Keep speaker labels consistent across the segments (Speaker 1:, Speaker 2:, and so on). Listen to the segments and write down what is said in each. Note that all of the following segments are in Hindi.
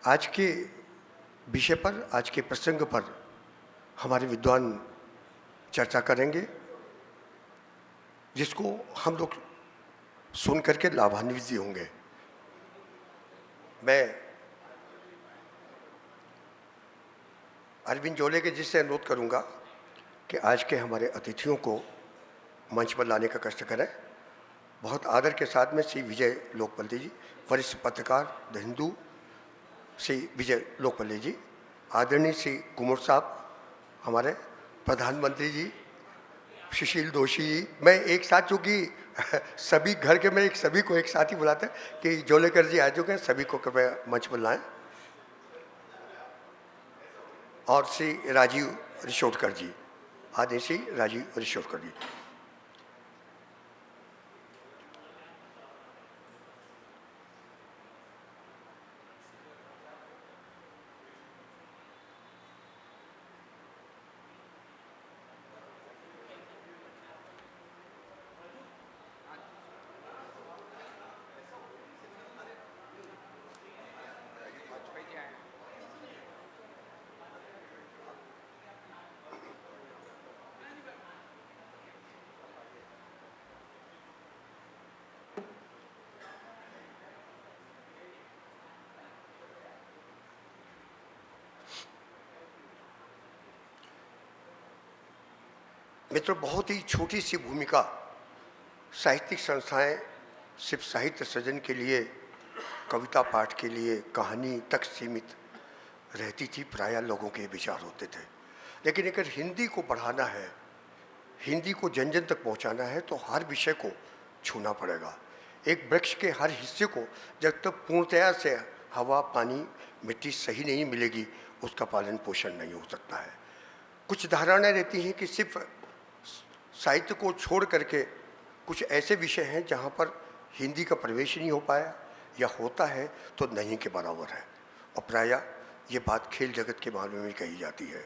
Speaker 1: आज के विषय पर, आज के प्रसंग पर हमारे विद्वान चर्चा करेंगे, जिसको हम लोग सुन करके लाभान्वित होंगे। मैं अरविंद जोले के जिससे अनुरोध करूंगा कि आज के हमारे अतिथियों को मंच पर लाने का कष्ट करें। बहुत आदर के साथ में श्री विजय लोकपल्ली जी, वरिष्ठ पत्रकार द हिंदू, श्री विजय लोकपल्ली जी, आदरणीय श्री कुमार साहब, हमारे प्रधानमंत्री जी सुशील दोषी जी। मैं एक साथ, चूँकि सभी घर के में सभी को एक साथ ही बुलाते हैं कि जोलेकर जी आ चुके हैं, सभी को कृपया मंच पर लाएं। और श्री राजीव रिशोडकर जी, आदरणीय श्री राजीव रिशोडकर जी। मित्रों, बहुत ही छोटी सी भूमिका साहित्यिक संस्थाएं सिर्फ साहित्य सृजन के लिए, कविता पाठ के लिए, कहानी तक सीमित रहती थी। प्रायः लोगों के विचार होते थे। लेकिन अगर हिंदी को बढ़ाना है, हिंदी को जन जन तक पहुंचाना है, तो हर विषय को छूना पड़ेगा। एक वृक्ष के हर हिस्से को जब तक पूर्णतया से हवा, पानी, मिट्टी सही नहीं मिलेगी, उसका पालन पोषण नहीं हो सकता है। कुछ धारणाएं रहती हैं कि सिर्फ साहित्य को छोड़ करके कुछ ऐसे विषय हैं जहाँ पर हिंदी का प्रवेश नहीं हो पाया, या होता है तो नहीं के बराबर है। और प्रायः ये बात खेल जगत के बारे में कही जाती है।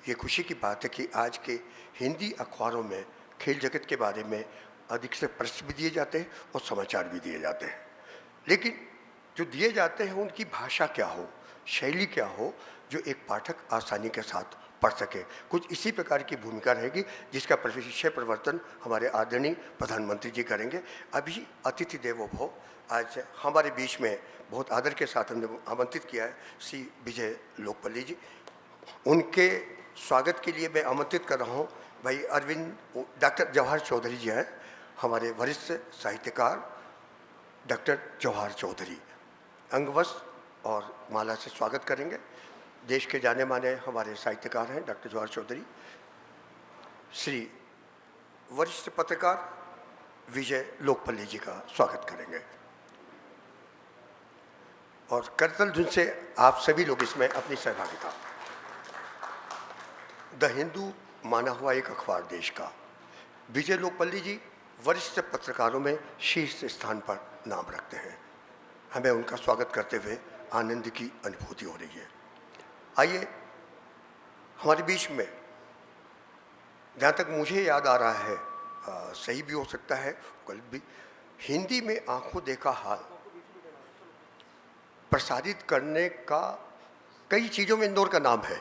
Speaker 1: ये खुशी की बात है कि आज के हिंदी अखबारों में खेल जगत के बारे में अधिक से प्रश्न भी दिए जाते हैं और समाचार भी दिए जाते हैं। लेकिन जो दिए जाते हैं उनकी भाषा क्या हो, शैली क्या हो, जो एक पाठक आसानी के साथ पढ़ सके। कुछ इसी प्रकार की भूमिका रहेगी, जिसका विषय प्रवर्तन हमारे आदरणीय प्रधानमंत्री जी करेंगे। अभी अतिथि देवो भव, आज हमारे बीच में बहुत आदर के साथ हमने आमंत्रित किया है श्री विजय लोकपल्ली जी। उनके स्वागत के लिए मैं आमंत्रित कर रहा हूँ भाई अरविंद, डॉक्टर जवाहर चौधरी जी हैं, हमारे वरिष्ठ साहित्यकार डॉक्टर जवाहर चौधरी अंगवश और माला से स्वागत करेंगे। देश के जाने माने हमारे साहित्यकार हैं डॉक्टर जवाहर चौधरी। श्री वरिष्ठ पत्रकार विजय लोकपल्ली जी का स्वागत करेंगे। और करतल धुन से आप सभी लोग इसमें अपनी सहभागिता। द हिंदू माना हुआ एक अखबार देश का, विजय लोकपल्ली जी वरिष्ठ पत्रकारों में शीर्ष स्थान पर नाम रखते हैं। हमें उनका स्वागत करते हुए आनंद की अनुभूति हो रही है। आइए, हमारे बीच में जहाँ तक मुझे याद आ रहा है, सही भी हो सकता है, गलत भी, हिंदी में आंखों देखा हाल प्रसारित करने का कई चीज़ों में इंदौर का नाम है।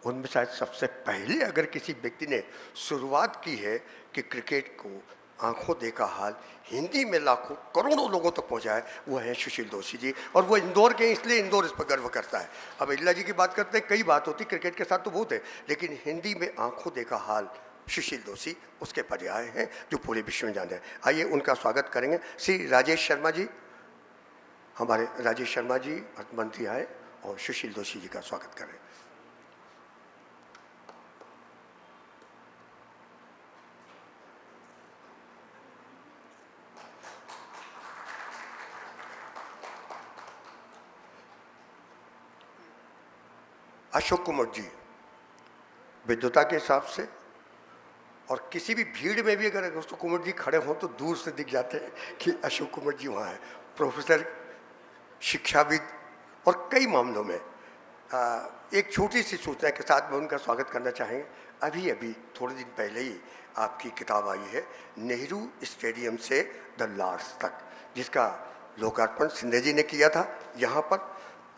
Speaker 1: उनमें शायद सबसे पहले अगर किसी व्यक्ति ने शुरुआत की है कि क्रिकेट को आंखों देखा हाल हिंदी में लाखों करोड़ों लोगों तक पहुंचाए, वो है सुशील दोषी जी। और वो इंदौर के, इसलिए इंदौर इस पर गर्व करता है। अब इल्ला जी की बात करते हैं, कई बात होती, क्रिकेट के साथ तो बहुत है, लेकिन हिंदी में आंखों देखा हाल सुशील दोषी उसके पर्याय हैं जो पूरे विश्व में जाने हैं। आइए उनका स्वागत करेंगे। श्री राजेश शर्मा जी, हमारे राजेश शर्मा जी अर्थमंत्री आए और सुशील दोषी जी का स्वागत करें। अशोक कुमार जी, विद्वता के हिसाब से और किसी भी भीड़ में भी अगर अशोक कुमार जी खड़े हों तो दूर से दिख जाते हैं कि अशोक कुमार जी वहाँ हैं। प्रोफेसर, शिक्षाविद और कई मामलों में। एक छोटी सी सूचना के साथ में उनका स्वागत करना चाहेंगे। अभी अभी थोड़े दिन पहले ही आपकी किताब आई है, नेहरू स्टेडियम से द लॉर्ड्स तक, जिसका लोकार्पण सिंधे जी ने किया था यहाँ पर।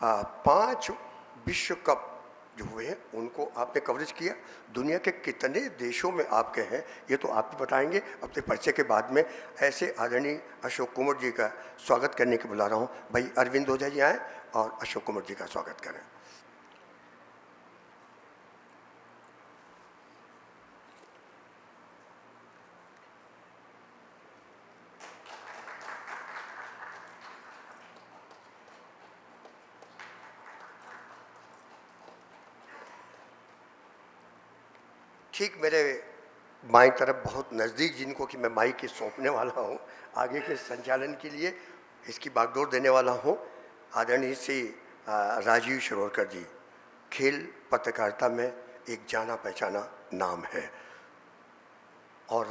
Speaker 1: 5 विश्व कप जो हुए हैं उनको आपने कवरेज किया। दुनिया के कितने देशों में आप गए हैं ये तो आप भी बताएंगे अपने परिचय के बाद में। ऐसे आदरणीय अशोक कुमार जी का स्वागत करने के बुला रहा हूँ। भाई अरविंद ओझा जी आए और अशोक कुमार जी का स्वागत करें। ठीक मेरे बाईं तरफ बहुत नज़दीक जिनको कि मैं माइक के सौंपने वाला हूँ आगे के संचालन के लिए, इसकी बागडोर देने वाला हूँ, आदरणीय श्री राजीव शिरोडकर जी। खेल पत्रकारिता में एक जाना पहचाना नाम है और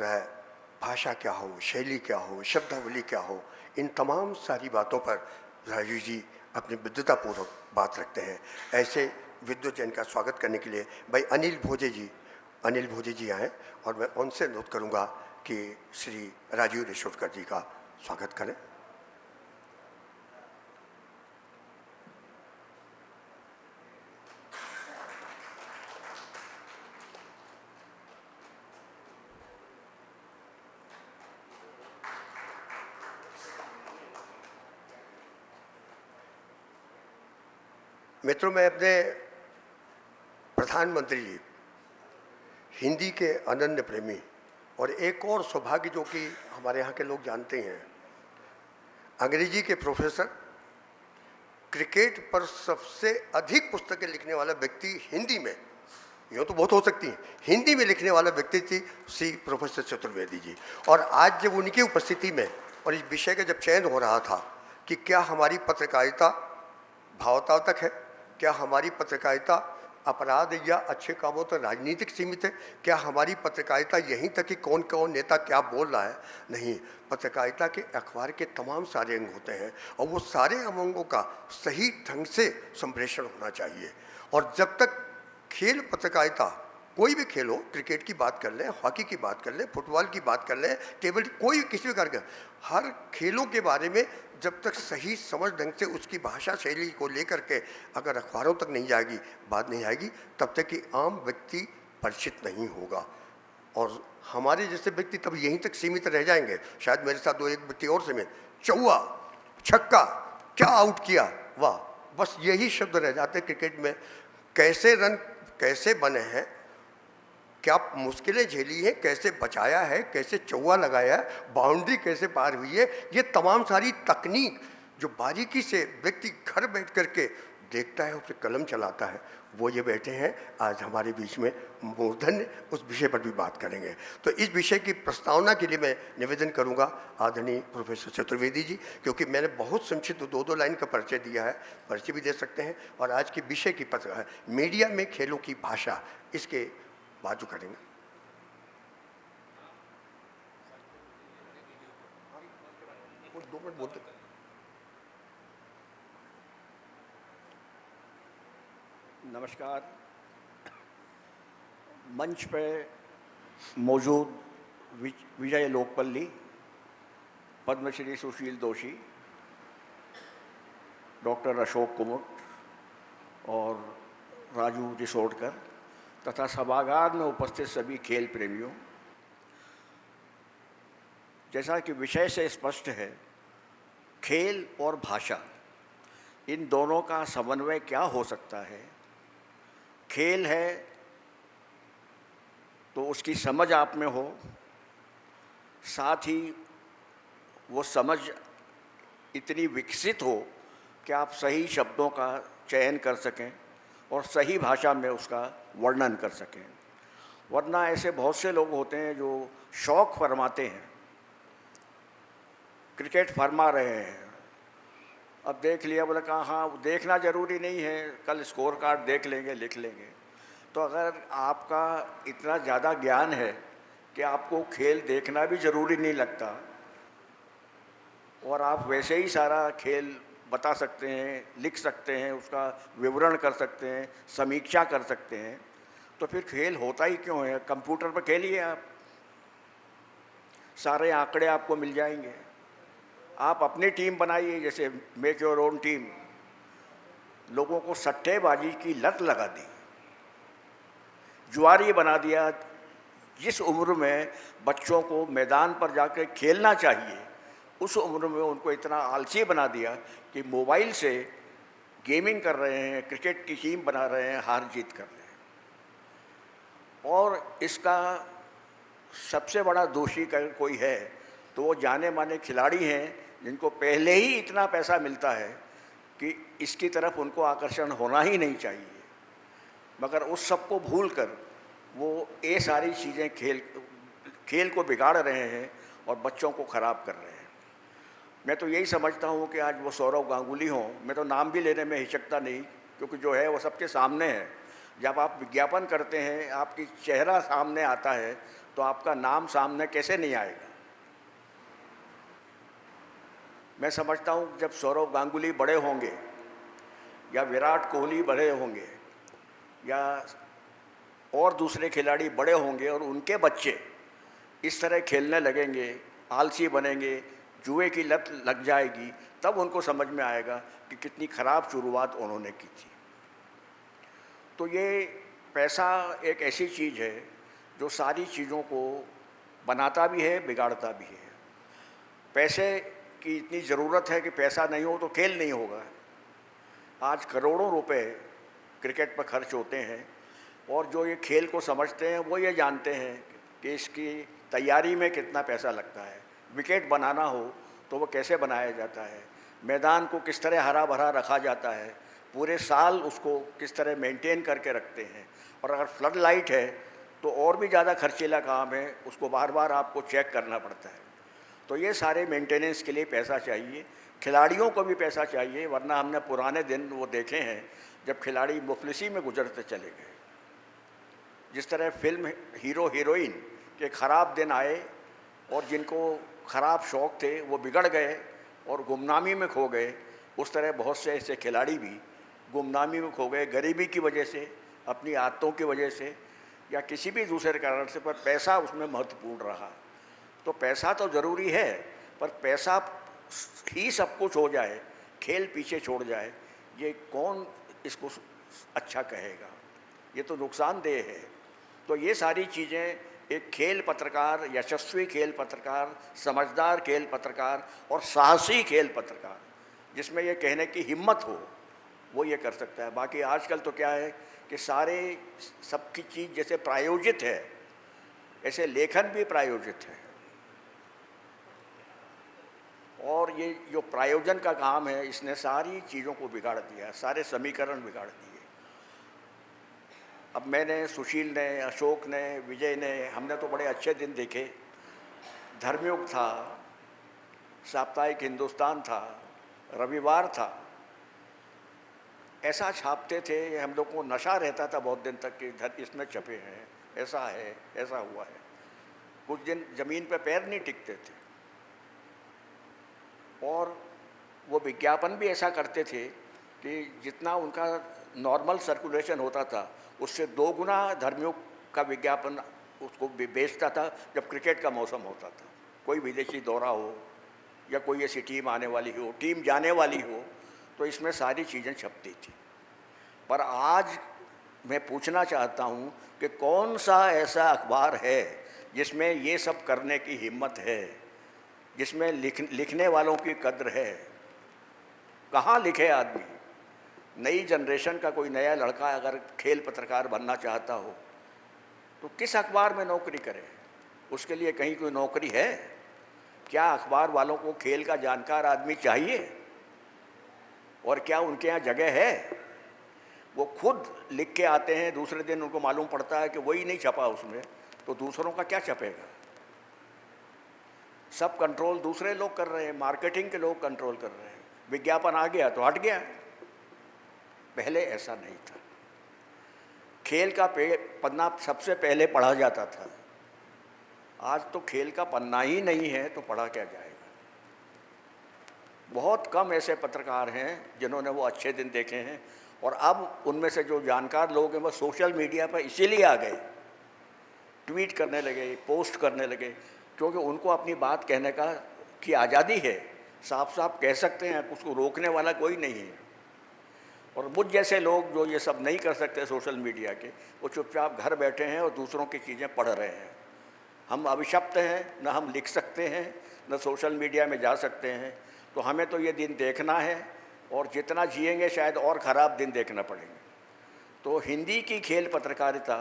Speaker 1: भाषा क्या हो, शैली क्या हो, शब्दावली क्या हो, इन तमाम सारी बातों पर राजीव जी अपनी विद्वतापूर्वक बात रखते हैं। ऐसे विद्वत जन का स्वागत करने के लिए भाई अनिल भोजे जी आए और मैं उनसे अनुरोध करूंगा कि श्री राजीव रिशोडकर जी का स्वागत करें। मित्रों, मैं अपने प्रधानमंत्री जी हिंदी के अनन्य प्रेमी और एक और सौभाग्य जो कि हमारे यहाँ के लोग जानते हैं, अंग्रेजी के प्रोफेसर, क्रिकेट पर सबसे अधिक पुस्तकें लिखने वाला व्यक्ति हिंदी में, यूँ तो बहुत हो सकती हैं, हिंदी में लिखने वाला व्यक्ति थी श्री प्रोफेसर चतुर्वेदी जी। और आज जब उनकी उपस्थिति में और इस विषय का जब चयन हो रहा था कि क्या हमारी पत्रकारिता भावतातक है, क्या हमारी पत्रकारिता अपराध या अच्छे कामों तक राजनीतिक सीमित है, क्या हमारी पत्रकारिता यहीं तक कि कौन कौन नेता क्या बोल रहा है, नहीं, पत्रकारिता के अखबार के तमाम सारे अंग होते हैं और वो सारे अंगों का सही ढंग से संप्रेषण होना चाहिए। और जब तक खेल पत्रकारिता, कोई भी खेल हो, क्रिकेट की बात कर लें, हॉकी की बात कर लें, फुटबॉल की बात कर लें, टेबल, कोई किसी भी कार्यक्रम, हर खेलों के बारे में जब तक सही समझ ढंग से उसकी भाषा शैली को लेकर के अगर अखबारों तक नहीं जाएगी, बात नहीं आएगी, तब तक कि आम व्यक्ति परिचित नहीं होगा और हमारे जैसे व्यक्ति तब यहीं तक सीमित रह जाएंगे। शायद मेरे साथ दो एक व्यक्ति और से में चौवा, छक्का, क्या आउट किया, वाह, बस यही शब्द रह जाते क्रिकेट में। कैसे रन कैसे बने हैं, क्या मुश्किलें झेली हैं, कैसे बचाया है, कैसे चौवा लगाया है, बाउंड्री कैसे पार हुई है, ये तमाम सारी तकनीक जो बारीकी से व्यक्ति घर बैठ करके देखता है, उसे कलम चलाता है, वो ये बैठे हैं आज हमारे बीच में मूर्धन्य, उस विषय पर भी बात करेंगे। तो इस विषय की प्रस्तावना के लिए मैं निवेदन करूंगा आदरणीय प्रोफेसर चतुर्वेदी जी, क्योंकि मैंने बहुत संक्षिप्त दो लाइन का परिचय दिया है, परिचय भी दे सकते हैं और आज के विषय की पत्र मीडिया में खेलों की भाषा, इसके बाजू करेंगे। दो मिनट बोलते।
Speaker 2: नमस्कार। मंच पे मौजूद विजय लोकपल्ली, पद्मश्री सुशील दोषी, डॉक्टर अशोक कुमार और राजू रिसोडकर तथा सभागार में उपस्थित सभी खेल प्रेमियों, जैसा कि विषय से स्पष्ट है, खेल और भाषा, इन दोनों का समन्वय क्या हो सकता है। खेल है तो उसकी समझ आप में हो, साथ ही वो समझ इतनी विकसित हो कि आप सही शब्दों का चयन कर सकें और सही भाषा में उसका वर्णन कर सकें। वरना ऐसे बहुत से लोग होते हैं जो शौक़ फरमाते हैं, क्रिकेट फरमा रहे हैं, अब देख लिया, बोला कहा हाँ, देखना ज़रूरी नहीं है, कल स्कोर कार्ड देख लेंगे, लिख लेंगे। तो अगर आपका इतना ज़्यादा ज्ञान है कि आपको खेल देखना भी ज़रूरी नहीं लगता और आप वैसे ही सारा खेल बता सकते हैं, लिख सकते हैं, उसका विवरण कर सकते हैं, समीक्षा कर सकते हैं, तो फिर खेल होता ही क्यों है। कंप्यूटर पर खेलिए, आप सारे आंकड़े आपको मिल जाएंगे। आप अपनी टीम बनाइए, जैसे मेक योर ओन टीम, लोगों को सट्टेबाजी की लत लगा दी, जुआरी बना दिया। जिस उम्र में बच्चों को मैदान पर जाकर खेलना चाहिए, उस उम्र में उनको इतना आलसी बना दिया कि मोबाइल से गेमिंग कर रहे हैं, क्रिकेट की टीम बना रहे हैं, हार जीत कर रहे हैं। और इसका सबसे बड़ा दोषी अगर कोई है तो वो जाने माने खिलाड़ी हैं, जिनको पहले ही इतना पैसा मिलता है कि इसकी तरफ उनको आकर्षण होना ही नहीं चाहिए, मगर उस सब को भूल कर वो ये सारी चीज़ें खेल को बिगाड़ रहे हैं और बच्चों को ख़राब कर रहे हैं। मैं तो यही समझता हूँ कि आज वो सौरव गांगुली हों, मैं तो नाम भी लेने में हिचकता नहीं, क्योंकि जो है वो सबके सामने है। जब आप विज्ञापन करते हैं, आपकी चेहरा सामने आता है, तो आपका नाम सामने कैसे नहीं आएगा। मैं समझता हूँ जब सौरव गांगुली बड़े होंगे या विराट कोहली बड़े होंगे या और दूसरे खिलाड़ी बड़े होंगे और उनके बच्चे इस तरह खेलने लगेंगे, आलसी बनेंगे, जुए की लत लग जाएगी, तब उनको समझ में आएगा कि कितनी ख़राब शुरुआत उन्होंने की थी। तो ये पैसा एक ऐसी चीज़ है जो सारी चीज़ों को बनाता भी है, बिगाड़ता भी है। पैसे की इतनी ज़रूरत है कि पैसा नहीं हो तो खेल नहीं होगा। आज करोड़ों रुपए क्रिकेट पर खर्च होते हैं, और जो ये खेल को समझते हैं वो ये जानते हैं कि इसकी तैयारी में कितना पैसा लगता है। विकेट बनाना हो तो वो कैसे बनाया जाता है, मैदान को किस तरह हरा भरा रखा जाता है, पूरे साल उसको किस तरह मेंटेन करके रखते हैं। और अगर फ्लड लाइट है तो और भी ज़्यादा खर्चीला काम है, उसको बार बार आपको चेक करना पड़ता है। तो ये सारे मेंटेनेंस के लिए पैसा चाहिए, खिलाड़ियों को भी पैसा चाहिए, वरना हमने पुराने दिन वो देखे हैं जब खिलाड़ी मुफलिसी में गुजरते चले गए। जिस तरह फिल्म हीरो हीरोइन के ख़राब दिन आए और जिनको ख़राब शौक़ थे वो बिगड़ गए और गुमनामी में खो गए, उस तरह बहुत से ऐसे खिलाड़ी भी गुमनामी में खो गए, गरीबी की वजह से, अपनी आदतों की वजह से या किसी भी दूसरे कारण से, पर पैसा उसमें महत्वपूर्ण रहा। तो पैसा तो ज़रूरी है, पर पैसा ही सब कुछ हो जाए, खेल पीछे छोड़ जाए, ये कौन इसको अच्छा कहेगा। ये तो नुकसानदेह है। तो ये सारी चीज़ें एक खेल पत्रकार, यशस्वी खेल पत्रकार, समझदार खेल पत्रकार और साहसी खेल पत्रकार, जिसमें ये कहने की हिम्मत हो, वो ये कर सकता है। बाकी आजकल तो क्या है कि सारे सबकी चीज़ जैसे प्रायोजित है, ऐसे लेखन भी प्रायोजित है। और ये जो प्रायोजन का काम है, इसने सारी चीज़ों को बिगाड़ दिया, सारे समीकरण बिगाड़ दिए। अब मैंने, सुशील ने, अशोक ने, विजय ने, हमने तो बड़े अच्छे दिन देखे। धर्मयुग था, साप्ताहिक हिंदुस्तान था, रविवार था, ऐसा छापते थे, हम लोग को नशा रहता था बहुत दिन तक कि इसमें छपे हैं, ऐसा है, ऐसा हुआ है। कुछ दिन ज़मीन पे पैर नहीं टिकते थे। और वो विज्ञापन भी ऐसा करते थे कि जितना उनका नॉर्मल सर्कुलेशन होता था, उससे 2 गुना धर्मयुग का विज्ञापन उसको बेचता था जब क्रिकेट का मौसम होता था। कोई विदेशी दौरा हो या कोई ऐसी टीम आने वाली हो, टीम जाने वाली हो, तो इसमें सारी चीज़ें छपती थी। पर आज मैं पूछना चाहता हूँ कि कौन सा ऐसा अखबार है जिसमें ये सब करने की हिम्मत है, जिसमें लिखने वालों की कद्र है। कहाँ लिखे आदमी। नई जनरेशन का कोई नया लड़का अगर खेल पत्रकार बनना चाहता हो तो किस अखबार में नौकरी करे? उसके लिए कहीं कोई नौकरी है क्या? अखबार वालों को खेल का जानकार आदमी चाहिए? और क्या उनके यहाँ जगह है? वो खुद लिख के आते हैं, दूसरे दिन उनको मालूम पड़ता है कि वही नहीं छपा उसमें, तो दूसरों का क्या छपेगा? सब कंट्रोल दूसरे लोग कर रहे हैं, मार्केटिंग के लोग कंट्रोल कर रहे हैं। विज्ञापन आ गया तो हट गया, पहले ऐसा नहीं था। खेल का पन्ना सबसे पहले पढ़ा जाता था, आज तो खेल का पन्ना ही नहीं है तो पढ़ा क्या जाएगा। बहुत कम ऐसे पत्रकार हैं जिन्होंने वो अच्छे दिन देखे हैं, और अब उनमें से जो जानकार लोग हैं वो सोशल मीडिया पर इसीलिए आ गए, ट्वीट करने लगे, पोस्ट करने लगे, क्योंकि उनको अपनी बात कहने की आज़ादी है, साफ साफ कह सकते हैं, उसको रोकने वाला कोई नहीं है। और मुझ जैसे लोग जो ये सब नहीं कर सकते सोशल मीडिया के, वो चुपचाप घर बैठे हैं और दूसरों की चीज़ें पढ़ रहे हैं। हम अभिशप्त हैं, न हम लिख सकते हैं, न सोशल मीडिया में जा सकते हैं। तो हमें तो ये दिन देखना है, और जितना जिएंगे शायद और ख़राब दिन देखना पड़ेंगे। तो हिंदी की खेल पत्रकारिता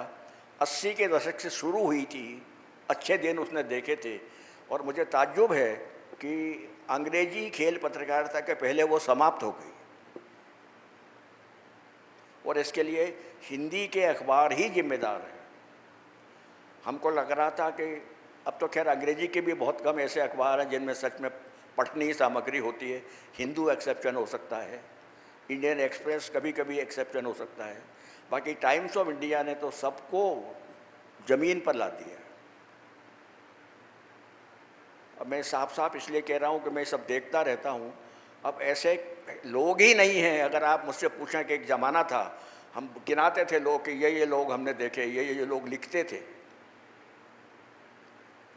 Speaker 2: 80 के दशक से शुरू हुई थी, अच्छे दिन उसने देखे थे, और मुझे ताज्जुब है कि अंग्रेजी खेल पत्रकारिता के पहले वो समाप्त हो गई, और इसके लिए हिंदी के अखबार ही जिम्मेदार हैं। हमको लग रहा था कि अब तो खैर अंग्रेजी के भी बहुत कम ऐसे अखबार हैं जिनमें सच में पठनीय सामग्री होती है। हिंदू एक्सेप्शन हो सकता है, इंडियन एक्सप्रेस कभी कभी एक्सेप्शन हो सकता है, बाकी टाइम्स ऑफ इंडिया ने तो सबको ज़मीन पर ला दिया। अब मैं साफ साफ इसलिए कह रहा हूँ कि मैं सब देखता रहता हूँ। अब ऐसे लोग ही नहीं हैं। अगर आप मुझसे पूछें कि एक ज़माना था, हम गिनाते थे लोग कि ये लोग हमने देखे, ये लोग लिखते थे।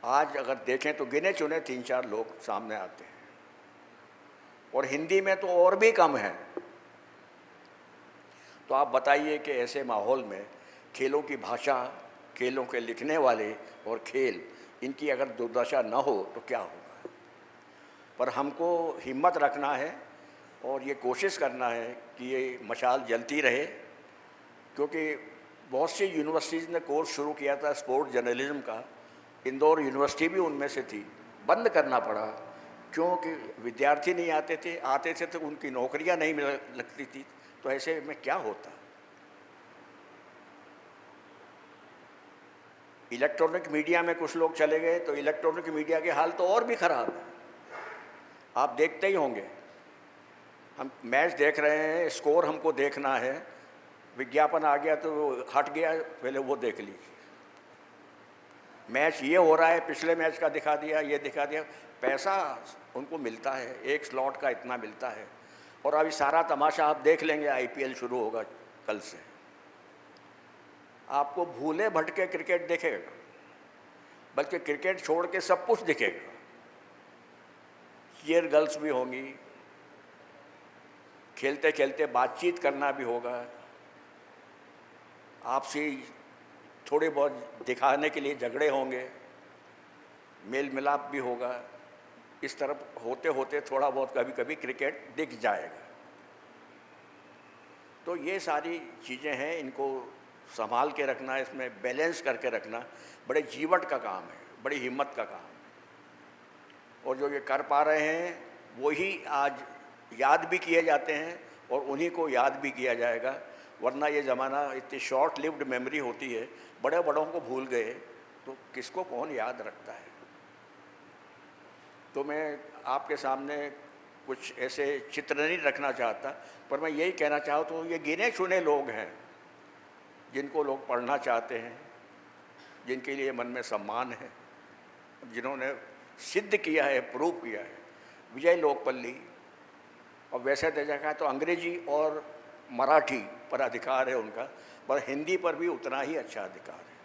Speaker 2: आज अगर देखें तो गिने चुने 3-4 लोग सामने आते हैं, और हिंदी में तो और भी कम है। तो आप बताइए कि ऐसे माहौल में खेलों की भाषा, खेलों के लिखने वाले और खेल, इनकी अगर दुर्दशा न हो तो क्या होगा। पर हमको हिम्मत रखना है और ये कोशिश करना है कि ये मशाल जलती रहे, क्योंकि बहुत सी यूनिवर्सिटीज़ ने कोर्स शुरू किया था स्पोर्ट जर्नलिज्म का। इंदौर यूनिवर्सिटी भी उनमें से थी, बंद करना पड़ा क्योंकि विद्यार्थी नहीं आते थे तो उनकी नौकरियां नहीं मिल लगती थी। तो ऐसे में क्या होता। इलेक्ट्रॉनिक मीडिया में कुछ लोग चले गए तो इलेक्ट्रॉनिक मीडिया के हाल तो और भी ख़राब है। आप देखते ही होंगे, हम मैच देख रहे हैं, स्कोर हमको देखना है, विज्ञापन आ गया तो हट गया, पहले वो देख लीजिए। मैच ये हो रहा है, पिछले मैच का दिखा दिया, ये दिखा दिया। पैसा उनको मिलता है, एक स्लॉट का इतना मिलता है, और अभी सारा तमाशा आप देख लेंगे। आईपीएल शुरू होगा कल से, आपको भूले भटके क्रिकेट दिखेगा, बल्कि क्रिकेट छोड़ के सब कुछ दिखेगा। चीयर गर्ल्स भी होंगी, खेलते खेलते बातचीत करना भी होगा, आपसी थोड़े बहुत दिखाने के लिए झगड़े होंगे, मेल मिलाप भी होगा। इस तरफ होते होते थोड़ा बहुत कभी कभी क्रिकेट दिख जाएगा। तो ये सारी चीज़ें हैं, इनको संभाल के रखना, इसमें बैलेंस करके रखना बड़े जीवट का काम है, बड़ी हिम्मत का काम है। और जो ये कर पा रहे हैं वही आज याद भी किए जाते हैं, और उन्हीं को याद भी किया जाएगा। वरना ये ज़माना इतनी शॉर्ट लिव्ड मेमोरी होती है, बड़े बड़ों को भूल गए तो किसको कौन याद रखता है। तो मैं आपके सामने कुछ ऐसे चित्र नहीं रखना चाहता, पर मैं यही कहना चाहता तो ये गिने चुने लोग हैं जिनको लोग पढ़ना चाहते हैं, जिनके लिए मन में सम्मान है, जिन्होंने सिद्ध किया है, प्रूव किया है। विजय लोकपल्ली, और वैसे देखा तो अंग्रेजी और मराठी पर अधिकार है उनका, पर हिंदी पर भी उतना ही अच्छा अधिकार है।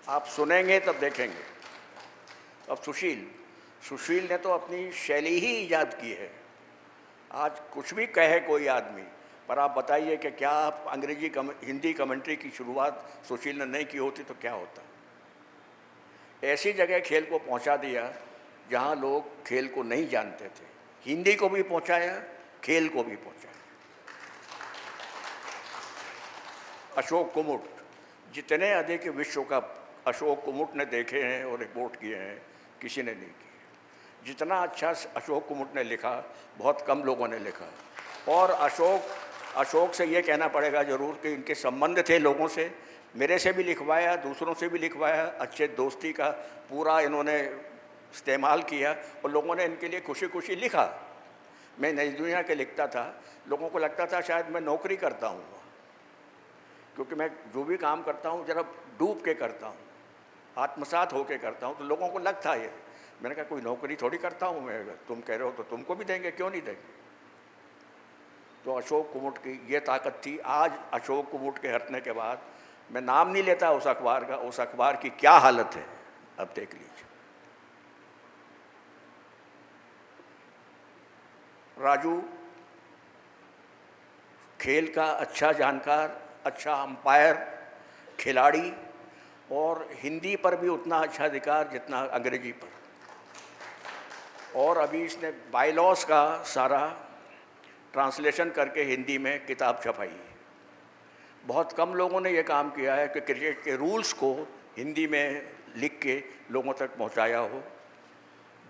Speaker 2: आप सुनेंगे तब देखेंगे। अब सुशील ने तो अपनी शैली ही ईजाद की है। आज कुछ भी कहे कोई आदमी, पर आप बताइए कि क्या आप हिंदी कमेंट्री की शुरुआत सुशील ने नहीं की होती तो क्या होता। ऐसी जगह खेल को पहुंचा दिया जहां लोग खेल को नहीं जानते थे। हिंदी को भी पहुंचाया, खेल को भी पहुंचाया। अशोक कुमुट, जितने अधिक विश्व कप अशोक कुमुट ने देखे हैं और रिपोर्ट किए हैं, किसी ने नहीं किए। जितना अच्छा अशोक कुमुट ने लिखा, बहुत कम लोगों ने लिखा। और अशोक से ये कहना पड़ेगा ज़रूर कि इनके संबंध थे लोगों से, मेरे से भी लिखवाया, दूसरों से भी लिखवाया, अच्छे दोस्ती का पूरा इन्होंने इस्तेमाल किया, और लोगों ने इनके लिए खुशी खुशी लिखा। मैं नई दुनिया के लिखता था, लोगों को लगता था शायद मैं नौकरी करता हूँ, क्योंकि मैं जो भी काम करता हूँ जरा डूब के करता हूँ, आत्मसात होके करता हूँ। तो लोगों को लगता है, मैंने कहा कोई नौकरी थोड़ी करता हूँ मैं, तुम कह रहे हो तो तुमको भी देंगे, क्यों नहीं देंगे। तो अशोक कुमुट की ये ताकत थी। आज अशोक कुमुट के हटने के बाद मैं नाम नहीं लेता उस अखबार का, उस अखबार की क्या हालत है अब देख लीजिए। राजू खेल का अच्छा जानकार, अच्छा अंपायर, खिलाड़ी, और हिंदी पर भी उतना अच्छा अधिकार जितना अंग्रेजी पर। और अभी इसने बायलॉज का सारा ट्रांसलेशन करके हिंदी में किताब छपाई है। बहुत कम लोगों ने ये काम किया है कि क्रिकेट के रूल्स को हिंदी में लिख के लोगों तक पहुंचाया हो।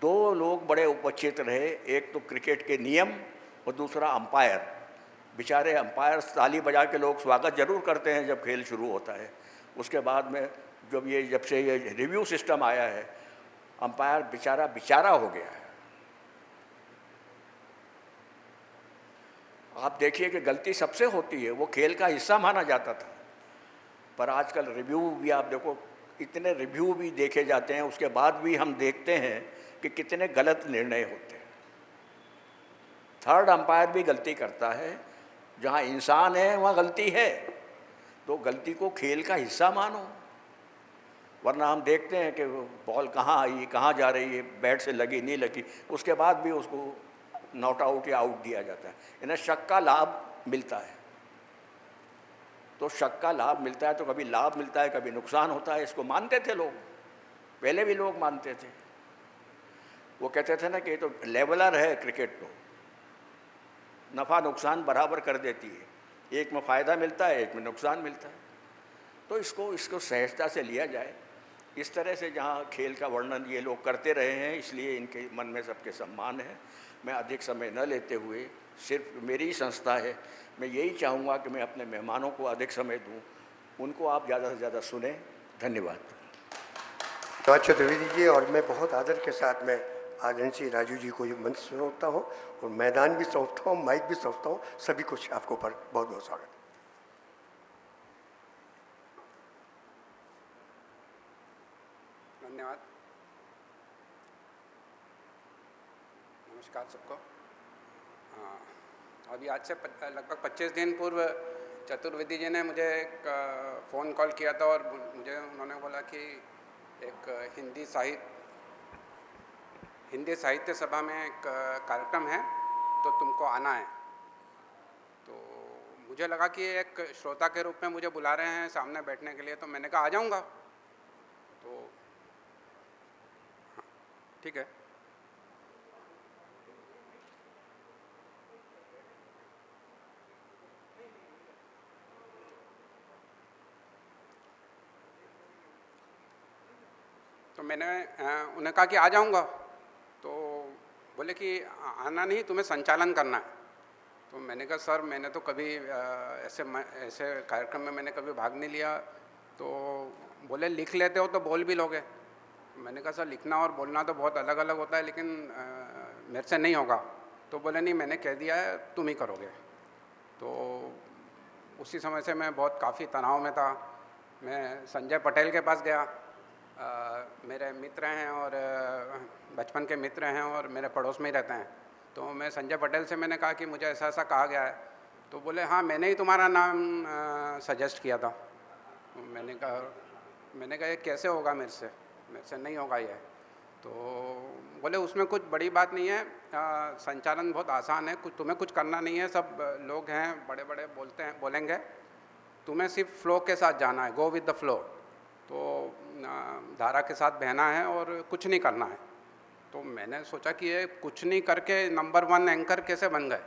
Speaker 2: दो लोग बड़े उपस्थित रहे, एक तो क्रिकेट के नियम और दूसरा अंपायर। बेचारे अंपायर ताली बजा के लोग स्वागत जरूर करते हैं जब खेल शुरू होता है, उसके बाद में जब से ये रिव्यू सिस्टम आया है, अंपायर बेचारा हो गया है। आप देखिए कि गलती सबसे होती है, वो खेल का हिस्सा माना जाता था, पर आजकल रिव्यू भी आप देखो, इतने रिव्यू भी देखे जाते हैं, उसके बाद भी हम देखते हैं कि कितने गलत निर्णय होते हैं। थर्ड अंपायर भी गलती करता है, जहाँ इंसान है वहाँ गलती है, तो गलती को खेल का हिस्सा मानो। वरना हम देखते हैं कि बॉल कहाँ आई, कहाँ जा रही है, बैट से लगी नहीं लगी, उसके बाद भी उसको नॉट आउट या आउट दिया जाता है। इन्हें शक का लाभ मिलता है, तो शक का लाभ मिलता है तो कभी लाभ मिलता है, कभी नुकसान होता है। इसको मानते थे लोग, पहले भी लोग मानते थे। वो कहते थे ना कि ये तो लेवलर है क्रिकेट, तो नफ़ा नुकसान बराबर कर देती है, एक में फ़ायदा मिलता है, एक में नुकसान मिलता है। तो इसको सहजता से लिया जाए। इस तरह से जहाँ खेल का वर्णन ये लोग करते रहे हैं, इसलिए इनके मन में सबके सम्मान है। मैं अधिक समय न लेते हुए, सिर्फ मेरी ही संस्था है, मैं यही चाहूँगा कि मैं अपने मेहमानों को अधिक समय दूँ, उनको आप ज़्यादा से ज़्यादा सुने। धन्यवाद।
Speaker 1: चतुर्वेदी जी, और मैं बहुत आदर के साथ में आदरणीय श्री राजू जी को मंच सौंपता हूँ और मैदान भी सौंपता हूँ, माइक भी सौंपता हूँ। सभी कुछ आपको पर बहुत बहुत स्वागत।
Speaker 3: धन्यवाद। नमस्कार सबको। अभी आज से लगभग 25 दिन पूर्व चतुर्वेदी जी ने मुझे एक फ़ोन कॉल किया था और मुझे उन्होंने बोला कि एक हिंदी साहित्य सभा में एक कार्यक्रम है, तो तुमको आना है। तो मुझे लगा कि एक श्रोता के रूप में मुझे बुला रहे हैं सामने बैठने के लिए, तो मैंने कहा आ जाऊँगा। तो ठीक है। तो मैंने उन्हें कहा कि आ जाऊंगा। तो बोले कि आना नहीं, तुम्हें संचालन करना है। तो मैंने कहा सर, मैंने तो कभी ऐसे कार्यक्रम में मैंने कभी भाग नहीं लिया। तो बोले लिख लेते हो तो बोल भी लोगे। मैंने कहा सर, लिखना और बोलना तो बहुत अलग अलग होता है, लेकिन मेरे से नहीं होगा। तो बोले नहीं, मैंने कह दिया है, तुम ही करोगे। तो उसी समय से मैं काफ़ी तनाव में था। मैं संजय पटेल के पास गया। मेरे मित्र हैं और बचपन के मित्र हैं और मेरे पड़ोस में ही रहते हैं। तो मैं संजय पटेल से मैंने कहा कि मुझे ऐसा ऐसा कहा गया है। तो बोले हाँ, मैंने ही तुम्हारा नाम सजेस्ट किया था। तो मैंने कहा ये कैसे होगा, मेरे से नहीं होगा ये। तो बोले उसमें कुछ बड़ी बात नहीं है, संचालन बहुत आसान है, तुम्हें कुछ करना नहीं है, सब लोग हैं बड़े बड़े बोलेंगे, तुम्हें सिर्फ फ्लो के साथ जाना है, गो विद द फ्लो। तो धारा के साथ बहना है और कुछ नहीं करना है। तो मैंने सोचा कि ये कुछ नहीं करके नंबर 1 एंकर कैसे बन गए।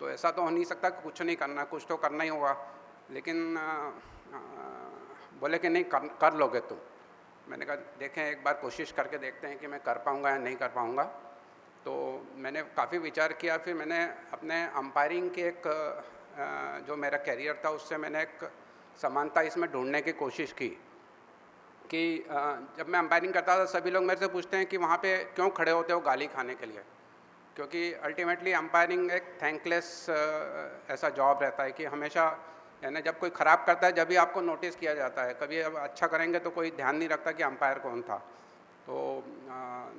Speaker 3: तो ऐसा तो हो नहीं सकता कि कुछ नहीं करना, कुछ तो करना ही होगा। लेकिन बोले कि नहीं कर लोगे तुम। मैंने कहा देखें, एक बार कोशिश करके देखते हैं कि मैं कर पाऊँगा या नहीं कर पाऊँगा। तो मैंने काफ़ी विचार किया। फिर मैंने अपने अंपायरिंग की जो मेरा कैरियर था उससे मैंने एक समानता इसमें ढूंढने की कोशिश की कि जब मैं अंपायरिंग करता था सभी लोग मेरे से पूछते हैं कि वहाँ पे क्यों खड़े होते हो गाली खाने के लिए, क्योंकि अल्टीमेटली अंपायरिंग एक थैंकलेस ऐसा जॉब रहता है कि हमेशा, यानी जब कोई ख़राब करता है जब भी आपको नोटिस किया जाता है। कभी अब अच्छा करेंगे तो कोई ध्यान नहीं रखता कि अंपायर कौन था। तो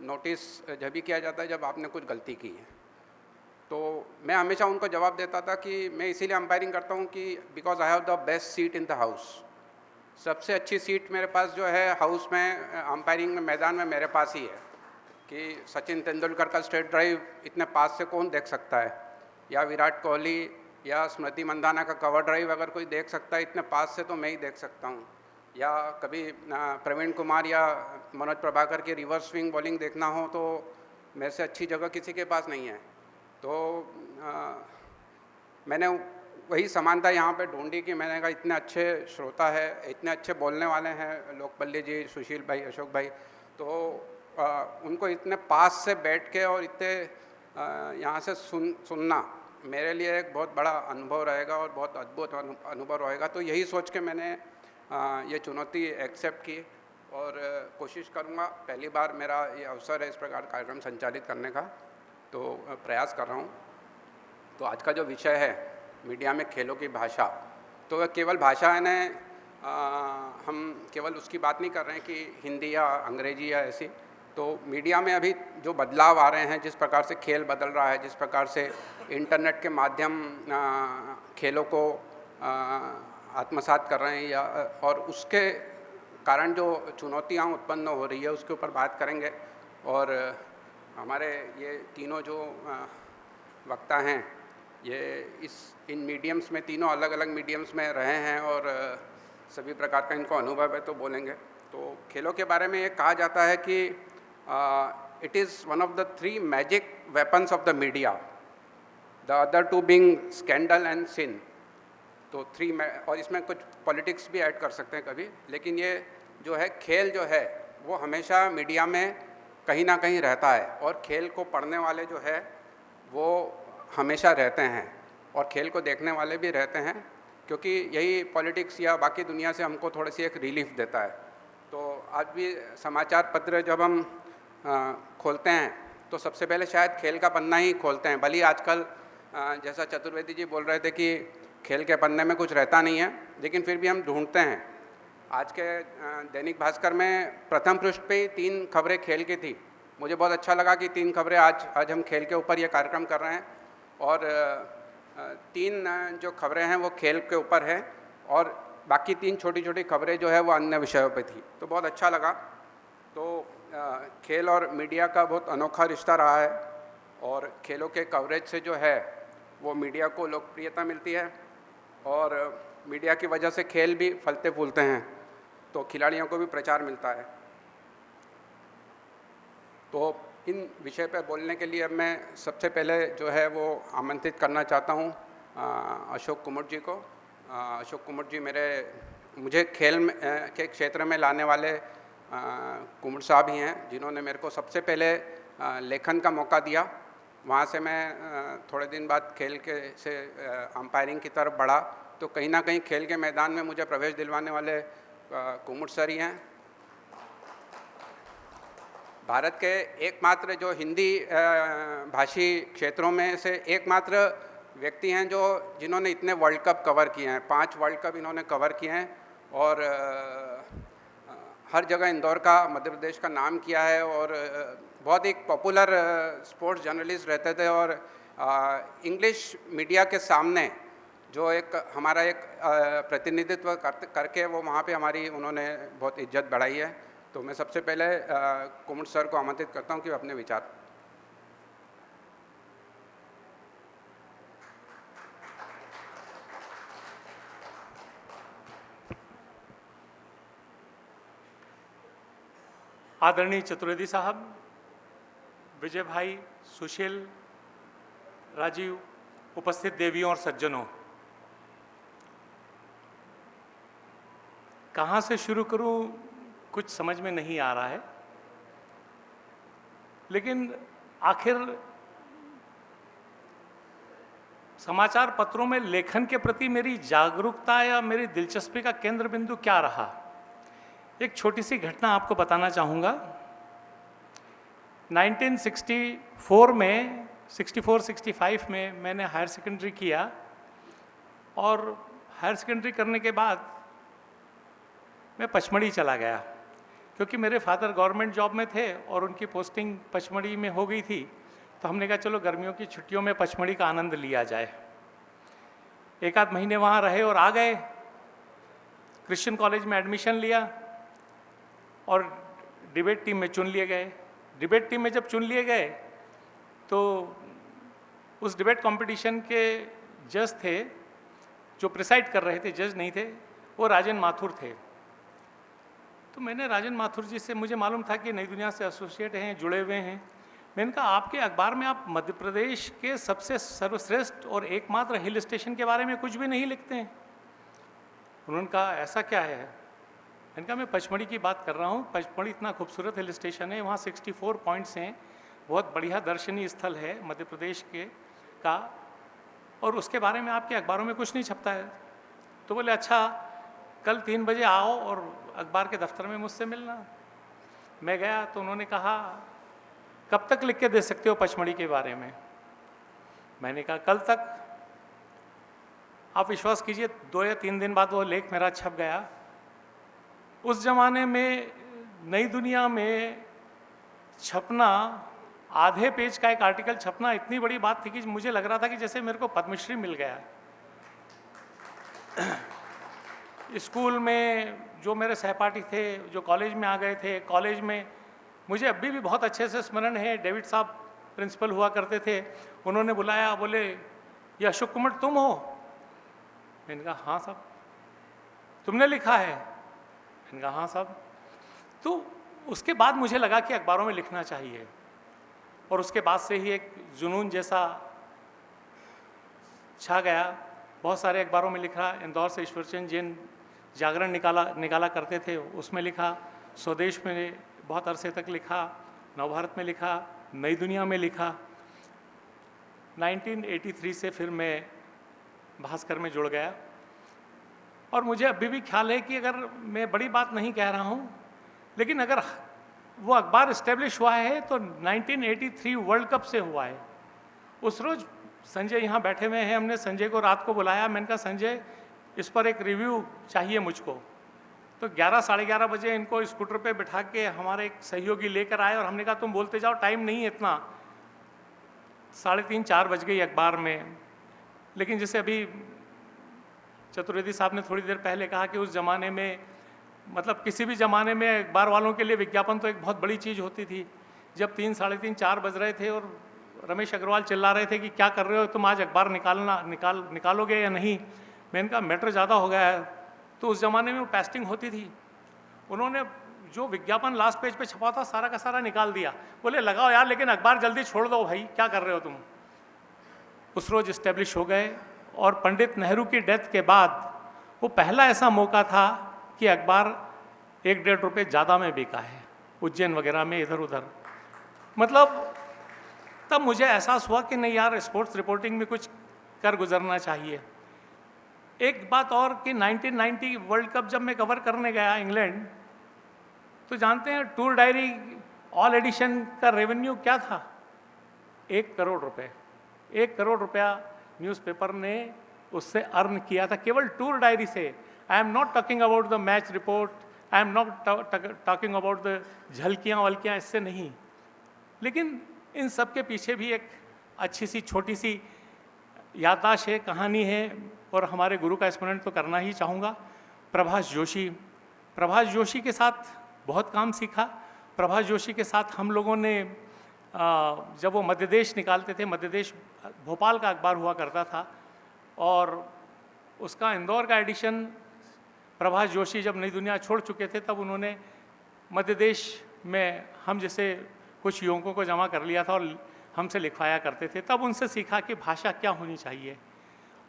Speaker 3: नोटिस जब भी किया जाता है जब आपने कुछ गलती की है। तो मैं हमेशा उनको जवाब देता था कि मैं इसीलिए अंपायरिंग करता हूँ कि because I have the best seat in the house. सबसे अच्छी सीट मेरे पास जो है हाउस में, अंपायरिंग में, मैदान में मेरे पास ही है। कि सचिन तेंदुलकर का स्ट्रेट ड्राइव इतने पास से कौन देख सकता है, या विराट कोहली या स्मृति मंदाना का कवर ड्राइव अगर कोई देख सकता है इतने पास से तो मैं ही देख सकता हूँ, या कभी प्रवीण कुमार या मनोज प्रभाकर की रिवर्स स्विंग बॉलिंग देखना हो तो मेरे से अच्छी जगह किसी के पास नहीं है। तो मैंने वही समानता यहाँ पे ढूंढी कि मैंने कहा इतने अच्छे श्रोता है, इतने अच्छे बोलने वाले हैं लोकपल्ली जी, सुशील भाई, अशोक भाई, तो उनको इतने पास से बैठ के और इतने यहाँ से सुनना मेरे लिए एक बहुत बड़ा अनुभव रहेगा और बहुत अद्भुत अनुभव रहेगा। तो यही सोच के मैंने ये चुनौती एक्सेप्ट की और कोशिश करूँगा, पहली बार मेरा ये अवसर है इस प्रकार कार्यक्रम संचालित करने का, तो प्रयास कर रहा हूँ। तो आज का जो विषय है मीडिया में खेलों की भाषा, तो केवल भाषा है न, हम केवल उसकी बात नहीं कर रहे हैं कि हिंदी या अंग्रेजी या ऐसी, तो मीडिया में अभी जो बदलाव आ रहे हैं, जिस प्रकार से खेल बदल रहा है, जिस प्रकार से इंटरनेट के माध्यम खेलों को आत्मसात कर रहे हैं, या और उसके कारण जो चुनौतियाँ उत्पन्न हो रही है उसके ऊपर बात करेंगे। और हमारे ये तीनों जो वक्ता हैं ये इन मीडियम्स में, तीनों अलग अलग मीडियम्स में रहे हैं और सभी प्रकार का इनको अनुभव है, तो बोलेंगे। तो खेलों के बारे में ये कहा जाता है कि it is one of the 3 magic weapons of the media, the other 2 being scandal and sin. तो 3 और इसमें कुछ पॉलिटिक्स भी ऐड कर सकते हैं कभी, लेकिन ये जो है खेल जो है वो हमेशा मीडिया में कहीं ना कहीं रहता है, और खेल को पढ़ने वाले जो है वो हमेशा रहते हैं और खेल को देखने वाले भी रहते हैं, क्योंकि यही पॉलिटिक्स या बाकी दुनिया से हमको थोड़ी सी एक रिलीफ देता है। तो आज भी समाचार पत्र जब हम खोलते हैं तो सबसे पहले शायद खेल का पन्ना ही खोलते हैं, भले ही आजकल जैसा चतुर्वेदी जी बोल रहे थे कि खेल के पन्ने में कुछ रहता नहीं है, लेकिन फिर भी हम ढूंढते हैं। आज के दैनिक भास्कर में प्रथम पृष्ठ पे ही 3 खबरें खेल की थी। मुझे बहुत अच्छा लगा कि 3 खबरें आज हम खेल के ऊपर ये कार्यक्रम कर रहे हैं, और 3 जो खबरें हैं वो खेल के ऊपर है, और बाकी 3 छोटी छोटी खबरें जो है वो अन्य विषयों पे थी, तो बहुत अच्छा लगा। तो खेल और मीडिया का बहुत अनोखा रिश्ता रहा है, और खेलों के कवरेज से जो है वो मीडिया को लोकप्रियता मिलती है, और मीडिया की वजह से खेल भी फलते फूलते हैं, तो खिलाड़ियों को भी प्रचार मिलता है। तो इन विषय पर बोलने के लिए मैं सबसे पहले जो है वो आमंत्रित करना चाहता हूँ अशोक कुमुर जी को। अशोक कुमुर जी मुझे खेल के क्षेत्र में लाने वाले कुमुर साहब ही हैं, जिन्होंने मेरे को सबसे पहले लेखन का मौका दिया। वहाँ से मैं थोड़े दिन बाद खेल के से अंपायरिंग की तरफ बढ़ा, तो कहीं ना कहीं खेल के मैदान में मुझे प्रवेश दिलवाने वाले कुमुर सर ही हैं। भारत के एकमात्र जो हिंदी भाषी क्षेत्रों में से एकमात्र व्यक्ति हैं जिन्होंने इतने वर्ल्ड कप कवर किए हैं। 5 वर्ल्ड कप इन्होंने कवर किए हैं, और हर जगह इंदौर का, मध्य प्रदेश का नाम किया है, और बहुत एक पॉपुलर स्पोर्ट्स जर्नलिस्ट रहते थे। और इंग्लिश मीडिया के सामने जो एक हमारा एक प्रतिनिधित्व करके वो वहाँ पे हमारी उन्होंने बहुत इज्जत बढ़ाई है। तो मैं सबसे पहले कुमुर सर को आमंत्रित करता हूँ कि अपने विचार।
Speaker 4: आदरणीय चतुर्वेदी साहब, विजय भाई, सुशील, राजीव, उपस्थित देवियों और सज्जनों, कहाँ से शुरू करूं कुछ समझ में नहीं आ रहा है, लेकिन आखिर समाचार पत्रों में लेखन के प्रति मेरी जागरूकता या मेरी दिलचस्पी का केंद्र बिंदु क्या रहा। एक छोटी सी घटना आपको बताना चाहूँगा। 1964 में 64-65 में मैंने हायर सेकेंडरी किया, और हायर सेकेंडरी करने के बाद मैं पचमढ़ी चला गया, क्योंकि मेरे फादर गवर्नमेंट जॉब में थे और उनकी पोस्टिंग पचमढ़ी में हो गई थी। तो हमने कहा चलो गर्मियों की छुट्टियों में पचमढ़ी का आनंद लिया जाए। 1 आध महीने वहाँ रहे और आ गए। क्रिश्चियन कॉलेज में एडमिशन लिया और डिबेट टीम में चुन लिए गए। डिबेट टीम में जब चुन लिए गए तो उस डिबेट कंपटीशन के जज थे जो प्रिसाइड कर रहे थे, जज नहीं थे, वो राजेंद्र माथुर थे। तो मैंने राजेंद्र माथुर जी से, मुझे मालूम था कि नई दुनिया से एसोसिएट हैं, जुड़े हुए हैं। मैंने कहा आपके अखबार में आप मध्य प्रदेश के सबसे सर्वश्रेष्ठ और एकमात्र हिल स्टेशन के बारे में कुछ भी नहीं लिखते हैं। उन्होंने कहा ऐसा क्या है? मैंने कहा मैं पचमढ़ी की बात कर रहा हूँ। पचमढ़ी इतना खूबसूरत हिल स्टेशन है, वहाँ 64 पॉइंट्स हैं, बहुत बढ़िया दर्शनीय स्थल है मध्य प्रदेश के का, और उसके बारे में आपके अखबारों में कुछ नहीं छपता है। तो बोले अच्छा कल 3 बजे आओ और अखबार के दफ्तर में मुझसे मिलना। मैं गया तो उन्होंने कहा कब तक लिख के दे सकते हो पचमढ़ी के बारे में? मैंने कहा कल तक। आप विश्वास कीजिए 2 या 3 दिन बाद वो लेख मेरा छप गया। उस जमाने में नई दुनिया में छपना, आधे पेज का एक आर्टिकल छपना इतनी बड़ी बात थी कि मुझे लग रहा था कि जैसे मेरे को पद्मश्री मिल गया। स्कूल में जो मेरे सहपाठी थे, जो कॉलेज में आ गए थे, कॉलेज में मुझे अभी भी बहुत अच्छे से स्मरण है, डेविड साहब प्रिंसिपल हुआ करते थे, उन्होंने बुलाया, बोले ये अशोक कुमार तुम हो? मैंने कहा हाँ साहब। तुमने लिखा है? मैंने कहा हाँ साहब। तो उसके बाद मुझे लगा कि अखबारों में लिखना चाहिए, और उसके बाद से ही एक जुनून जैसा छा गया। बहुत सारे अखबारों में लिखा। इंदौर से ईश्वरचंद जैन जागरण निकाला करते थे, उसमें लिखा। स्वदेश में बहुत अरसे तक लिखा, नवभारत में लिखा, नई दुनिया में लिखा। 1983 से फिर मैं भास्कर में जुड़ गया, और मुझे अभी भी ख्याल है कि अगर मैं बड़ी बात नहीं कह रहा हूँ, लेकिन अगर वो अखबार इस्टेब्लिश हुआ है तो 1983 वर्ल्ड कप से हुआ है। उस रोज़ संजय यहाँ बैठे हुए हैं, हमने संजय को रात को बुलाया। मैंने कहा संजय इस पर एक रिव्यू चाहिए मुझको। तो 11 साढ़े 11 बजे इनको स्कूटर पे बिठा के हमारे एक सहयोगी लेकर आए, और हमने कहा तुम बोलते जाओ, टाइम नहीं है इतना। 3:30 4 बज गई अखबार में। लेकिन जैसे अभी चतुर्वेदी साहब ने थोड़ी देर पहले कहा कि उस ज़माने में, मतलब किसी भी ज़माने में अखबार वालों के लिए विज्ञापन तो एक बहुत बड़ी चीज़ होती थी। जब 3 साढ़े 3 4 बज रहे थे और रमेश अग्रवाल चिल्ला रहे थे कि क्या कर रहे हो तुम, आज अखबार निकालोगे या नहीं? मैंने कहा मैटर ज़्यादा हो गया है। तो उस ज़माने में वो पेस्टिंग होती थी, उन्होंने जो विज्ञापन लास्ट पेज पे छपा था सारा का सारा निकाल दिया। बोले लगाओ यार, लेकिन अखबार जल्दी छोड़ दो भाई, क्या कर रहे हो तुम। उस रोज़ इस्टेब्लिश हो गए, और पंडित नेहरू की डेथ के बाद वो पहला ऐसा मौका था कि अखबार 1-1.5 रुपये ज़्यादा में बिका है, उज्जैन वगैरह में, इधर उधर। मतलब तब मुझे एहसास हुआ कि नहीं यार, स्पोर्ट्स रिपोर्टिंग में कुछ कर गुजरना चाहिए। एक बात और कि 1990 वर्ल्ड कप जब मैं कवर करने गया इंग्लैंड, तो जानते हैं टूर डायरी ऑल एडिशन का रेवेन्यू क्या था? 1 करोड़ रुपए। 1 करोड़ रुपया न्यूज़पेपर ने उससे अर्न किया था, केवल टूर डायरी से। I am not talking about the match report, I am not talking about the झलकियाँ वलकियाँ, इससे नहीं। लेकिन इन सब के पीछे भी एक अच्छी सी छोटी सी याददाश्त है, कहानी है, और हमारे गुरु का स्मरण तो करना ही चाहूँगा। प्रभाष जोशी के साथ बहुत काम सीखा। प्रभाष जोशी के साथ हम लोगों ने जब वो मध्य देश निकालते थे, मध्य देश भोपाल का अखबार हुआ करता था, और उसका इंदौर का एडिशन प्रभाष जोशी जब नई दुनिया छोड़ चुके थे, तब उन्होंने मध्य देश में हम जैसे कुछ युवकों को जमा कर लिया था और हमसे लिखवाया करते थे। तब उनसे सीखा कि भाषा क्या होनी चाहिए।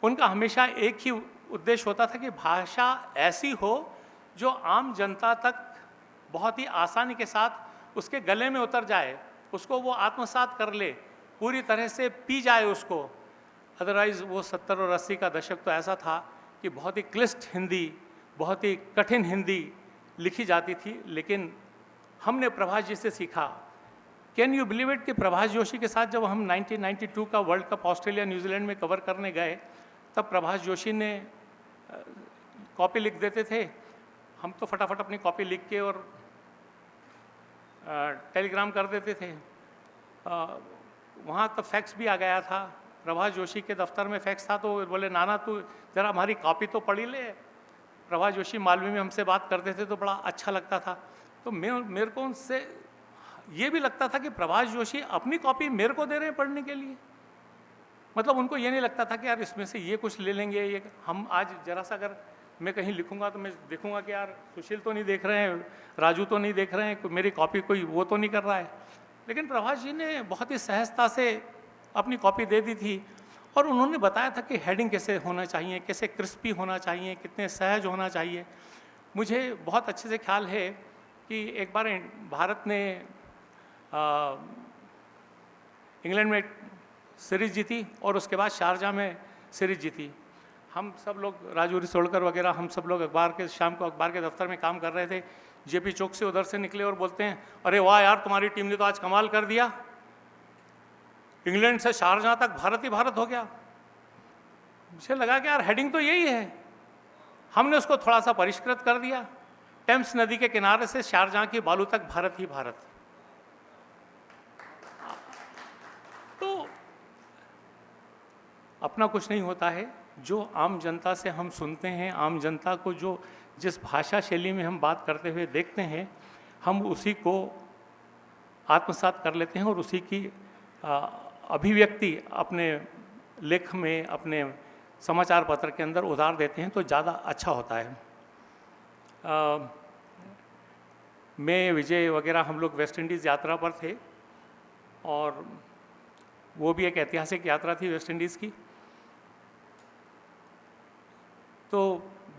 Speaker 4: उनका हमेशा एक ही उद्देश्य होता था कि भाषा ऐसी हो जो आम जनता तक बहुत ही आसानी के साथ उसके गले में उतर जाए, उसको वो आत्मसात कर ले, पूरी तरह से पी जाए उसको। अदरवाइज़ वो 70 और 80 का दशक तो ऐसा था कि बहुत ही क्लिष्ट हिंदी, बहुत ही कठिन हिंदी लिखी जाती थी। लेकिन हमने प्रभाष जी से सीखा। कैन यू बिलीव इट कि प्रभाष जोशी के साथ जब हम 1992 का वर्ल्ड कप ऑस्ट्रेलिया न्यूजीलैंड में कवर करने गए, तब प्रभाष जोशी ने कॉपी लिख देते थे। हम तो फटाफट अपनी कॉपी लिख के और टेलीग्राम कर देते थे। वहाँ तब फैक्स भी आ गया था। प्रभाष जोशी के दफ्तर में फैक्स था, तो बोले नाना तू ज़रा हमारी कॉपी तो पढ़ी ले। प्रभाष जोशी मालवी में हमसे बात करते थे तो बड़ा अच्छा लगता था। तो मेरे को उनसे ये भी लगता था कि प्रभाष जोशी अपनी कॉपी मेरे को दे रहे हैं पढ़ने के लिए। मतलब उनको ये नहीं लगता था कि यार इसमें से ये कुछ ले लेंगे, ये हम आज जरा सा अगर मैं कहीं लिखूंगा तो मैं देखूंगा कि यार सुशील तो नहीं देख रहे हैं, राजू तो नहीं देख रहे हैं, मेरी कॉपी कोई वो तो नहीं कर रहा है। लेकिन प्रभाष जी ने बहुत ही सहजता से अपनी कॉपी दे दी थी और उन्होंने बताया था कि हेडिंग कैसे होना चाहिए, कैसे क्रिस्पी होना चाहिए, कितने सहज होना चाहिए। मुझे बहुत अच्छे से ख्याल है कि एक बार भारत ने इंग्लैंड में सीरीज जीती और उसके बाद शारजा में सीरीज जीती। हम सब लोग, राजू रिसोड़कर वगैरह, हम सब लोग अखबार के शाम को अखबार के दफ्तर में काम कर रहे थे। जेपी चौक से उधर से निकले और बोलते हैं, अरे वाह यार तुम्हारी टीम ने तो आज कमाल कर दिया, इंग्लैंड से शारजाह तक भारत ही भारत हो गया। मुझे लगा कि यार हेडिंग तो यही है। हमने उसको थोड़ा सा परिष्कृत कर दिया, टेम्स नदी के किनारे से शारजाह की बालू तक भारत ही भारत। तो अपना कुछ नहीं होता है, जो आम जनता से हम सुनते हैं, आम जनता को जो जिस भाषा शैली में हम बात करते हुए देखते हैं, हम उसी को आत्मसात कर लेते हैं और उसी की अभिव्यक्ति अपने लेख में, अपने समाचार पत्र के अंदर उतार देते हैं तो ज़्यादा अच्छा होता है। मैं, विजय वगैरह हम लोग वेस्ट इंडीज़ यात्रा पर थे और वो भी एक ऐतिहासिक यात्रा थी वेस्ट इंडीज़ की। तो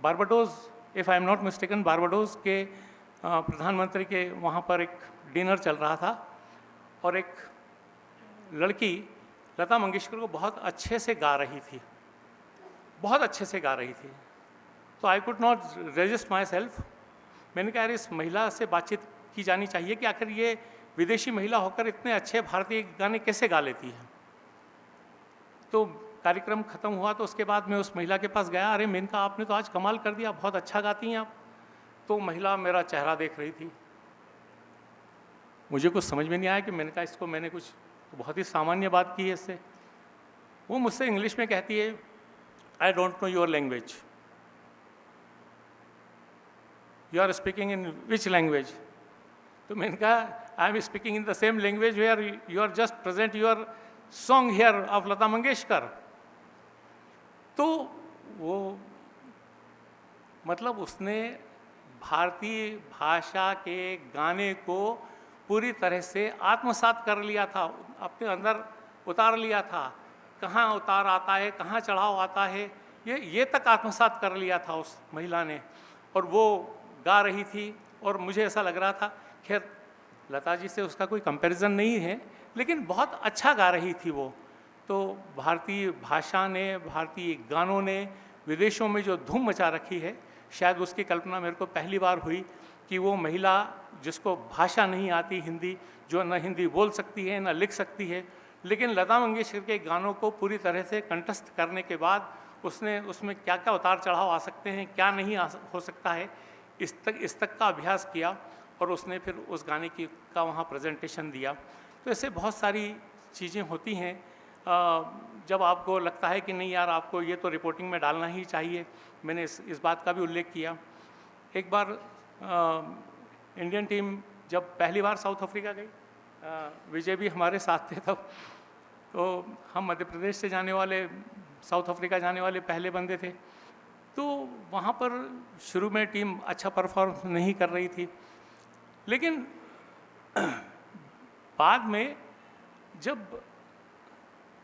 Speaker 4: Barbados, if I am not mistaken, Barbados के प्रधानमंत्री के वहाँ पर एक डिनर चल रहा था और एक लड़की लता मंगेशकर को बहुत अच्छे से गा रही थी, बहुत अच्छे से गा रही थी। तो I could not resist my self. मैंने कहा यार इस महिला से बातचीत की जानी चाहिए कि आखिर ये विदेशी महिला होकर इतने अच्छे भारतीय गाने कैसे गा लेती है। तो कार्यक्रम खत्म हुआ तो उसके बाद मैं उस महिला के पास गया, अरे मैंने कहा आपने तो आज कमाल कर दिया, बहुत अच्छा गाती हैं आप। तो महिला मेरा चेहरा देख रही थी, मुझे कुछ समझ में नहीं आया कि मैंने कहा इसको मैंने कुछ बहुत ही सामान्य बात की है इससे। वो मुझसे इंग्लिश में कहती है, I don't know your language, you are speaking in which language. तो मैंने कहा I am speaking in the same language where you are just present your song here of Lata Mangeshkar. तो वो मतलब उसने भारतीय भाषा के गाने को पूरी तरह से आत्मसात कर लिया था, अपने अंदर उतार लिया था। कहाँ उतार आता है, कहाँ चढ़ाव आता है, ये तक आत्मसात कर लिया था उस महिला ने। और वो गा रही थी और मुझे ऐसा लग रहा था, खैर लता जी से उसका कोई कंपैरिजन नहीं है, लेकिन बहुत अच्छा गा रही थी वो। तो भारतीय भाषा ने, भारतीय गानों ने विदेशों में जो धूम मचा रखी है, शायद उसकी कल्पना मेरे को पहली बार हुई कि वो महिला जिसको भाषा नहीं आती हिंदी, जो न हिंदी बोल सकती है न लिख सकती है, लेकिन लता मंगेशकर के गानों को पूरी तरह से कंठस्थ करने के बाद उसने उसमें क्या क्या उतार चढ़ाव आ सकते हैं, क्या नहीं हो सकता है, इस तक का अभ्यास किया और उसने फिर उस गाने का वहाँ प्रेजेंटेशन दिया। तो ऐसे बहुत सारी चीज़ें होती हैं जब आपको लगता है कि नहीं यार आपको ये तो रिपोर्टिंग में डालना ही चाहिए। मैंने इस बात का भी उल्लेख किया। एक बार इंडियन टीम जब पहली बार साउथ अफ्रीका गई, विजय भी हमारे साथ थे तब, तो हम मध्य प्रदेश से जाने वाले, साउथ अफ्रीका जाने वाले पहले बंदे थे। तो वहाँ पर शुरू में टीम अच्छा परफॉर्म नहीं कर रही थी, लेकिन बाद में जब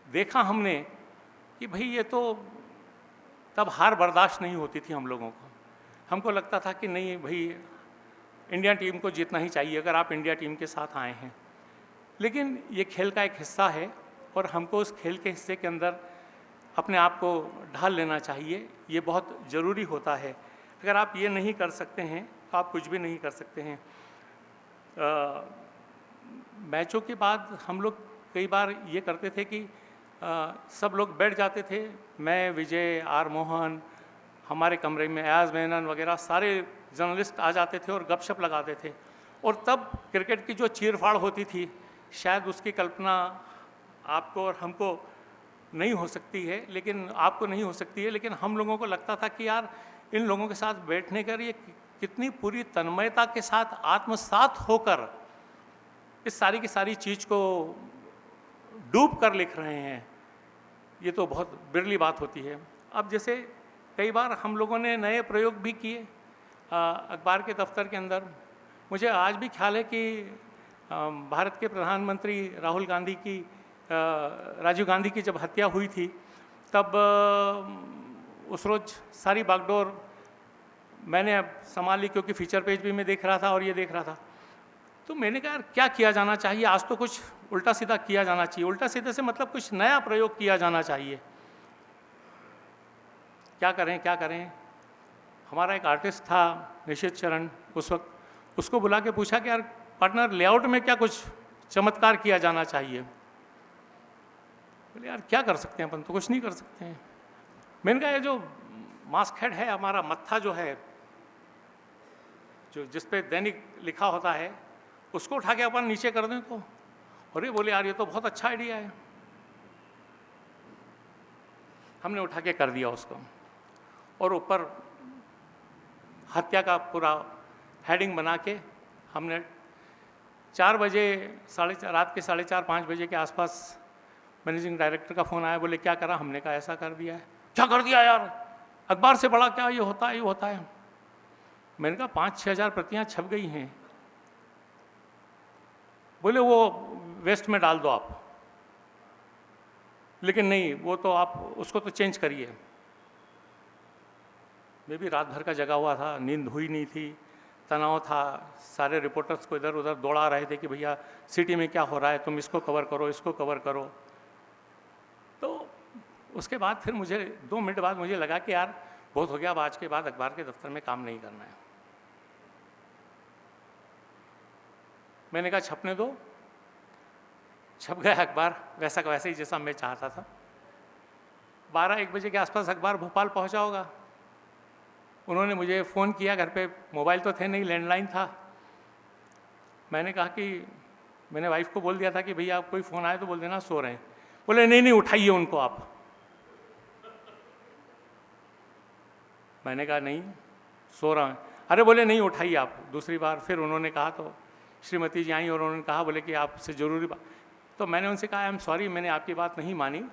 Speaker 4: देखा हमने कि भाई ये तो, तब हार बर्दाश्त नहीं होती थी हम लोगों को। हमको लगता था कि नहीं भाई इंडिया टीम को जीतना ही चाहिए अगर आप इंडिया टीम के साथ आए हैं। लेकिन ये खेल का एक हिस्सा है और हमको उस खेल के हिस्से के अंदर अपने आप को ढाल लेना चाहिए, ये बहुत ज़रूरी होता है। अगर आप ये नहीं कर सकते हैं तो आप कुछ भी नहीं कर सकते हैं। मैचों के बाद हम लोग कई बार ये करते थे कि सब लोग बैठ जाते थे, मैं, विजय, आर मोहन, हमारे कमरे में अयाज मेनन वगैरह सारे जर्नलिस्ट आ जाते थे और गपशप लगाते थे। और तब क्रिकेट की जो चीरफाड़ होती थी, शायद उसकी कल्पना आपको और हमको नहीं हो सकती है, लेकिन आपको नहीं हो सकती है, लेकिन हम लोगों को लगता था कि यार इन लोगों के साथ बैठने कर ये कितनी पूरी तन्मयता के साथ आत्मसात होकर इस सारी की सारी चीज़ को डूब कर लिख रहे हैं। ये तो बहुत बिरली बात होती है। अब जैसे कई बार हम लोगों ने नए प्रयोग भी किए अखबार के दफ्तर के अंदर। मुझे आज भी ख्याल है कि भारत के प्रधानमंत्री राहुल गांधी की राजीव गांधी की जब हत्या हुई थी, तब उस रोज़ सारी बागडोर मैंने अब संभाली, क्योंकि फीचर पेज भी मैं देख रहा था और ये देख रहा था। तो मैंने कहा यार क्या किया जाना चाहिए, आज तो कुछ उल्टा सीधा किया जाना चाहिए। उल्टा सीधे से मतलब कुछ नया प्रयोग किया जाना चाहिए। क्या करें क्या करें। हमारा एक आर्टिस्ट था निशित शरण, उस वक्त उसको बुला के पूछा कि यार पार्टनर लेआउट में क्या कुछ चमत्कार किया जाना चाहिए। बोले यार क्या कर सकते हैं अपन, तो कुछ नहीं कर सकते हैं। मैंने कहा ये जो मास्क हेड है, हमारा मत्था जो है, जो जिस पे दैनिक लिखा होता है, उसको उठा के अपन नीचे कर दें तो। और ये बोले यार ये तो बहुत अच्छा आइडिया है। हमने उठा के कर दिया उसको, और ऊपर हत्या का पूरा हेडिंग बना के हमने 4 बजे रात के 4:30-5 बजे के आसपास मैनेजिंग डायरेक्टर का फ़ोन आया। बोले क्या करा? हमने कहा ऐसा कर दिया है। क्या कर दिया यार, अखबार से बड़ा क्या, ये होता है ये होता है। मैंने कहा 5-6 हज़ार प्रतियाँ छप गई हैं। बोले वो वेस्ट में डाल दो आप। लेकिन नहीं, वो तो आप उसको तो चेंज करिए। मैं भी रात भर का जगा हुआ था, नींद हुई नहीं थी, तनाव था। सारे रिपोर्टर्स को इधर उधर दौड़ा रहे थे कि भैया सिटी में क्या हो रहा है, तुम इसको कवर करो, इसको कवर करो। तो उसके बाद फिर मुझे 2 मिनट बाद मुझे लगा कि यार बहुत हो गया, अब आज के बाद अखबार के दफ्तर में काम नहीं करना है। मैंने कहा छपने दो। छप गया अखबार वैसा का वैसे ही जैसा मैं चाहता था। 12-1 बजे के आसपास अखबार भोपाल पहुंचा होगा। उन्होंने मुझे फ़ोन किया, घर पे मोबाइल तो थे नहीं, लैंडलाइन था। मैंने कहा कि मैंने वाइफ को बोल दिया था कि भैया आप कोई फ़ोन आए तो बोल देना सो रहे हैं। बोले नहीं नहीं उठाइए उनको आप। मैंने कहा नहीं सो रहा हूँ। अरे बोले नहीं उठाइए आप। दूसरी बार फिर उन्होंने कहा तो श्रीमती जी आई और उन्होंने कहा, बोले कि आपसे ज़रूरी बात। तो मैंने उनसे कहा आई एम सॉरी, मैंने आपकी बात नहीं मानी,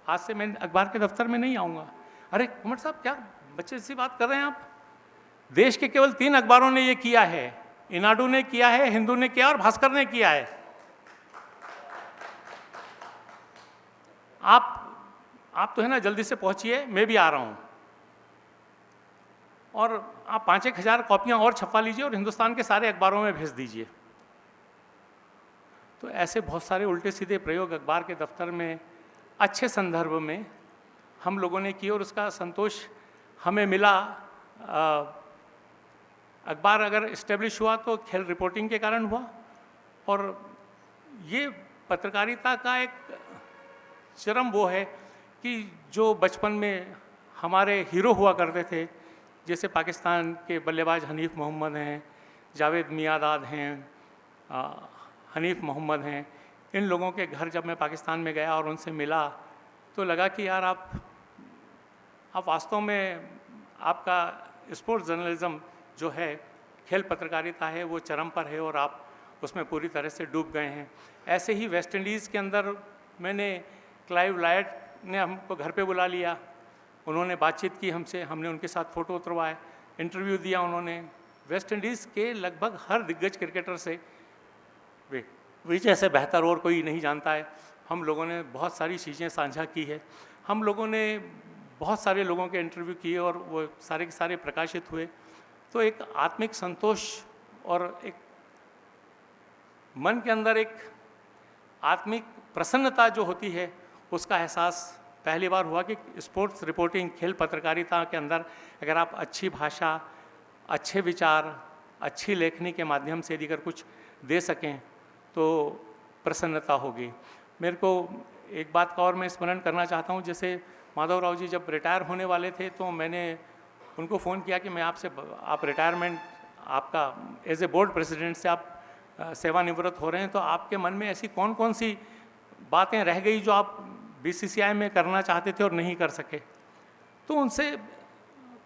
Speaker 4: आज से मैं अखबार के दफ्तर में नहीं आऊँगा। अरे कुमार साहब क्या बच्चे से बात कर रहे हैं आप? देश के केवल 3 अखबारों ने ये किया है, ईनाडू ने किया है, हिंदू ने किया और भास्कर ने किया है। आप तो है ना जल्दी से पहुंचिए, मैं भी आ रहा हूं। और आप 5-1 हज़ार कॉपियां और छपवा लीजिए और हिंदुस्तान के सारे अखबारों में भेज दीजिए। तो ऐसे बहुत सारे उल्टे सीधे प्रयोग अखबार के दफ्तर में अच्छे संदर्भ में हम लोगों ने किए और उसका संतोष हमें मिला। अखबार अगर इस्टेब्लिश हुआ तो खेल रिपोर्टिंग के कारण हुआ, और ये पत्रकारिता का एक चरम वो है कि जो बचपन में हमारे हीरो हुआ करते थे, जैसे पाकिस्तान के बल्लेबाज हनीफ मोहम्मद हैं, जावेद मियादाद हैं, हनीफ मोहम्मद हैं, इन लोगों के घर जब मैं पाकिस्तान में गया और उनसे मिला तो लगा कि यार आप वास्तव में आपका स्पोर्ट्स जर्नलिज्म जो है, खेल पत्रकारिता है, वो चरम पर है और आप उसमें पूरी तरह से डूब गए हैं। ऐसे ही वेस्ट इंडीज़ के अंदर मैंने क्लाइव लायट ने हमको घर पे बुला लिया, उन्होंने बातचीत की हमसे, हमने उनके साथ फ़ोटो उतरवाए, इंटरव्यू दिया उन्होंने। वेस्ट इंडीज़ के लगभग हर दिग्गज क्रिकेटर से विजय से बेहतर और कोई नहीं जानता है। हम लोगों ने बहुत सारी चीज़ें साझा की है, हम लोगों ने बहुत सारे लोगों के इंटरव्यू किए और वो सारे के सारे प्रकाशित हुए। तो एक आत्मिक संतोष और एक मन के अंदर एक आत्मिक प्रसन्नता जो होती है, उसका एहसास पहली बार हुआ कि स्पोर्ट्स रिपोर्टिंग, खेल पत्रकारिता के अंदर अगर आप अच्छी भाषा, अच्छे विचार, अच्छी लेखनी के माध्यम से यदि अगर कुछ दे सकें तो प्रसन्नता होगी। मेरे को एक बात का और मैं स्मरण करना चाहता हूँ, जैसे माधवराव जी जब रिटायर होने वाले थे तो मैंने उनको फ़ोन किया कि मैं आप रिटायरमेंट आपका एज ए बोर्ड प्रेसिडेंट से आप सेवानिवृत्त हो रहे हैं, तो आपके मन में ऐसी कौन कौन सी बातें रह गई जो आप बीसीसीआई में करना चाहते थे और नहीं कर सके। तो उनसे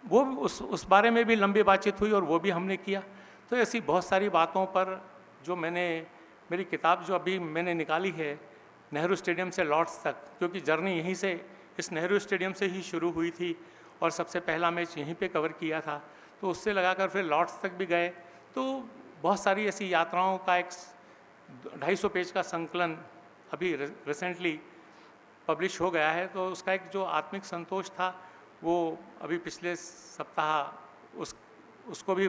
Speaker 4: वो उस बारे में भी लंबी बातचीत हुई और वो भी हमने किया। तो ऐसी बहुत सारी बातों पर जो मेरी किताब जो अभी मैंने निकाली है, नेहरू स्टेडियम से लॉर्ड्स तक, क्योंकि जर्नी यहीं से इस नेहरू स्टेडियम से ही शुरू हुई थी और सबसे पहला मैच यहीं पे कवर किया था। तो उससे लगाकर फिर लॉर्ड्स तक भी गए। तो बहुत सारी ऐसी यात्राओं का एक 250 पेज का संकलन अभी रिसेंटली पब्लिश हो गया है। तो उसका एक जो आत्मिक संतोष था वो अभी पिछले सप्ताह उसको भी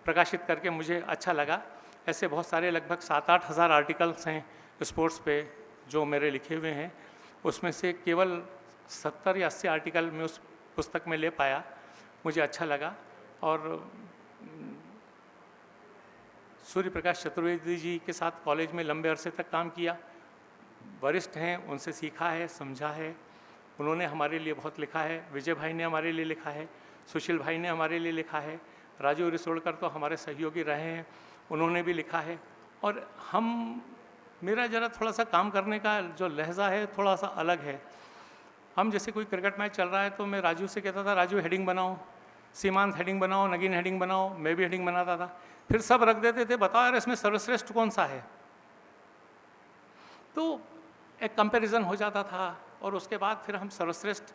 Speaker 4: प्रकाशित करके मुझे अच्छा लगा। ऐसे बहुत सारे लगभग 7-8 हज़ार आर्टिकल्स हैं स्पोर्ट्स पे जो मेरे लिखे हुए हैं। उसमें से केवल 70 या 80 आर्टिकल मैं उस पुस्तक में ले पाया, मुझे अच्छा लगा। और सूर्य प्रकाश चतुर्वेदी जी के साथ कॉलेज में लंबे अरसे तक काम किया। वरिष्ठ हैं, उनसे सीखा है, समझा है। उन्होंने हमारे लिए बहुत लिखा है। विजय भाई ने हमारे लिए लिखा है, सुशील भाई ने हमारे लिए लिखा है, राजू रिसोड़कर तो हमारे सहयोगी रहे हैं, उन्होंने भी लिखा है। और मेरा ज़रा थोड़ा सा काम करने का जो लहजा है थोड़ा सा अलग है। हम जैसे कोई क्रिकेट मैच चल रहा है तो मैं राजू से कहता था, राजू हेडिंग बनाओ, सीमांत हेडिंग बनाओ, नगीन हेडिंग बनाओ, मैं भी हेडिंग बनाता था। फिर सब रख देते थे, बताओ यार इसमें सर्वश्रेष्ठ कौन सा है। तो एक कंपैरिजन हो जाता था और उसके बाद फिर हम सर्वश्रेष्ठ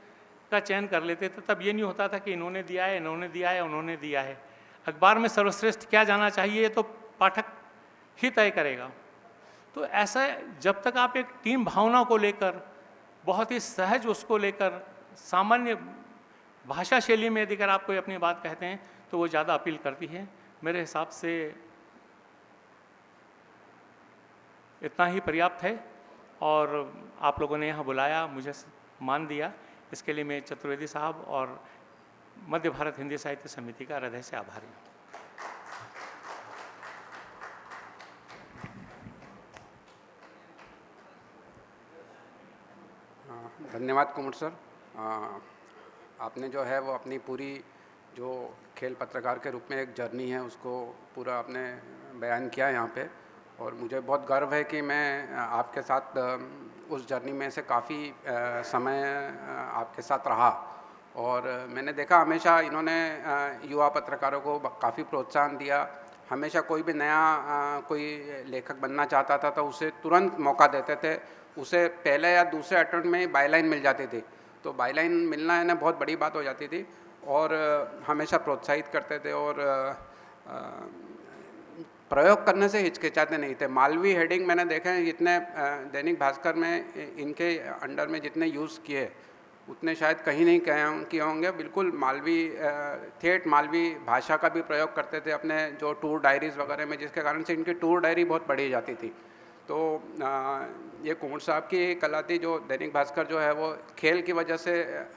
Speaker 4: का चयन कर लेते थे। तब ये नहीं होता था कि इन्होंने दिया है, इन्होंने दिया है, उन्होंने दिया है। अखबार में सर्वश्रेष्ठ क्या जाना चाहिए तो पाठक ही तय करेगा। तो ऐसा जब तक आप एक टीम भावना को लेकर बहुत ही सहज उसको लेकर सामान्य भाषा शैली में यदि अगर आप कोई अपनी बात कहते हैं तो वो ज़्यादा अपील करती है। मेरे हिसाब से इतना ही पर्याप्त है और आप लोगों ने यहाँ बुलाया, मुझे मान दिया, इसके लिए मैं चतुर्वेदी साहब और मध्य भारत हिंदी साहित्य समिति का हृदय से आभारी हूँ।
Speaker 3: धन्यवाद कुमार सर। आपने जो है वो अपनी पूरी जो खेल पत्रकार के रूप में एक जर्नी है उसको पूरा आपने बयान किया यहाँ पे, और मुझे बहुत गर्व है कि मैं आपके साथ उस जर्नी में से काफ़ी समय आपके साथ रहा। और मैंने देखा हमेशा इन्होंने युवा पत्रकारों को काफ़ी प्रोत्साहन दिया। हमेशा कोई भी नया कोई लेखक बनना चाहता था तो उसे तुरंत मौका देते थे। उसे पहले या दूसरे अटेम्प्ट में बाईलाइन मिल जाती थी, तो बाईलाइन मिलना है ना बहुत बड़ी बात हो जाती थी। और हमेशा प्रोत्साहित करते थे और प्रयोग करने से हिचकिचाते नहीं थे। मालवी हेडिंग मैंने देखे हैं, जितने दैनिक भास्कर में इनके अंडर में जितने यूज़ किए उतने शायद कहीं नहीं किए होंगे। बिल्कुल मालवी ठेठ मालवी भाषा का भी प्रयोग करते थे अपने जो टूर डायरीज़ वगैरह में, जिसके कारण से इनकी टूर डायरी बहुत बढ़ी जाती थी। तो ये कुमार साहब की कला थी जो दैनिक भास्कर जो है वो खेल की वजह से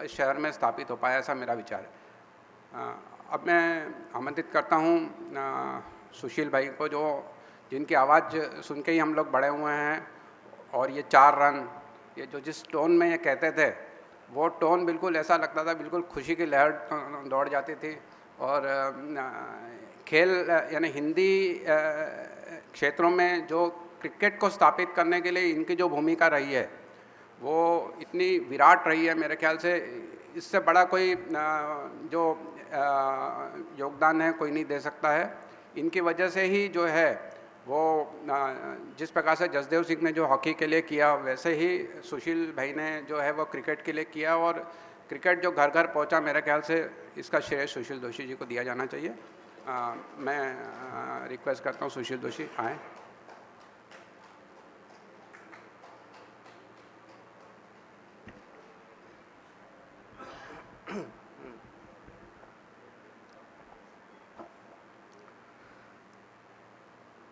Speaker 3: शहर में स्थापित हो पाया, ऐसा मेरा विचार है। अब मैं आमंत्रित करता हूँ सुशील भाई को, जो जिनकी आवाज़ सुन के ही हम लोग बड़े हुए हैं। और ये 4 रन, ये जो जिस टोन में ये कहते थे वो टोन बिल्कुल ऐसा लगता था, बिल्कुल खुशी की लहर दौड़ जाती थी। और खेल यानी हिंदी क्षेत्रों में जो क्रिकेट को स्थापित करने के लिए इनकी जो भूमिका रही है वो इतनी विराट रही है, मेरे ख्याल से इससे बड़ा कोई जो योगदान है कोई नहीं दे सकता है। इनकी वजह से ही जो है वो जिस प्रकार से जसदेव सिंह ने जो हॉकी के लिए किया, वैसे ही सुशील भाई ने जो है वो क्रिकेट के लिए किया। और क्रिकेट जो घर घर पहुंचा, मेरे ख्याल से इसका श्रेय सुशील दोषी जी को दिया जाना चाहिए। मैं रिक्वेस्ट करता हूं सुशील दोषी आए।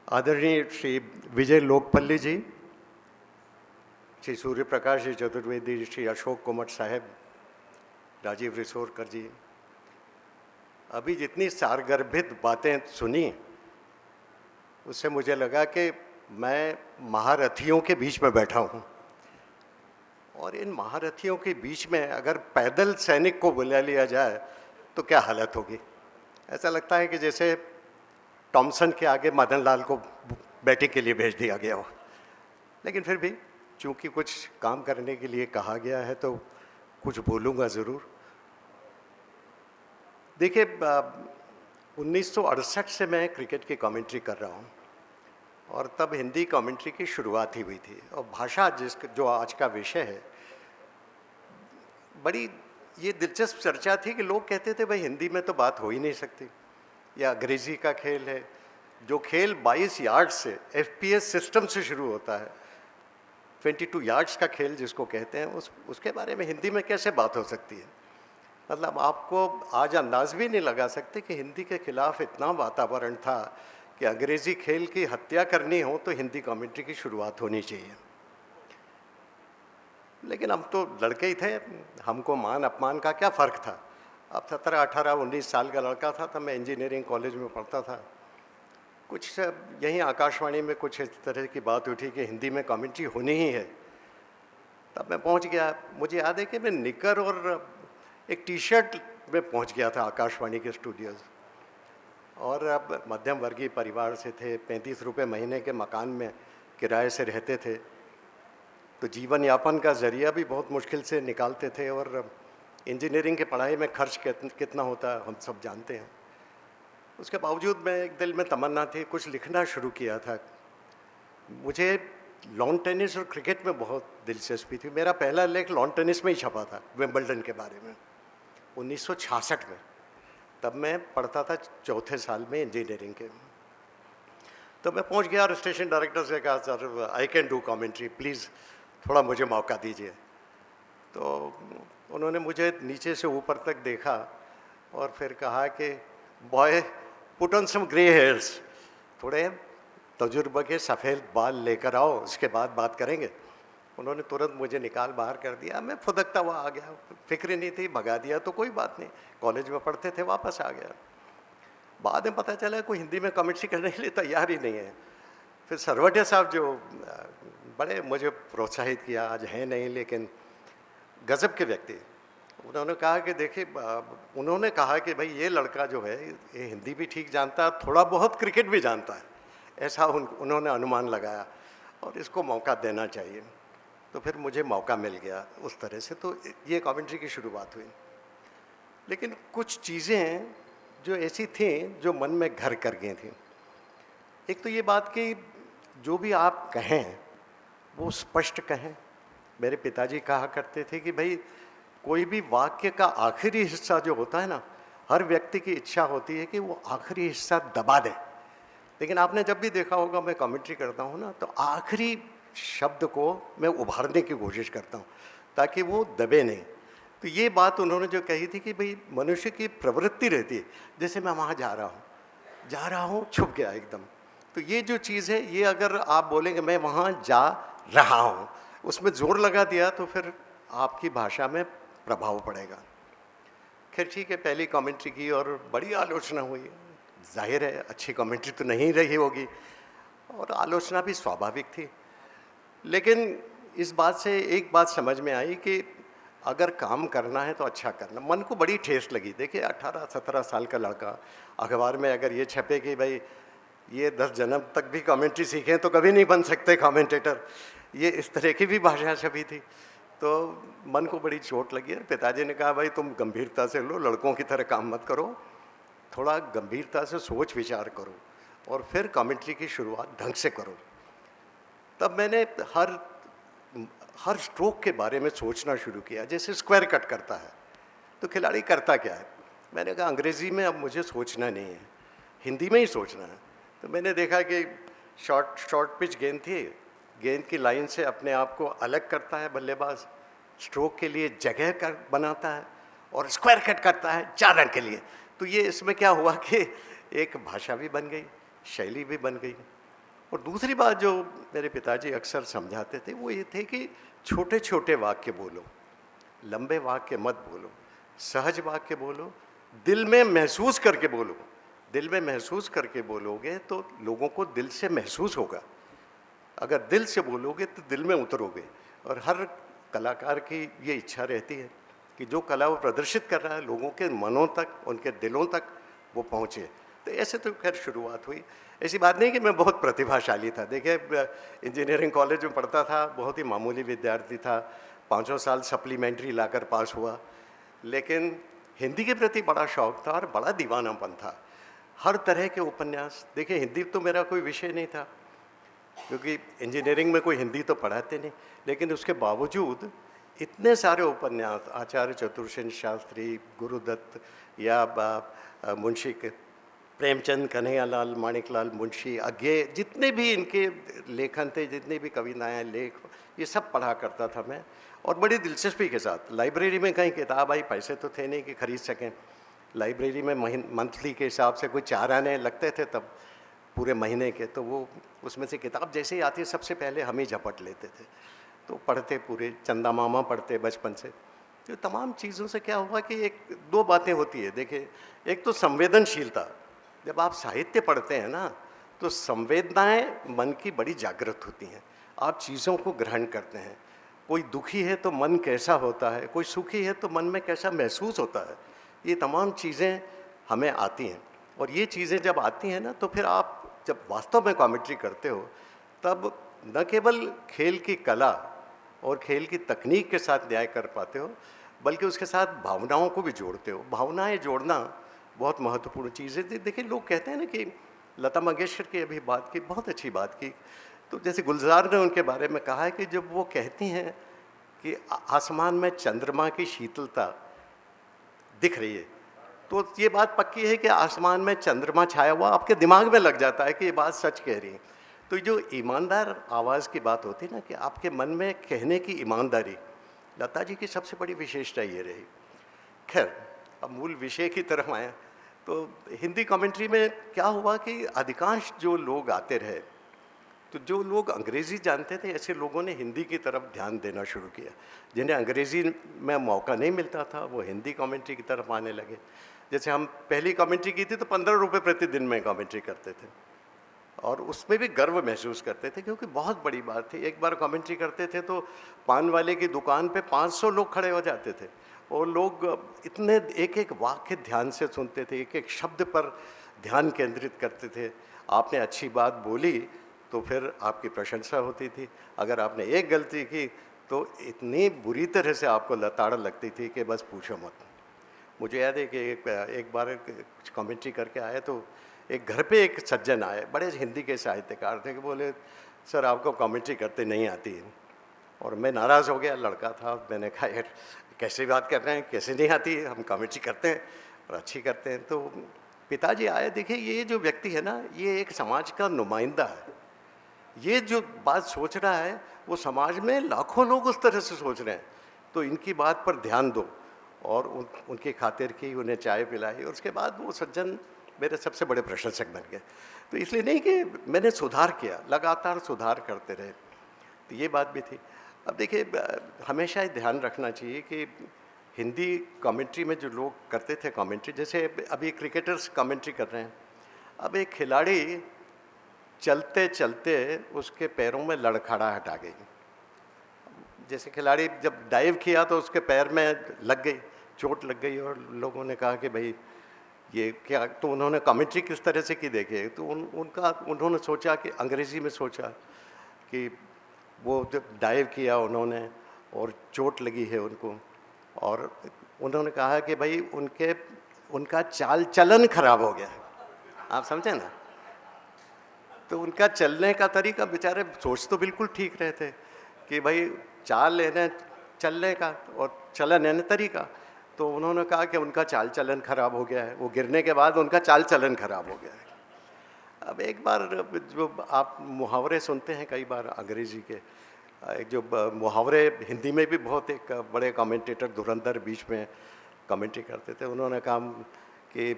Speaker 1: आदरणीय श्री विजय लोकपल्ली जी, श्री सूर्य प्रकाश जी चतुर्वेदी, श्री अशोक कुमार साहब, राजीव रिसोड़कर जी, अभी जितनी सारगर्भित बातें सुनी उससे मुझे लगा कि मैं महारथियों के बीच में बैठा हूँ। और इन महारथियों के बीच में अगर पैदल सैनिक को बुला लिया जाए तो क्या हालत होगी। ऐसा लगता है कि जैसे टॉमसन के आगे मदन लाल को बैटिंग के लिए भेज दिया गया हो। लेकिन फिर भी चूंकि कुछ काम करने के लिए कहा गया है तो कुछ बोलूँगा ज़रूर। देखिए, 1968 से मैं क्रिकेट की कमेंट्री कर रहा हूँ और तब हिंदी कमेंट्री की शुरुआत ही हुई थी। और भाषा जो आज का विषय है
Speaker 5: बड़ी ये दिलचस्प चर्चा थी कि लोग कहते थे भाई हिंदी में तो बात हो ही नहीं सकती, या अंग्रेजी का खेल है, जो खेल 22 यार्ड से एफपीएस सिस्टम से शुरू होता है, 22 यार्ड्स का खेल जिसको कहते हैं, उसके बारे में हिंदी में कैसे बात हो सकती है। मतलब आपको आज अंदाज भी नहीं लगा सकते कि हिंदी के खिलाफ इतना वातावरण था कि अंग्रेजी खेल की हत्या करनी हो तो हिंदी कमेंट्री की शुरुआत होनी चाहिए। लेकिन हम तो लड़के ही थे, हमको मान अपमान का क्या फ़र्क था। अब 17, 18, 19 साल का लड़का था, तब मैं इंजीनियरिंग कॉलेज में पढ़ता था। कुछ यहीं आकाशवाणी में कुछ इस तरह की बात उठी कि हिंदी में कमेंट्री होनी ही है। तब मैं पहुंच गया। मुझे याद है कि मैं निकर और एक टी शर्ट में पहुंच गया था आकाशवाणी के स्टूडियोज़, और अब मध्यम वर्गीय परिवार से थे, 35 रुपये महीने के मकान में किराए से रहते थे, तो जीवन यापन का ज़रिया भी बहुत मुश्किल से निकालते थे, और इंजीनियरिंग की पढ़ाई में खर्च कितना होता है हम सब जानते हैं। उसके बावजूद मैं एक दिल में तमन्ना थी, कुछ लिखना शुरू किया था। मुझे लॉन टेनिस और क्रिकेट में बहुत दिलचस्पी थी। मेरा पहला लेख लॉन टेनिस में ही छपा था, विंबलडन के बारे में, 1966 में। तब मैं पढ़ता था 4थे साल में इंजीनियरिंग के। तो मैं पहुंच गया और स्टेशन डायरेक्टर से कहा, sir I can do commentary, please थोड़ा मुझे मौका दीजिए। तो उन्होंने मुझे नीचे से ऊपर तक देखा और फिर कहा कि boy put on some grey hairs, थोड़े तजुर्बे के सफ़ेद बाल लेकर आओ, उसके बाद बात करेंगे। उन्होंने तुरंत मुझे निकाल बाहर कर दिया। मैं फुदकता हुआ आ गया, फिक्र नहीं थी, भगा दिया तो कोई बात नहीं, कॉलेज में पढ़ते थे, वापस आ गया। बाद में पता चला कोई हिंदी में कमेंट्री करने के लिए तैयार ही नहीं है। फिर सरवटे साहब जो बड़े मुझे प्रोत्साहित किया, आज हैं नहीं लेकिन गज़ब के व्यक्ति, उन्होंने कहा कि देखिए, उन्होंने कहा कि भाई ये लड़का जो है ये हिंदी भी ठीक जानता है, थोड़ा बहुत क्रिकेट भी जानता है, ऐसा उन्होंने अनुमान लगाया, और इसको मौका देना चाहिए। तो फिर मुझे मौका मिल गया उस तरह से, तो ये कमेंट्री की शुरुआत हुई। लेकिन कुछ चीज़ें हैं जो ऐसी थी जो मन में घर कर गई थी। एक तो ये बात कि जो भी आप कहें वो स्पष्ट कहें। मेरे पिताजी कहा करते थे कि भाई कोई भी वाक्य का आखिरी हिस्सा जो होता है ना, हर व्यक्ति की इच्छा होती है कि वो आखिरी हिस्सा दबा दे, लेकिन आपने जब भी देखा होगा मैं कमेंट्री करता हूँ ना, तो आखिरी शब्द को मैं उभारने की कोशिश करता हूँ ताकि वो दबे नहीं। तो ये बात उन्होंने जो कही थी कि भाई मनुष्य की प्रवृत्ति रहती है, जैसे मैं वहाँ जा रहा हूँ छुप गया एकदम। तो ये जो चीज़ है, ये अगर आप बोलेंगे मैं वहाँ जा रहा हूँ, उसमें जोर लगा दिया तो फिर आपकी भाषा में प्रभाव पड़ेगा। खैर ठीक है, पहली कमेंट्री की और बड़ी आलोचना हुई। जाहिर है अच्छी कमेंट्री तो नहीं रही होगी और आलोचना भी स्वाभाविक थी, लेकिन इस बात से एक बात समझ में आई कि अगर काम करना है तो अच्छा करना। मन को बड़ी ठेस लगी। देखिए 18-17 साल का लड़का, अखबार में अगर ये छपे कि भाई ये 10 जन्म तक भी कमेंट्री सीखें तो कभी नहीं बन सकते कमेंटेटर, ये इस तरह की भी भाषा छपी थी, तो मन को बड़ी चोट लगी। और पिताजी ने कहा भाई तुम गंभीरता से लो, लड़कों की तरह काम मत करो, थोड़ा गंभीरता से सोच विचार करो और फिर कमेंट्री की शुरुआत ढंग से करो। तब मैंने हर स्ट्रोक के बारे में सोचना शुरू किया। जैसे स्क्वायर कट करता है तो खिलाड़ी करता क्या है, मैंने कहा अंग्रेज़ी में अब मुझे सोचना नहीं है, हिंदी में ही सोचना है। तो मैंने देखा कि शॉर्ट पिच गेंद थी, गेंद की लाइन से अपने आप को अलग करता है बल्लेबाज, स्ट्रोक के लिए जगह कर बनाता है और स्क्वायर कट करता है 4 रन के लिए। तो ये इसमें क्या हुआ कि एक भाषा भी बन गई, शैली भी बन गई। और दूसरी बात जो मेरे पिताजी अक्सर समझाते थे वो ये थे कि छोटे छोटे वाक्य बोलो, लंबे वाक्य मत बोलो, सहज वाक्य बोलो, दिल में महसूस करके बोलो। दिल में महसूस करके बोलोगे तो लोगों को दिल से महसूस होगा, अगर दिल से बोलोगे तो दिल में उतरोगे। और हर कलाकार की ये इच्छा रहती है कि जो कला वो प्रदर्शित कर रहा है लोगों के मनों तक, उनके दिलों तक वो पहुँचे। तो ऐसे तो खैर शुरुआत हुई। ऐसी बात नहीं कि मैं बहुत प्रतिभाशाली था। देखिए इंजीनियरिंग कॉलेज में पढ़ता था, बहुत ही मामूली विद्यार्थी था, 5 साल सप्लीमेंट्री लाकर पास हुआ, लेकिन हिंदी के प्रति बड़ा शौक़ था और बड़ा दीवानापन था। हर तरह के उपन्यास, देखिए हिंदी तो मेरा कोई विषय नहीं था क्योंकि इंजीनियरिंग में कोई हिंदी तो पढ़ाते नहीं, लेकिन उसके बावजूद इतने सारे उपन्यास, आचार्य चतुर्सेन शास्त्री, गुरुदत्त या मुंशी के प्रेमचंद, कन्हैयालाल, माणिकलाल मुंशी, अज्ञे, जितने भी इनके लेखन थे, जितने भी कविताएं, लेख, ये सब पढ़ा करता था मैं, और बड़ी दिलचस्पी के साथ। लाइब्रेरी में कहीं किताब आई, पैसे तो थे नहीं कि खरीद सकें, लाइब्रेरी में मंथली के हिसाब से कोई 4 आने लगते थे तब पूरे महीने के, तो वो उसमें से किताब जैसे ही आती सबसे पहले हम ही झपट लेते थे, तो पढ़ते पूरे, चंदा मामा पढ़ते बचपन से। तो तमाम चीज़ों से क्या हुआ कि एक दो बातें होती है। देखिए, एक तो संवेदनशीलता, जब आप साहित्य पढ़ते हैं ना तो संवेदनाएं मन की बड़ी जागृत होती हैं, आप चीज़ों को ग्रहण करते हैं। कोई दुखी है तो मन कैसा होता है, कोई सुखी है तो मन में कैसा महसूस होता है, ये तमाम चीज़ें हमें आती हैं। और ये चीज़ें जब आती हैं ना तो फिर आप जब वास्तव में कॉमेंट्री करते हो तब न केवल खेल की कला और खेल की तकनीक के साथ न्याय कर पाते हो, बल्कि उसके साथ भावनाओं को भी जोड़ते हो। भावनाएं जोड़ना बहुत महत्वपूर्ण चीज़ है। देखिए, लोग कहते हैं ना कि लता मंगेशकर की अभी बात की, बहुत अच्छी बात की, तो जैसे गुलजार ने उनके बारे में कहा है कि जब वो कहती हैं कि आसमान में चंद्रमा की शीतलता दिख रही है, तो ये बात पक्की है कि आसमान में चंद्रमा छाया हुआ आपके दिमाग में लग जाता है कि ये बात सच कह रही है। तो जो ईमानदार आवाज़ की बात होती है ना, कि आपके मन में कहने की ईमानदारी, लता जी की सबसे बड़ी विशेषता ये रही। खैर, अब मूल विषय की तरफ आए तो हिंदी कमेंट्री में क्या हुआ कि अधिकांश जो लोग आते रहे, तो जो लोग अंग्रेज़ी जानते थे ऐसे लोगों ने हिंदी की तरफ ध्यान देना शुरू किया। जिन्हें अंग्रेज़ी में मौका नहीं मिलता था वो हिंदी कमेंट्री की तरफ आने लगे। जैसे हम पहली कमेंट्री की थी तो 15 रुपये प्रतिदिन में कमेंट्री करते थे, और उसमें भी गर्व महसूस करते थे, क्योंकि बहुत बड़ी बात थी। एक बार कमेंट्री करते थे तो पान वाले की दुकान पे 500 लोग खड़े हो जाते थे, और लोग इतने एक एक वाक्य ध्यान से सुनते थे, एक एक शब्द पर ध्यान केंद्रित करते थे। आपने अच्छी बात बोली तो फिर आपकी प्रशंसा होती थी, अगर आपने एक गलती की तो इतनी बुरी तरह से आपको लताड़ लगती थी कि बस पूछो मत। मुझे याद है कि एक बार कमेंट्री करके आए तो एक घर पे एक सज्जन आए, बड़े हिंदी के साहित्यकार थे, कि बोले सर आपको कमेंट्री करते नहीं आती है। और मैं नाराज़ हो गया, लड़का था, मैंने कहा यार कैसे बात कर रहे हैं, कैसे नहीं आती है, हम कमेंट्री करते हैं और अच्छी करते हैं। तो पिताजी आए, देखिए ये जो व्यक्ति है ना, ये एक समाज का नुमाइंदा है, ये जो बात सोच रहा है वो समाज में लाखों लोग उस तरह से सोच रहे हैं, तो इनकी बात पर ध्यान दो। और उनकी खातिर की, उन्हें चाय पिलाई, और उसके बाद वो सज्जन मेरे सबसे बड़े प्रशंसक बन गए। तो इसलिए नहीं कि मैंने सुधार किया, लगातार सुधार करते रहे, तो ये बात भी थी। अब देखिए, हमेशा ही ध्यान रखना चाहिए कि हिंदी कमेंट्री में जो लोग करते थे कमेंट्री, जैसे अभी क्रिकेटर्स कमेंट्री कर रहे हैं, अब एक खिलाड़ी चलते चलते उसके पैरों में लड़खड़ाहट आ गई। जैसे खिलाड़ी जब डाइव किया तो उसके पैर में लग गई, चोट लग गई, और लोगों ने कहा कि भाई ये क्या, तो उन्होंने कमेंट्री किस तरह से की देखिए, तो उन्होंने सोचा कि अंग्रेज़ी में सोचा कि वो जब डाइव किया उन्होंने और चोट लगी है उनको, और उन्होंने कहा कि भाई उनका चाल चलन खराब हो गया है। आप समझे ना, तो उनका चलने का तरीका, बेचारे सोच तो बिल्कुल ठीक रहे थे कि भाई चाल है चलने का और चलन है तरीका, तो उन्होंने कहा कि उनका चाल चलन खराब हो गया है, वो गिरने के बाद उनका चाल चलन खराब हो गया है। अब एक बार जो आप मुहावरे सुनते हैं कई बार अंग्रेज़ी के, एक जो मुहावरे हिंदी में भी बहुत, एक बड़े कमेंटेटर धुरंधर बीच में कमेंट्री करते थे, उन्होंने कहा कि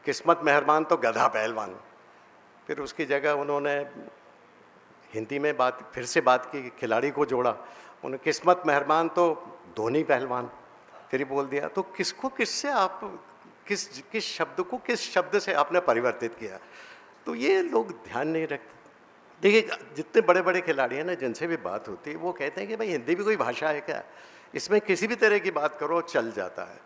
Speaker 5: किस्मत मेहरबान तो गधा पहलवान। फिर उसकी जगह उन्होंने हिंदी में फिर से बात की, खिलाड़ी को जोड़ा, उन्होंने किस्मत मेहरबान तो धोनी पहलवान, फिर ही बोल दिया। तो किसको किससे आप किस शब्द को किस शब्द से आपने परिवर्तित किया, तो ये लोग ध्यान नहीं रखते। देखिए, जितने बड़े बड़े खिलाड़ी हैं ना, जिनसे भी बात होती है, वो कहते हैं कि भाई हिंदी भी कोई भाषा है क्या, इसमें किसी भी तरह की बात करो चल जाता है।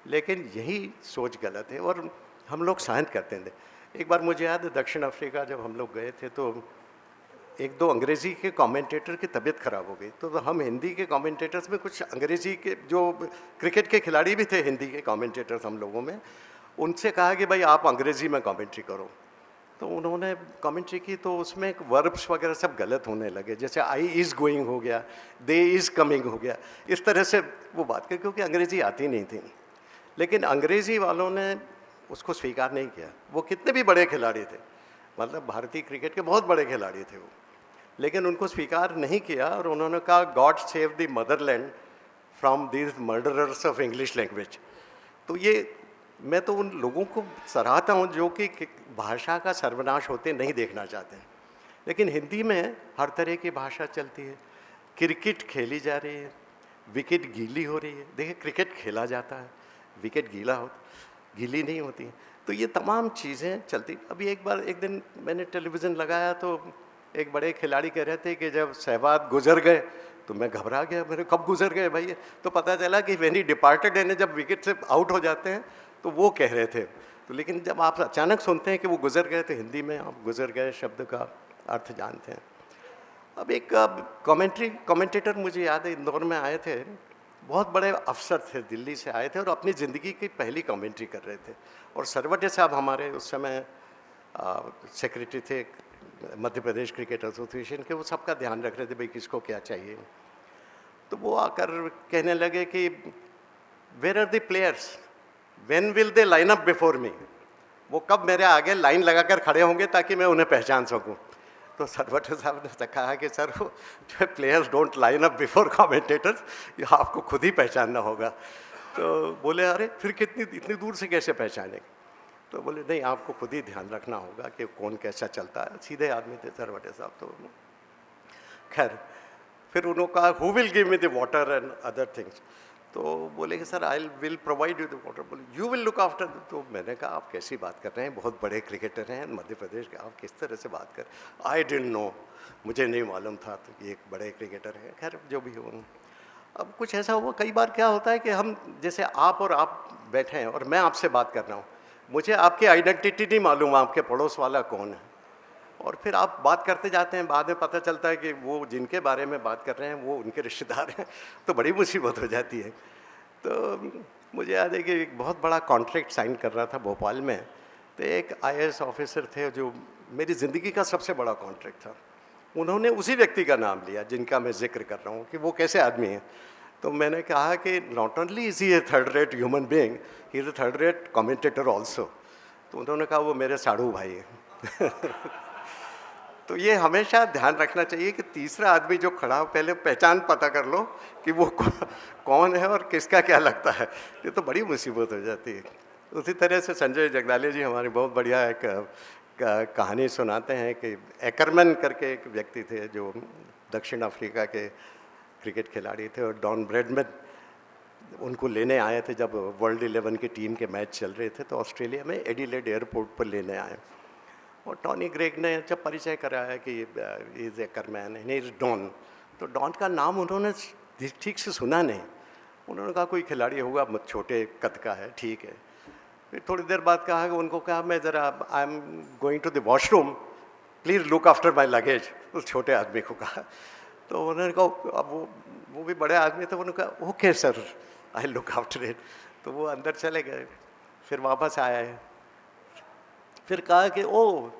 Speaker 5: लेकिन यही सोच गलत है, और हम लोग सहन करते हैं। एक बार मुझे याद है, दक्षिण अफ्रीका जब हम लोग गए थे तो एक दो अंग्रेज़ी के कमेंटेटर की तबीयत खराब हो गई, तो हम हिंदी के कमेंटेटर्स में कुछ अंग्रेज़ी के जो क्रिकेट के खिलाड़ी भी थे, हिंदी के कमेंटेटर्स हम लोगों में, उनसे कहा कि भाई आप अंग्रेज़ी में कमेंट्री करो। तो उन्होंने कमेंट्री की तो उसमें वर्ब्स वगैरह सब गलत होने लगे, जैसे आई इज़ गोइंग हो गया, दे इज़ कमिंग हो गया, इस तरह से वो बात की, क्योंकि अंग्रेज़ी आती नहीं थी। लेकिन अंग्रेज़ी वालों ने उसको स्वीकार नहीं किया। वो कितने भी बड़े खिलाड़ी थे, मतलब भारतीय क्रिकेट के बहुत बड़े खिलाड़ी थे वो, लेकिन उनको स्वीकार नहीं किया और उन्होंने कहा God save the Motherland from these murderers of English language. तो ये मैं तो उन लोगों को सराहता हूँ जो कि भाषा का सर्वनाश होते नहीं देखना चाहते हैं। लेकिन हिंदी में हर तरह की भाषा चलती है, क्रिकेट खेली जा रही है, विकेट गीली हो रही है। देखिए क्रिकेट खेला जाता है, विकेट गीली नहीं होती है। तो ये तमाम चीज़ें चलती। अभी एक दिन मैंने टेलीविज़न लगाया तो एक बड़े खिलाड़ी कह रहे थे कि जब सहवाग गुजर गए तो मैं घबरा गया, मेरे कब गुजर गए भाई। तो पता चला कि व्हेन ही डिपार्टेड, यानी जब विकेट से आउट हो जाते हैं तो वो कह रहे थे। तो लेकिन जब आप अचानक सुनते हैं कि वो गुजर गए तो हिंदी में आप गुजर गए शब्द का अर्थ जानते हैं। अब एक कमेंटेटर मुझे याद है इंदौर में आए थे, बहुत बड़े अफसर थे, दिल्ली से आए थे और अपनी ज़िंदगी की पहली कमेंट्री कर रहे थे। और सरवटे साहब हमारे उस समय सेक्रेटरी थे मध्य प्रदेश क्रिकेट एसोसिएशन के, वो सबका ध्यान रख रहे थे भाई किसको क्या चाहिए। तो वो आकर कहने लगे कि where are the players, when will they line up before me, वो कब मेरे आगे लाइन लगाकर खड़े होंगे ताकि मैं उन्हें पहचान सकूं। तो सरवटे साहब ने कहा कि सर वो players don't line up before commentators, ये आपको खुद ही पहचानना होगा। तो बोले अरे फिर इतनी दूर से कैसे पहचानेंगे। तो बोले नहीं, आपको खुद ही ध्यान रखना होगा कि कौन कैसा चलता है। सीधे आदमी थे सरवटे साहब। तो खैर फिर उन्होंने कहा who will give me the water and other things. तो बोले कि sir I will provide you the water. बोले यू विल लुक आफ्टर। तो मैंने कहा आप कैसी बात कर रहे हैं, बहुत बड़े क्रिकेटर हैं मध्य प्रदेश के, आप किस तरह से बात कर। आई डिडंट नो, मुझे नहीं मालूम था तो ये एक बड़े क्रिकेटर हैं। खैर जो भी हो, अब कुछ ऐसा हुआ, कई बार क्या होता है कि हम जैसे आप बैठे हैं और मैं आपसे बात कर रहा हूँ, मुझे आपकी आइडेंटिटी नहीं मालूम आपके पड़ोस वाला कौन है, और फिर आप बात करते जाते हैं, बाद में पता चलता है कि वो जिनके बारे में बात कर रहे हैं वो उनके रिश्तेदार हैं, तो बड़ी मुसीबत हो जाती है। तो मुझे याद है कि एक बहुत बड़ा कॉन्ट्रैक्ट साइन कर रहा था भोपाल में, तो एक IAS ऑफिसर थे जो मेरी ज़िंदगी का सबसे बड़ा कॉन्ट्रैक्ट था, उन्होंने उसी व्यक्ति का नाम लिया जिनका मैं जिक्र कर रहा हूँ कि वो कैसे आदमी हैं। तो मैंने कहा कि not only is he A third rate human being, he is a third rate commentator also. तो उन्होंने कहा वो मेरे साड़ू भाई हैं। तो ये हमेशा ध्यान रखना चाहिए कि तीसरा आदमी जो खड़ा हो, पहले पहचान पता कर लो कि वो कौन है और किसका क्या लगता है, ये तो बड़ी मुसीबत हो जाती है। उसी तरह से संजय जगदाले जी हमारे बहुत बढ़िया एक कहानी सुनाते हैं कि एकरमैन करके एक व्यक्ति थे जो दक्षिण अफ्रीका के क्रिकेट खिलाड़ी थे, और डॉन ब्रैडमैन उनको लेने आए थे जब वर्ल्ड 11 की टीम के मैच चल रहे थे, तो ऑस्ट्रेलिया में एडिलेड एयरपोर्ट पर लेने आए। और टॉनी ग्रेग ने जब परिचय कराया कि is Ackerman and is Don, तो डॉन का नाम उन्होंने ठीक से सुना नहीं। उन्होंने कहा कोई खिलाड़ी होगा, छोटे कद का है, ठीक है। फिर थोड़ी देर बाद कहा कि उनको कहा मैं ज़रा I am going to the washroom, please look after my luggage, उस छोटे आदमी को कहा। तो उन्होंने कहा, अब वो भी बड़े आदमी थे, उन्होंने कहा okay sir I look after it. तो वो अंदर चले गए, फिर वापस आए, फिर कहा कि ओ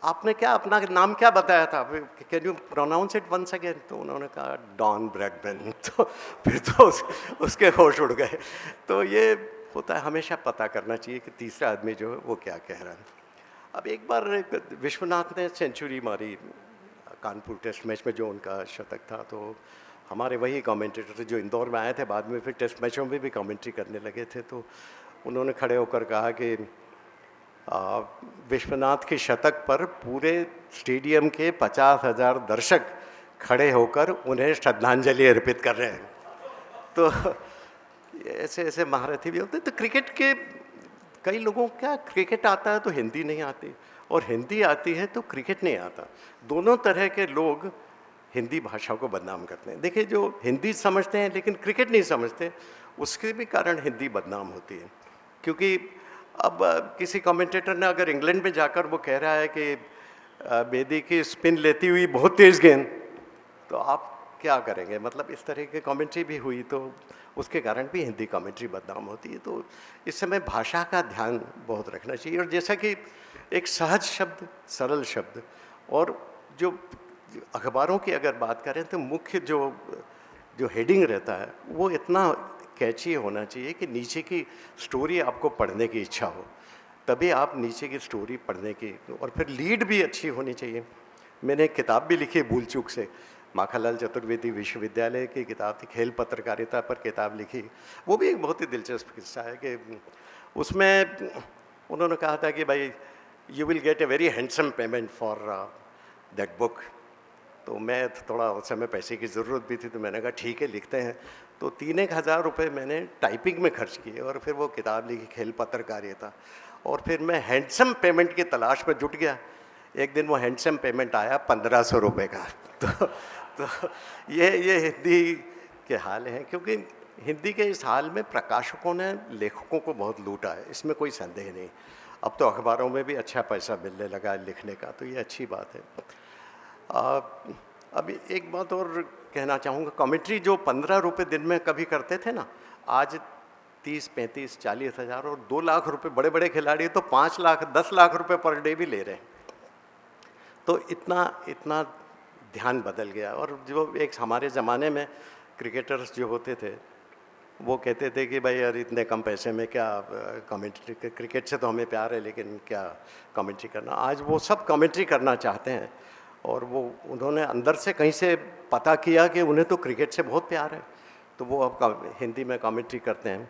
Speaker 5: आपने क्या अपना नाम क्या बताया था, can you pronounce it once again. तो उन्होंने कहा डॉन ब्रैडमैन। तो फिर तो उसके होश उड़ गए। तो ये होता है, हमेशा पता करना चाहिए कि तीसरा आदमी जो है वो क्या कह रहा है। अब एक बार विश्वनाथ ने सेंचुरी मारी कानपुर टेस्ट मैच में, जो उनका शतक था, तो हमारे वही कमेंटेटर थे जो इंदौर में आए थे, बाद में फिर टेस्ट मैचों में भी कमेंट्री करने लगे थे। तो उन्होंने खड़े होकर कहा कि विश्वनाथ के शतक पर पूरे स्टेडियम के 50,000 दर्शक खड़े होकर उन्हें श्रद्धांजलि अर्पित कर रहे हैं। तो ऐसे ऐसे महारथी भी होते हैं। तो क्रिकेट के कई लोगों को क्या, क्रिकेट आता है तो हिंदी नहीं आती, और हिंदी आती है तो क्रिकेट नहीं आता। दोनों तरह के लोग हिंदी भाषा को बदनाम करते हैं। देखिए, जो हिंदी समझते हैं लेकिन क्रिकेट नहीं समझते, उसके भी कारण हिंदी बदनाम होती है। क्योंकि अब किसी कमेंटेटर ने अगर इंग्लैंड में जाकर वो कह रहा है कि बेदी की स्पिन लेती हुई बहुत तेज़ गेंद, तो आप क्या करेंगे। मतलब इस तरह की कमेंट्री भी हुई, तो उसके कारण भी हिंदी कमेंट्री बदनाम होती है। तो इस समय भाषा का ध्यान बहुत रखना चाहिए। और जैसा कि एक सहज शब्द, सरल शब्द। और जो अखबारों की अगर बात करें तो मुख्य जो जो हेडिंग रहता है वो इतना कैची होना चाहिए कि नीचे की स्टोरी आपको पढ़ने की इच्छा हो, तभी आप नीचे की स्टोरी पढ़ने की, और फिर लीड भी अच्छी होनी चाहिए। मैंने एक किताब भी लिखी भूल चूक से, माखनलाल चतुर्वेदी विश्वविद्यालय की किताब थी, खेल पत्रकारिता पर किताब लिखी। वो भी एक बहुत ही दिलचस्प किस्सा है कि उसमें उन्होंने कहा था कि भाई you will get a very handsome payment for that book. तो मैं थोड़ा उस समय पैसे की ज़रूरत भी थी, तो मैंने कहा ठीक है लिखते हैं। तो 3-1 हज़ार रुपये मैंने टाइपिंग में खर्च किए और फिर वो किताब लिखी खेल पत्रकारिता। और फिर मैं हैंडसम पेमेंट की तलाश में जुट गया। एक दिन वो हैंडसम पेमेंट आया 1500 रुपये का। तो ये हिंदी के हाल हैं, क्योंकि हिंदी के इस हाल में प्रकाशकों ने लेखकों को बहुत लूटा है, इसमें कोई संदेह नहीं। अब तो अखबारों में भी अच्छा पैसा मिलने लगा है लिखने का, तो ये अच्छी बात है। अभी एक बात और कहना चाहूँगा, कमेंट्री जो 15 रुपये दिन में कभी करते थे ना, आज 30-35-40 हज़ार और 2 लाख रुपए, बड़े बड़े खिलाड़ी तो 5 लाख 10 लाख रुपए पर डे भी ले रहे हैं। तो इतना ध्यान बदल गया। और जो एक हमारे ज़माने में क्रिकेटर्स जो होते थे वो कहते थे कि भाई यार इतने कम पैसे में क्या कमेंट्री, क्रिकेट से तो हमें प्यार है लेकिन क्या कमेंट्री करना। आज वो सब कमेंट्री करना चाहते हैं, और वो उन्होंने अंदर से कहीं से पता किया कि उन्हें तो क्रिकेट से बहुत प्यार है, तो वो अब हिंदी में कमेंट्री करते हैं।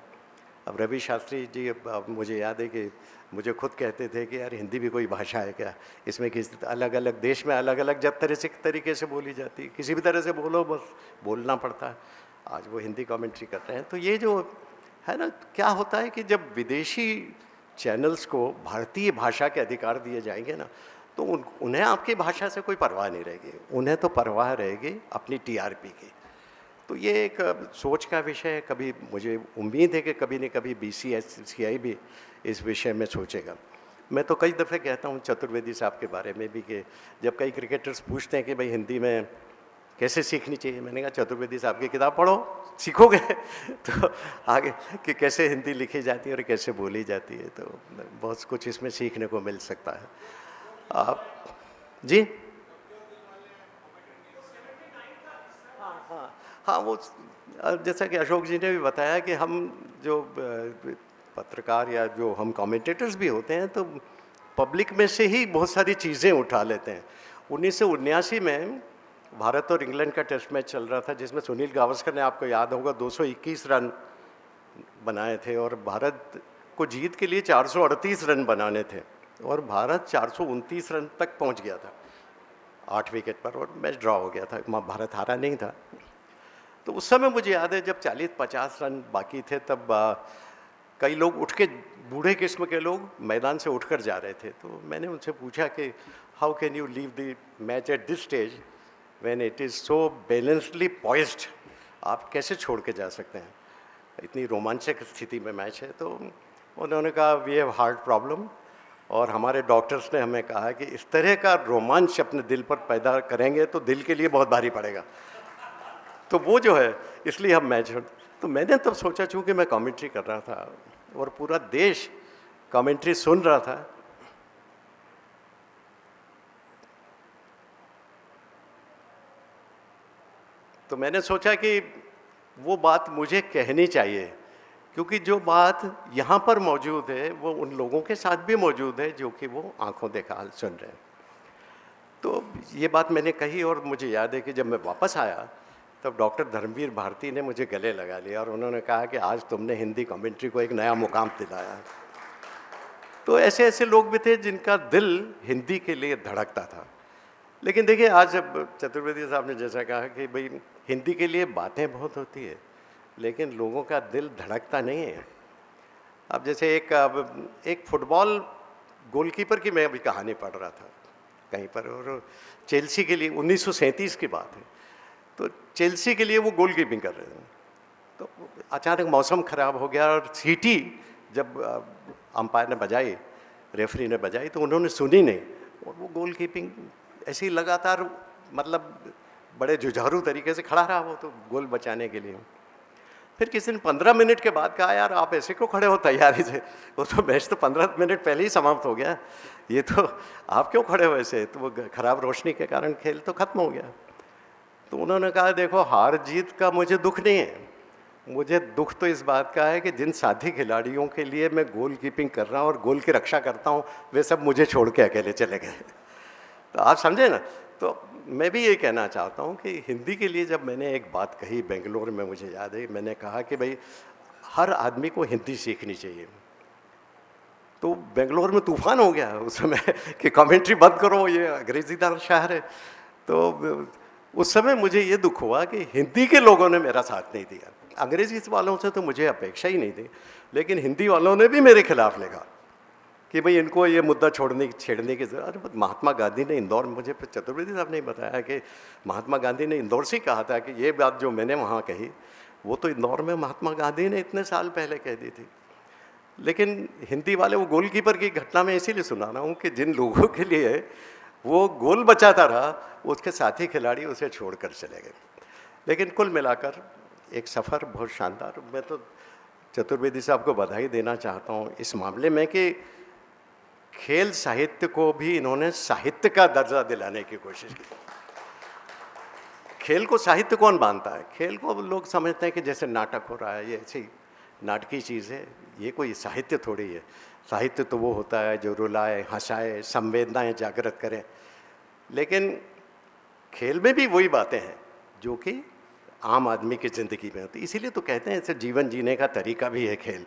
Speaker 5: अब रवि शास्त्री जी, अब मुझे याद है कि मुझे खुद कहते थे कि यार हिंदी भी कोई भाषा है क्या, इसमें किस अलग अलग देश में अलग अलग जब तरीके से बोली जाती है, किसी भी तरह से बोलो बस बोलना पड़ता है। आज वो हिंदी कमेंट्री कर रहे हैं। तो ये जो है ना, क्या होता है कि जब विदेशी चैनल्स को भारतीय भाषा के अधिकार दिए जाएंगे ना, तो उन्हें आपकी भाषा से कोई परवाह नहीं रहेगी, उन्हें तो परवाह रहेगी अपनी टीआरपी की। तो ये एक सोच का विषय है। कभी मुझे उम्मीद है कि कभी न कभी BCCI भी इस विषय में सोचेगा। मैं तो कई दफ़े कहता हूँ चतुर्वेदी साहब के बारे में भी कि जब कई क्रिकेटर्स पूछते हैं कि भाई हिंदी में कैसे सीखनी चाहिए, मैंने कहा चतुर्वेदी साहब की किताब पढ़ो, सीखोगे तो आगे कि कैसे हिंदी लिखी जाती है और कैसे बोली जाती है, तो बहुत कुछ इसमें सीखने को मिल सकता है। आप जी हाँ, वो जैसा कि अशोक जी ने भी बताया कि हम जो पत्रकार या जो हम कमेंटेटर्स भी होते हैं, तो पब्लिक में से ही बहुत सारी चीज़ें उठा लेते हैं। 1979 में भारत और इंग्लैंड का टेस्ट मैच चल रहा था, जिसमें सुनील गावस्कर ने, आपको याद होगा, 221 रन बनाए थे और भारत को जीत के लिए 438 रन बनाने थे, और भारत 429 रन तक पहुंच गया था 8 विकेट पर, और मैच ड्रॉ हो गया था, भारत हारा नहीं था। तो उस समय मुझे याद है जब 40-50 रन बाकी थे, तब कई लोग उठ के, बूढ़े किस्म के लोग मैदान से उठकर जा रहे थे। तो मैंने उनसे पूछा कि how can you leave the match at this stage when it is so balancedly poised, आप कैसे छोड़ के जा सकते हैं, इतनी रोमांचक स्थिति में मैच है। तो उन्होंने कहा वी हैव हार्ट प्रॉब्लम, और हमारे डॉक्टर्स ने हमें कहा कि इस तरह का रोमांच अपने दिल पर पैदा करेंगे तो दिल के लिए बहुत भारी पड़ेगा, तो वो जो है इसलिए हम मैच। तो मैंने तब सोचा, चूँकि मैं कमेंट्री कर रहा था और पूरा देश कमेंट्री सुन रहा था, तो मैंने सोचा कि वो बात मुझे कहनी चाहिए, क्योंकि जो बात यहाँ पर मौजूद है वो उन लोगों के साथ भी मौजूद है जो कि वो आंखों देखा हाल सुन रहे हैं। तो ये बात मैंने कही, और मुझे याद है कि जब मैं वापस आया तब डॉक्टर धर्मवीर भारती ने मुझे गले लगा लिया और उन्होंने कहा कि आज तुमने हिंदी कमेंट्री को एक नया मुकाम दिलाया। तो ऐसे ऐसे लोग भी थे जिनका दिल हिंदी के लिए धड़कता था। लेकिन देखिए, आज जब चतुर्वेदी साहब ने जैसा कहा कि भाई हिंदी के लिए बातें बहुत होती है लेकिन लोगों का दिल धड़कता नहीं है। अब जैसे एक फुटबॉल गोलकीपर की मैं अभी कहानी पढ़ रहा था कहीं पर, और चेल्सी के लिए 1937 की बात है, तो चेल्सी के लिए वो गोलकीपिंग कर रहे थे। तो अचानक मौसम ख़राब हो गया और सीटी जब अंपायर ने बजाई, रेफरी ने बजाई, तो उन्होंने सुनी नहीं, और वो गोलकीपिंग ऐसे ही लगातार, मतलब बड़े जुझारू तरीके से खड़ा रहा वो तो गोल बचाने के लिए। फिर किसी ने 15 मिनट के बाद कहा, यार आप ऐसे क्यों खड़े हो तैयारी से, वो तो मैच तो 15 मिनट पहले ही समाप्त हो गया, ये तो आप क्यों खड़े हो ऐसे, तो वो खराब रोशनी के कारण खेल तो खत्म हो गया। तो उन्होंने कहा, देखो हार जीत का मुझे दुख नहीं है, मुझे दुख तो इस बात का है कि जिन साथी खिलाड़ियों के लिए मैं गोल कीपिंग कर रहा हूँ और गोल की रक्षा करता हूँ, वे सब मुझे छोड़ के अकेले चले गए। तो आप समझे ना। तो मैं भी ये कहना चाहता हूँ कि हिंदी के लिए जब मैंने एक बात कही बेंगलोर में, मुझे याद है, मैंने कहा कि भाई हर आदमी को हिंदी सीखनी चाहिए। तो बेंगलोर में तूफान हो गया उस समय कि कमेंट्री बंद करो, ये अंग्रेजीदार शहर है। तो उस समय मुझे ये दुख हुआ कि हिंदी के लोगों ने मेरा साथ नहीं दिया। अंग्रेजी वालों से तो मुझे अपेक्षा ही नहीं थी, लेकिन हिंदी वालों ने भी मेरे खिलाफ लगा कि भाई इनको ये मुद्दा छेड़ने की जरूरत। महात्मा गांधी ने इंदौर, मुझे चतुर्वेदी साहब ने बताया कि महात्मा गांधी ने इंदौर से कहा था कि ये बात जो मैंने वहाँ कही, वो तो इंदौर में महात्मा गांधी ने इतने साल पहले कह दी थी। लेकिन हिंदी वाले, वो गोलकीपर की घटना में इसीलिए सुना रहा हूँ कि जिन लोगों के लिए वो गोल बचाता रहा, उसके साथी खिलाड़ी उसे छोड़कर चले गए। लेकिन कुल मिलाकर एक सफ़र बहुत शानदार। मैं तो चतुर्वेदी साहब को बधाई देना चाहता हूँ इस मामले में कि खेल साहित्य को भी इन्होंने साहित्य का दर्जा दिलाने की कोशिश की। खेल को साहित्य कौन मानता है? खेल को लोग समझते हैं कि जैसे नाटक हो रहा है, ये ऐसी नाटकी चीज़ है, ये कोई साहित्य थोड़ी है। साहित्य तो वो होता है जो रुलाए, हंसाए, संवेदनाएं जागृत करे। लेकिन खेल में भी वही बातें हैं जो कि आम आदमी की ज़िंदगी में होती। इसीलिए तो कहते हैं ऐसे जीवन जीने का तरीका भी है खेल।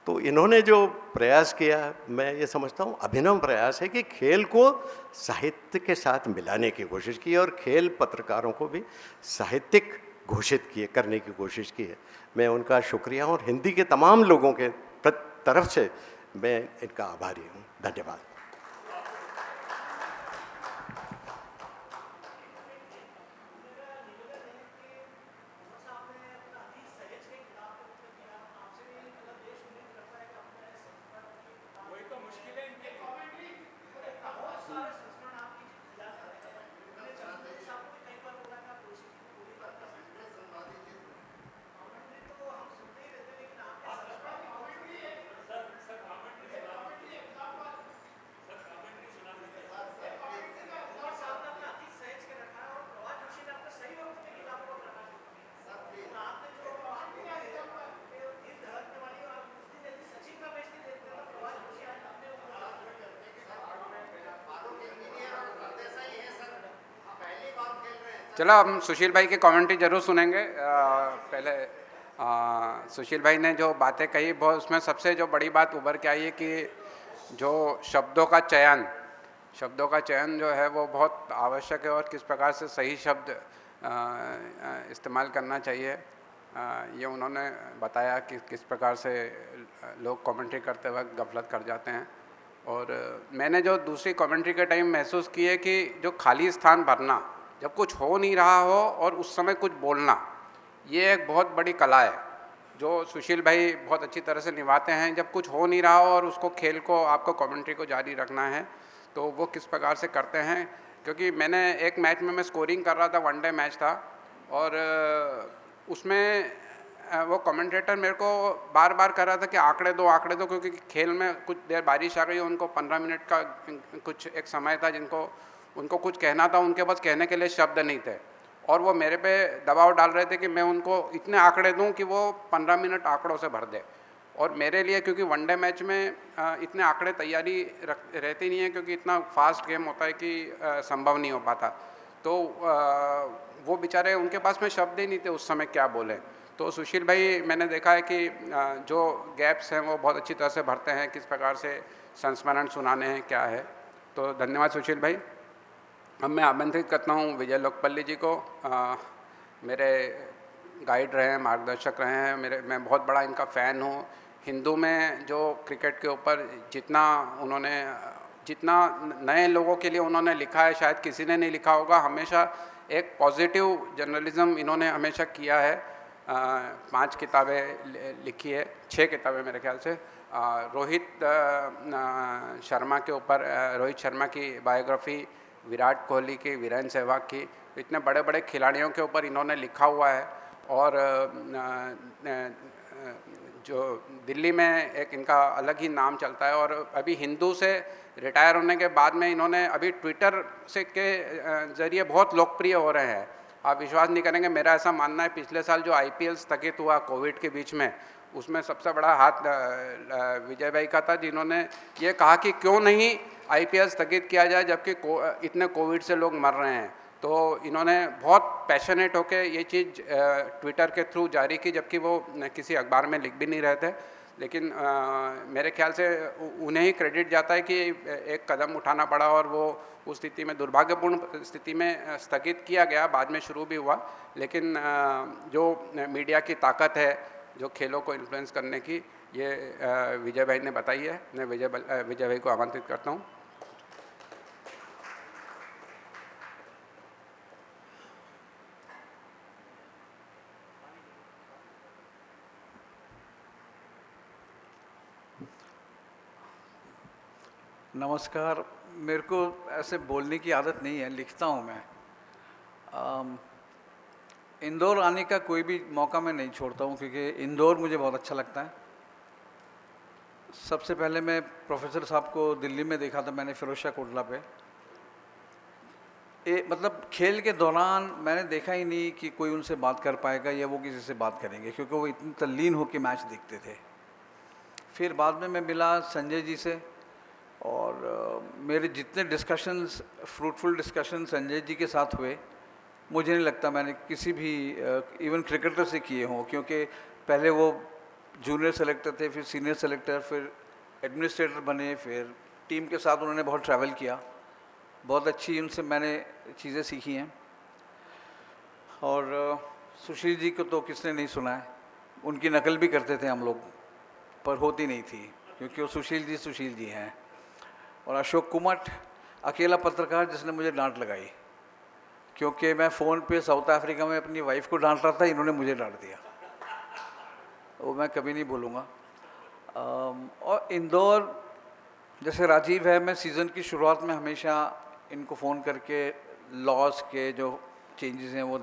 Speaker 5: तो इन्होंने जो प्रयास किया, मैं ये समझता हूँ अभिनव प्रयास है कि खेल को साहित्य के साथ मिलाने की कोशिश की, और खेल पत्रकारों को भी साहित्यिक घोषित करने की कोशिश की है। मैं उनका शुक्रिया, और हिंदी के तमाम लोगों के तरफ से मैं इनका आभारी हूँ। धन्यवाद।
Speaker 3: चलो हम सुशील भाई की कमेंट्री जरूर सुनेंगे। पहले सुशील भाई ने जो बातें कही, बहुत उसमें सबसे जो बड़ी बात उभर के आई है कि जो शब्दों का चयन जो है वो बहुत आवश्यक है, और किस प्रकार से सही शब्द इस्तेमाल करना चाहिए, ये उन्होंने बताया कि किस प्रकार से लोग कमेंट्री करते वक्त गफलत कर जाते हैं। और मैंने जो दूसरी कमेंट्री के टाइम महसूस की है कि जो खाली स्थान भरना, जब कुछ हो नहीं रहा हो और उस समय कुछ बोलना, ये एक बहुत बड़ी कला है जो सुशील भाई बहुत अच्छी तरह से निभाते हैं। जब कुछ हो नहीं रहा हो और उसको खेल को, आपको कमेंट्री को जारी रखना है, तो वो किस प्रकार से करते हैं। क्योंकि मैंने एक मैच में मैं स्कोरिंग कर रहा था, वनडे मैच था, और उसमें वो कमेंटेटर मेरे को बार बार कर रहा था कि आंकड़े दो, क्योंकि खेल में कुछ देर बारिश आ गई, उनको 15 मिनट का कुछ एक समय था जिनको उनको कुछ कहना था, उनके पास कहने के लिए शब्द नहीं थे, और वो मेरे पे दबाव डाल रहे थे कि मैं उनको इतने आंकड़े दूं कि वो 15 मिनट आंकड़ों से भर दे। और मेरे लिए, क्योंकि वनडे मैच में इतने आंकड़े तैयारी रहती नहीं है, क्योंकि इतना फास्ट गेम होता है कि संभव नहीं हो पाता, तो वो बेचारे, उनके पास में शब्द ही नहीं थे उस समय क्या बोले। तो सुशील भाई, मैंने देखा है कि जो गैप्स हैं वो बहुत अच्छी तरह से भरते हैं, किस प्रकार से संस्मरण सुनाने हैं, क्या है। तो धन्यवाद सुशील भाई। अब मैं आमंत्रित करता हूँ विजय लोकपल्ली जी को। मेरे गाइड रहे हैं, मार्गदर्शक रहे हैं, मैं बहुत बड़ा इनका फ़ैन हूँ। हिंदू में जो क्रिकेट के ऊपर जितना नए लोगों के लिए उन्होंने लिखा है, शायद किसी ने नहीं लिखा होगा। हमेशा एक पॉजिटिव जर्नलिज़्म इन्होंने हमेशा किया है। 5 किताबें लिखी है, 6 किताबें मेरे ख्याल से। रोहित शर्मा के ऊपर, रोहित शर्मा की बायोग्राफी, विराट कोहली की, वीरेंद्र सहवाग की, इतने बड़े बड़े खिलाड़ियों के ऊपर इन्होंने लिखा हुआ है। और जो दिल्ली में एक इनका अलग ही नाम चलता है, और अभी हिंदू से रिटायर होने के बाद में इन्होंने अभी ट्विटर से के ज़रिए बहुत लोकप्रिय हो रहे हैं। आप विश्वास नहीं करेंगे, मेरा ऐसा मानना है पिछले साल जो IPL स्थगित हुआ कोविड के बीच में, उसमें सबसे बड़ा हाथ विजय भाई का था, जिन्होंने ये कहा कि क्यों नहीं IPL स्थगित किया जाए जबकि इतने कोविड से लोग मर रहे हैं। तो इन्होंने बहुत पैशनेट होकर ये चीज़ ट्विटर के थ्रू जारी की, जबकि वो किसी अखबार में लिख भी नहीं रहे थे। लेकिन मेरे ख्याल से उन्हें ही क्रेडिट जाता है कि एक कदम उठाना पड़ा और वो उस स्थिति में, दुर्भाग्यपूर्ण स्थिति में स्थगित किया गया, बाद में शुरू भी हुआ। लेकिन जो मीडिया की ताकत है जो खेलों को इन्फ्लुएंस करने की, ये विजय भाई ने बताई है। मैं विजय भाई को आमंत्रित करता हूँ।
Speaker 6: नमस्कार। मेरे को ऐसे बोलने की आदत नहीं है, लिखता हूँ मैं। इंदौर आने का कोई भी मौका मैं नहीं छोड़ता हूँ, क्योंकि इंदौर मुझे बहुत अच्छा लगता है। सबसे पहले मैं प्रोफेसर साहब को दिल्ली में देखा था मैंने, फिरोज शाह कोटला पे। मतलब खेल के दौरान मैंने देखा ही नहीं कि कोई उनसे बात कर पाएगा या वो किसी से बात करेंगे, क्योंकि वो इतनी तल्लीन होकर मैच देखते थे। फिर बाद में मैं मिला संजय जी से, और मेरे जितने discussions, fruitful discussion Sanjay ji के साथ हुए, मुझे नहीं लगता मैंने किसी भी इवन क्रिकेटर से किए हों, क्योंकि पहले वो जूनियर सेलेक्टर थे, फिर सीनियर सेलेक्टर, फिर एडमिनिस्ट्रेटर बने, फिर टीम के साथ उन्होंने बहुत ट्रैवल किया। बहुत अच्छी उनसे मैंने चीज़ें सीखी हैं। और सुशील जी को तो किसने नहीं सुना है, उनकी नकल भी करते थे हम लोग, पर होती नहीं थी, क्योंकि वो सुशील जी हैं। और अशोक कुमट, अकेला पत्रकार जिसने मुझे डांट लगाई, क्योंकि मैं फ़ोन पे साउथ अफ्रीका में अपनी वाइफ को डांट रहा था, इन्होंने मुझे डांट दिया, वो मैं कभी नहीं भूलूँगा। और इंदौर, जैसे राजीव है, मैं सीज़न की शुरुआत में हमेशा इनको फ़ोन करके लॉस के जो चेंजेस हैं वो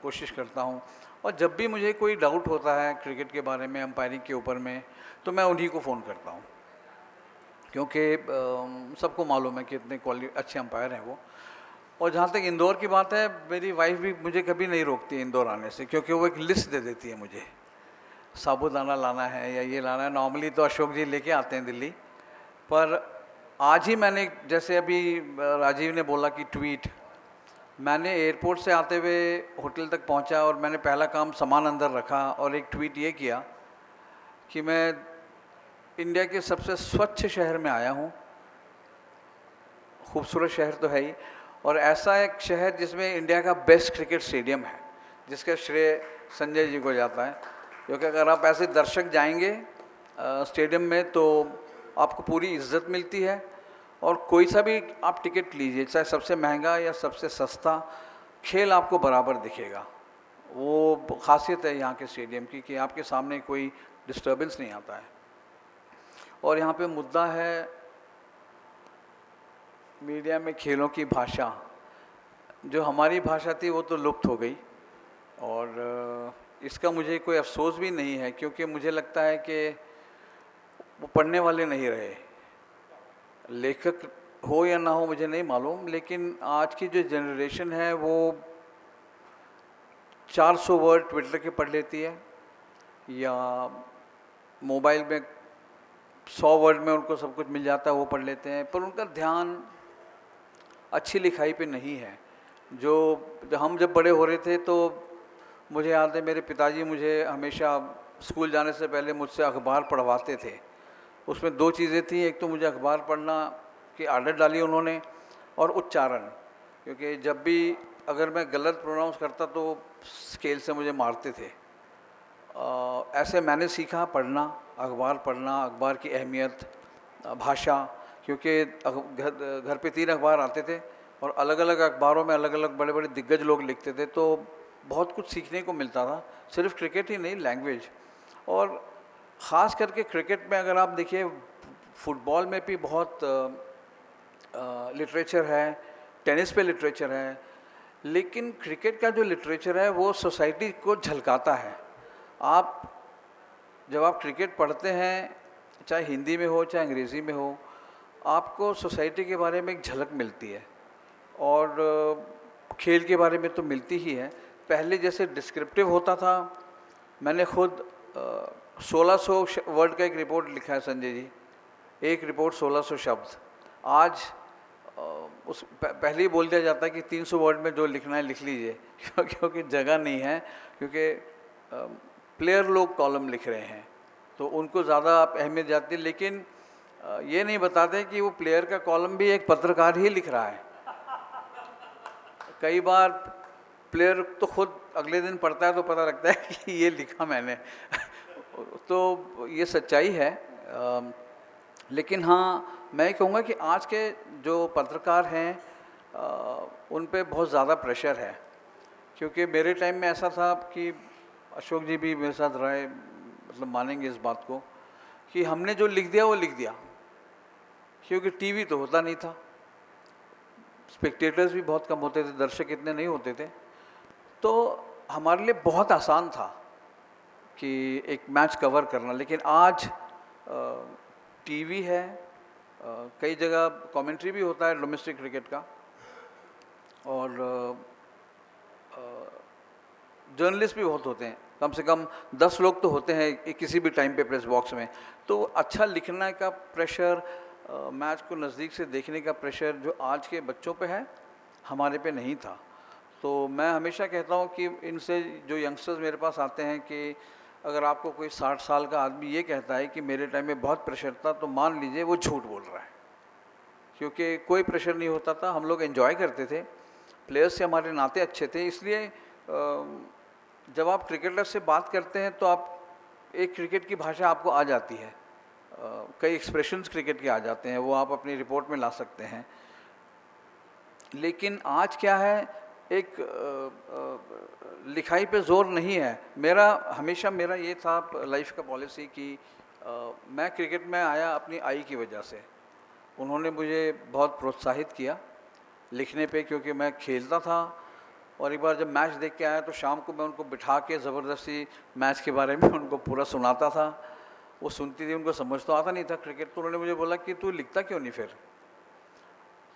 Speaker 6: कोशिश करता हूँ। और जब भी मुझे कोई डाउट होता है क्रिकेट के बारे में, अंपायरिंग के ऊपर में, तो मैं उन्हीं को फ़ोन करता हूँ, क्योंकि सबको मालूम है कि इतने अच्छे अंपायर हैं वो। और जहाँ तक इंदौर की बात है, मेरी वाइफ भी मुझे कभी नहीं रोकती है इंदौर आने से, क्योंकि वो एक लिस्ट दे देती है मुझे, साबूदाना लाना है या ये लाना है। नॉर्मली तो अशोक जी लेके आते हैं दिल्ली, पर आज ही मैंने, जैसे अभी राजीव ने बोला कि ट्वीट, मैंने एयरपोर्ट से आते हुए होटल तक पहुंचा और मैंने पहला काम सामान अंदर रखा और एक ट्वीट ये किया कि मैं इंडिया के सबसे स्वच्छ शहर में आया हूँ। खूबसूरत शहर तो है ही, और ऐसा एक शहर जिसमें इंडिया का बेस्ट क्रिकेट स्टेडियम है, जिसका श्रेय संजय जी को जाता है। क्योंकि अगर आप ऐसे दर्शक जाएंगे स्टेडियम में तो आपको पूरी इज्जत मिलती है, और कोई सा भी आप टिकट लीजिए, चाहे सबसे महंगा या सबसे सस्ता, खेल आपको बराबर दिखेगा। वो खासियत है यहाँ के स्टेडियम की कि आपके सामने कोई डिस्टर्बेंस नहीं आता है। और यहाँ पे मुद्दा है मीडिया में खेलों की भाषा। जो हमारी भाषा थी वो तो लुप्त हो गई, और इसका मुझे कोई अफसोस भी नहीं है, क्योंकि मुझे लगता है कि वो पढ़ने वाले नहीं रहे। लेखक हो या ना हो मुझे नहीं मालूम, लेकिन आज की जो जनरेशन है वो 400 वर्ड ट्विटर के पढ़ लेती है, या मोबाइल में 100 वर्ड में उनको सब कुछ मिल जाता है, वो पढ़ लेते हैं, पर उनका ध्यान अच्छी लिखाई पे नहीं है। जो हम जब बड़े हो रहे थे तो मुझे याद है, मेरे पिताजी मुझे हमेशा स्कूल जाने से पहले मुझसे अखबार पढ़वाते थे। उसमें 2 चीज़ें थी, एक तो मुझे अखबार पढ़ना की आदत डाली उन्होंने, और उच्चारण, क्योंकि जब भी अगर मैं गलत प्रोनाउंस करता तो स्केल से मुझे मारते थे। ऐसे मैंने सीखा पढ़ना, अखबार पढ़ना, अखबार की अहमियत, भाषा, क्योंकि घर पे 3 अखबार आते थे और अलग अलग अखबारों में अलग अलग बड़े बड़े दिग्गज लोग लिखते थे, तो बहुत कुछ सीखने को मिलता था, सिर्फ क्रिकेट ही नहीं, लैंग्वेज। और ख़ास करके क्रिकेट में अगर आप देखिए, फुटबॉल में भी बहुत लिटरेचर है, टेनिस पे लिटरेचर है, लेकिन क्रिकेट का जो लिटरेचर है वो सोसाइटी को झलकाता है। आप जब आप क्रिकेट पढ़ते हैं, चाहे हिंदी में हो चाहे अंग्रेज़ी में हो, आपको सोसाइटी के बारे में एक झलक मिलती है और खेल के बारे में तो मिलती ही है। पहले जैसे डिस्क्रिप्टिव होता था, मैंने खुद 1600 वर्ड का एक रिपोर्ट लिखा है संजय जी, एक रिपोर्ट 1600 शब्द। आज उस पहले ही बोल दिया जाता है कि 300 वर्ड में जो लिखना है लिख लीजिए क्योंकि जगह नहीं है, क्योंकि प्लेयर लोग कॉलम लिख रहे हैं तो उनको ज़्यादा आप अहमियत जाती है, लेकिन ये नहीं बताते कि वो प्लेयर का कॉलम भी एक पत्रकार ही लिख रहा है। कई बार प्लेयर तो खुद अगले दिन पढ़ता है तो पता लगता है कि ये लिखा मैंने तो ये सच्चाई है। लेकिन हाँ, मैं कहूँगा कि आज के जो पत्रकार हैं उन पे बहुत ज़्यादा प्रेशर है, क्योंकि मेरे टाइम में ऐसा था कि अशोक जी भी मेरे साथ रहे, मतलब मानेंगे इस बात को कि हमने जो लिख दिया वो लिख दिया, क्योंकि टीवी तो होता नहीं था, स्पेक्टेटर्स भी बहुत कम होते थे, दर्शक इतने नहीं होते थे, तो हमारे लिए बहुत आसान था कि एक मैच कवर करना। लेकिन आज टीवी है, कई जगह कमेंट्री भी होता है डोमेस्टिक क्रिकेट का, और जर्नलिस्ट भी बहुत होते हैं, कम से कम 10 लोग तो होते हैं किसी भी टाइम पे प्रेस बॉक्स में। तो अच्छा लिखने का प्रेशर, मैच को नज़दीक से देखने का प्रेशर जो आज के बच्चों पे है, हमारे पे नहीं था। तो मैं हमेशा कहता हूँ कि इनसे जो यंगस्टर्स मेरे पास आते हैं कि अगर आपको कोई 60 साल का आदमी ये कहता है कि मेरे टाइम में बहुत प्रेशर था, तो मान लीजिए वो झूठ बोल रहा है, क्योंकि कोई प्रेशर नहीं होता था। हम लोग एंजॉय करते थे, प्लेयर्स से हमारे नाते अच्छे थे। इसलिए जब आप क्रिकेटर से बात करते हैं तो आप एक क्रिकेट की भाषा आपको आ जाती है, कई एक्सप्रेशंस क्रिकेट के आ जाते हैं, वो आप अपनी रिपोर्ट में ला सकते हैं। लेकिन आज क्या है, एक लिखाई पे जोर नहीं है। हमेशा मेरा ये था लाइफ का पॉलिसी कि मैं क्रिकेट में आया अपनी आई की वजह से। उन्होंने मुझे बहुत प्रोत्साहित किया लिखने पे, क्योंकि मैं खेलता था और एक बार जब मैच देख के आया तो शाम को मैं उनको बिठा के ज़बरदस्ती मैच के बारे में उनको पूरा सुनाता था। वो सुनती थी, उनको समझ तो आता नहीं था क्रिकेट, तो उन्होंने मुझे बोला कि तू लिखता क्यों नहीं फिर।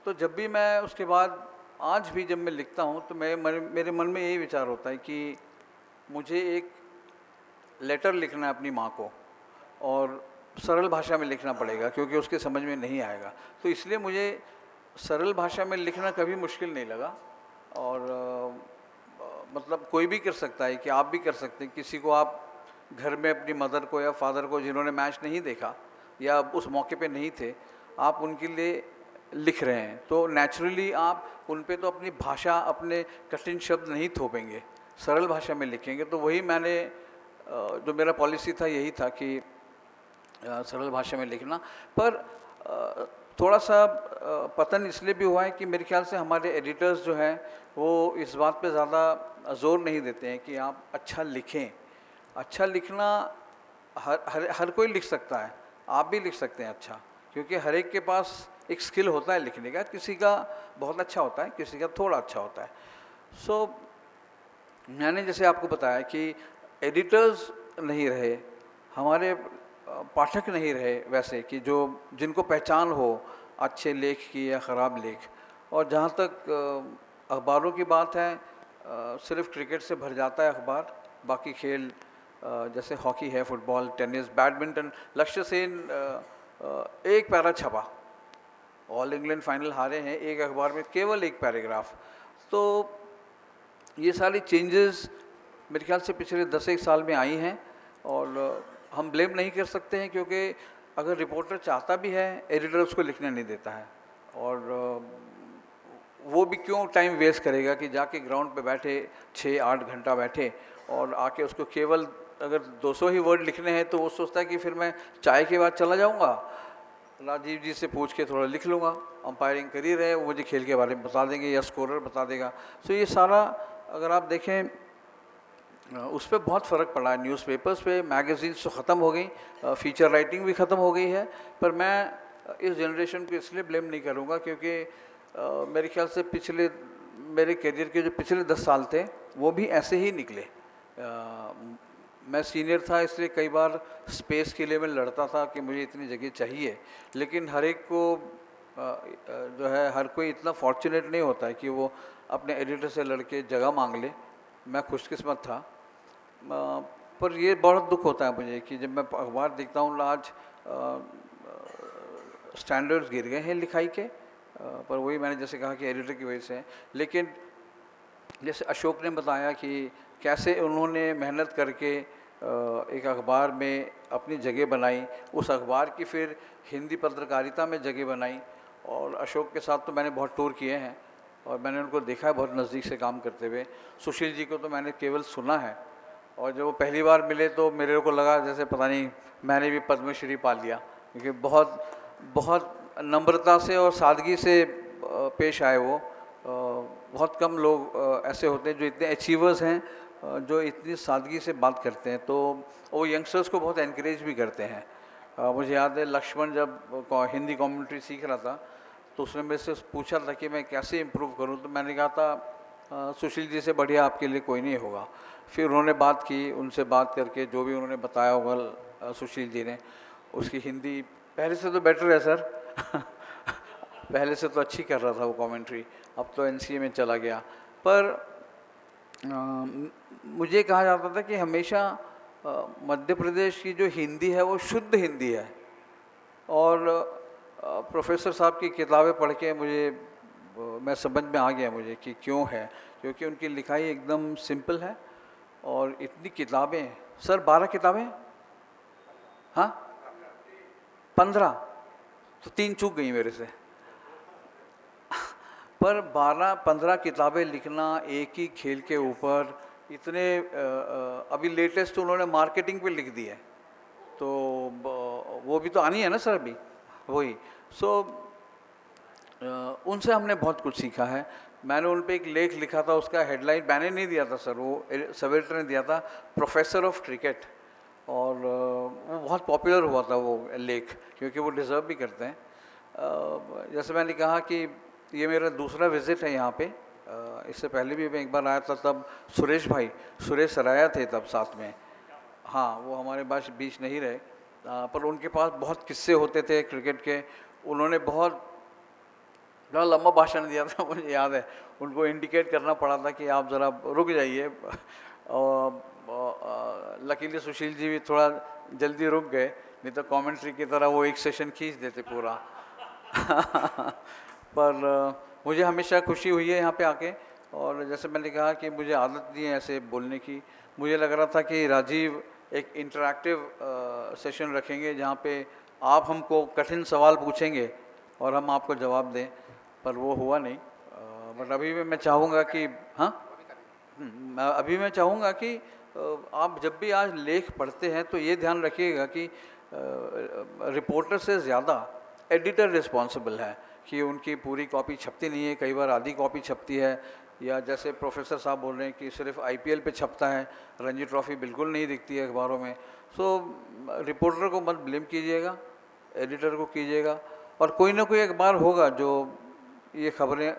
Speaker 6: तो जब भी मैं उसके बाद आज भी जब मैं लिखता हूँ तो मेरे मन में यही विचार होता है कि मुझे एक लेटर लिखना है अपनी माँ को, और सरल भाषा में लिखना पड़ेगा क्योंकि उसके समझ में नहीं आएगा। तो इसलिए मुझे सरल भाषा में लिखना कभी मुश्किल नहीं लगा, और मतलब कोई भी कर सकता है, कि आप भी कर सकते हैं। किसी को आप घर में अपनी मदर को या फादर को जिन्होंने मैच नहीं देखा या उस मौके पे नहीं थे, आप उनके लिए लिख रहे हैं, तो नेचुरली आप उन पे तो अपनी भाषा, अपने कठिन शब्द नहीं थोपेंगे, सरल भाषा में लिखेंगे। तो वही मैंने जो मेरा पॉलिसी था यही था कि सरल भाषा में लिखना। पर थोड़ा सा पतन इसलिए भी हुआ है कि मेरे ख्याल से हमारे एडिटर्स जो हैं वो इस बात पे ज़्यादा ज़ोर नहीं देते हैं कि आप अच्छा लिखें। अच्छा लिखना हर कोई लिख सकता है, आप भी लिख सकते हैं अच्छा, क्योंकि हर एक के पास एक स्किल होता है लिखने का। किसी का बहुत अच्छा होता है, किसी का थोड़ा अच्छा होता है। सो मैंने जैसे आपको बताया कि एडिटर्स नहीं रहे, हमारे पाठक नहीं रहे वैसे, कि जिनको पहचान हो अच्छे लेख की या ख़राब लेख। और जहाँ तक अखबारों की बात है, सिर्फ क्रिकेट से भर जाता है अखबार, बाकी खेल जैसे हॉकी है, फुटबॉल, टेनिस, बैडमिंटन। लक्ष्य सेन एक पैरा छपा, ऑल इंग्लैंड फाइनल हारे हैं, एक अखबार में केवल एक पैराग्राफ। तो ये सारी चेंजेस मेरे ख्याल से पिछले 10-1 साल में आई हैं, और हम ब्लेम नहीं कर सकते हैं, क्योंकि अगर रिपोर्टर चाहता भी है, एडिटर उसको लिखने नहीं देता है। और वो भी क्यों टाइम वेस्ट करेगा कि जाके ग्राउंड पे बैठे 6-8 घंटा बैठे और आके उसको केवल अगर 200 ही वर्ड लिखने हैं, तो वो सोचता है कि फिर मैं चाय के बाद चला जाऊँगा, राजीव जी से पूछ के थोड़ा लिख लूँगा, अंपायरिंग कर ही रहे, वो मुझे खेल के बारे में बता देंगे या स्कोरर बता देगा। तो ये सारा अगर आप देखें उस पर बहुत फ़र्क पड़ा है। न्यूज़पेपर्स पे मैगज़ीन्स तो ख़त्म हो गई, फीचर राइटिंग भी ख़त्म हो गई है। पर मैं इस जनरेशन को इसलिए ब्लेम नहीं करूँगा क्योंकि मेरे ख्याल से पिछले मेरे करियर के जो पिछले 10 साल थे वो भी ऐसे ही निकले। मैं सीनियर था इसलिए कई बार स्पेस के लिए मैं लड़ता था कि मुझे इतनी जगह चाहिए, लेकिन हर एक को जो है हर कोई इतना फॉर्चुनेट नहीं होता है कि वो अपने एडिटर से लड़के जगह मांग ले। मैं खुशकिस्मत था। पर ये बहुत दुख होता है मुझे कि जब मैं अखबार देखता हूँ आज स्टैंडर्ड्स गिर गए हैं लिखाई के, पर वही मैंने जैसे कहा कि एडिटर की वजह से है। लेकिन जैसे अशोक ने बताया कि कैसे उन्होंने मेहनत करके एक अखबार में अपनी जगह बनाई, उस अखबार की फिर हिंदी पत्रकारिता में जगह बनाई। और अशोक के साथ तो मैंने बहुत टूर किए हैं और मैंने उनको देखा है बहुत नज़दीक से काम करते हुए। सुशील जी को तो मैंने केवल सुना है, और जब वो पहली बार मिले तो मेरे को लगा जैसे पता नहीं मैंने भी पद्मश्री पा लिया, क्योंकि बहुत बहुत नम्रता से और सादगी से पेश आए वो। बहुत कम लोग ऐसे होते हैं जो इतने अचीवर्स हैं, जो इतनी सादगी से बात करते हैं, तो वो यंगस्टर्स को बहुत एनकरेज भी करते हैं। मुझे याद है लक्ष्मण जब हिंदी कमेंट्री सीख रहा था तो उसने मेरे से पूछा था कि मैं कैसे इम्प्रूव करूं, तो मैंने कहा था सुशील जी से बढ़िया आपके लिए कोई नहीं होगा। फिर उन्होंने बात की, उनसे बात करके जो भी उन्होंने बताया होगा सुशील जी ने, उसकी हिंदी पहले से तो बेटर है सर पहले से तो अच्छी कर रहा था वो कमेंट्री, अब तो एनसीए में चला गया। पर मुझे कहा जाता था कि हमेशा मध्य प्रदेश की जो हिंदी है वो शुद्ध हिंदी है। और प्रोफेसर साहब की किताबें पढ़ के मैं समझ में आ गया मुझे कि क्यों है, क्योंकि उनकी लिखाई एकदम सिंपल है। और इतनी किताबें सर, 12 किताबें, हाँ 15, तो 3 चूक गई मेरे से पर 12-15 किताबें लिखना एक ही खेल के ऊपर, इतने अभी लेटेस्ट उन्होंने मार्केटिंग पे लिख दी है, तो वो भी तो आनी है ना सर अभी, वही। सो उनसे हमने बहुत कुछ सीखा है। मैंने उन पे एक लेख लिखा था, उसका हेडलाइन मैंने नहीं दिया था सर, वो सब एडिटर ने दिया था, प्रोफेसर ऑफ क्रिकेट। और वो बहुत पॉपुलर हुआ था वो लेख, क्योंकि वो डिज़र्व भी करते हैं। जैसे मैंने कहा कि ये मेरा दूसरा विज़िट है यहाँ पे। इससे पहले भी मैं एक बार आया था, तब सुरेश सराया थे तब साथ में। हाँ, वो हमारे बीच नहीं रहे, पर उनके पास बहुत किस्से होते थे क्रिकेट के। उन्होंने बहुत बड़ा लंबा भाषण दिया था मुझे याद है। उनको इंडिकेट करना पड़ा था कि आप ज़रा रुक जाइए और लकीली सुशील जी भी थोड़ा जल्दी रुक गए, नहीं तो कमेंट्री की तरह वो एक सेशन खींच देते पूरा पर मुझे हमेशा खुशी हुई है यहाँ पे आके। और जैसे मैंने कहा कि मुझे आदत नहीं है ऐसे बोलने की। मुझे लग रहा था कि राजीव एक इंटरैक्टिव सेशन रखेंगे जहाँ पे आप हमको कठिन सवाल पूछेंगे और हम आपको जवाब दें, पर वो हुआ नहीं। बट अभी भी मैं चाहूँगा कि अभी मैं चाहूँगा कि आप जब भी आज लेख पढ़ते हैं तो ये ध्यान रखिएगा कि रिपोर्टर से ज़्यादा एडिटर रिस्पॉन्सिबल है कि उनकी पूरी कॉपी छपती नहीं है, कई बार आधी कॉपी छपती है, या जैसे प्रोफेसर साहब बोल रहे हैं कि सिर्फ आईपीएल पे छपता है, रणजी ट्रॉफी बिल्कुल नहीं दिखती है अखबारों में। सो रिपोर्टर को मत ब्लेम कीजिएगा, एडिटर को कीजिएगा। और कोई ना कोई अखबार होगा जो ये खबरें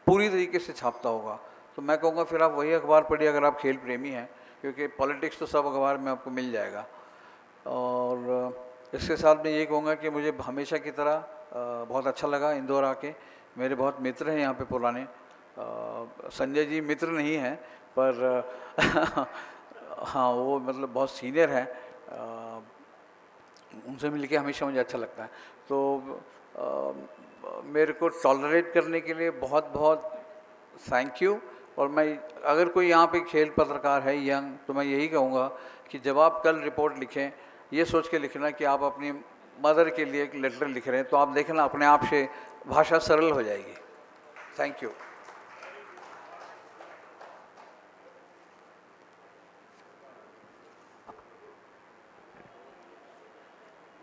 Speaker 6: पूरी तरीके से छापता होगा, तो मैं कहूँगा फिर आप वही अखबार पढ़िए अगर आप खेल प्रेमी हैं, क्योंकि पॉलिटिक्स तो सब अखबार में आपको मिल जाएगा। और इसके साथ मैं ये कहूँगा कि मुझे हमेशा की तरह बहुत अच्छा लगा इंदौर आके। मेरे बहुत मित्र हैं यहाँ पे पुराने। संजय जी मित्र नहीं हैं, पर हाँ वो मतलब बहुत सीनियर हैं। उनसे मिलके हमेशा मुझे अच्छा लगता है। तो मेरे को टॉलरेट करने के लिए बहुत बहुत थैंक यू। और मैं अगर कोई यहाँ पे खेल पत्रकार है यंग, तो मैं यही कहूँगा कि जब आप कल रिपोर्ट लिखें, ये सोच के लिखना कि आप अपनी मदर के लिए एक लेटर लिख रहे हैं, तो आप देखना अपने आप से भाषा सरल हो जाएगी। Thank you.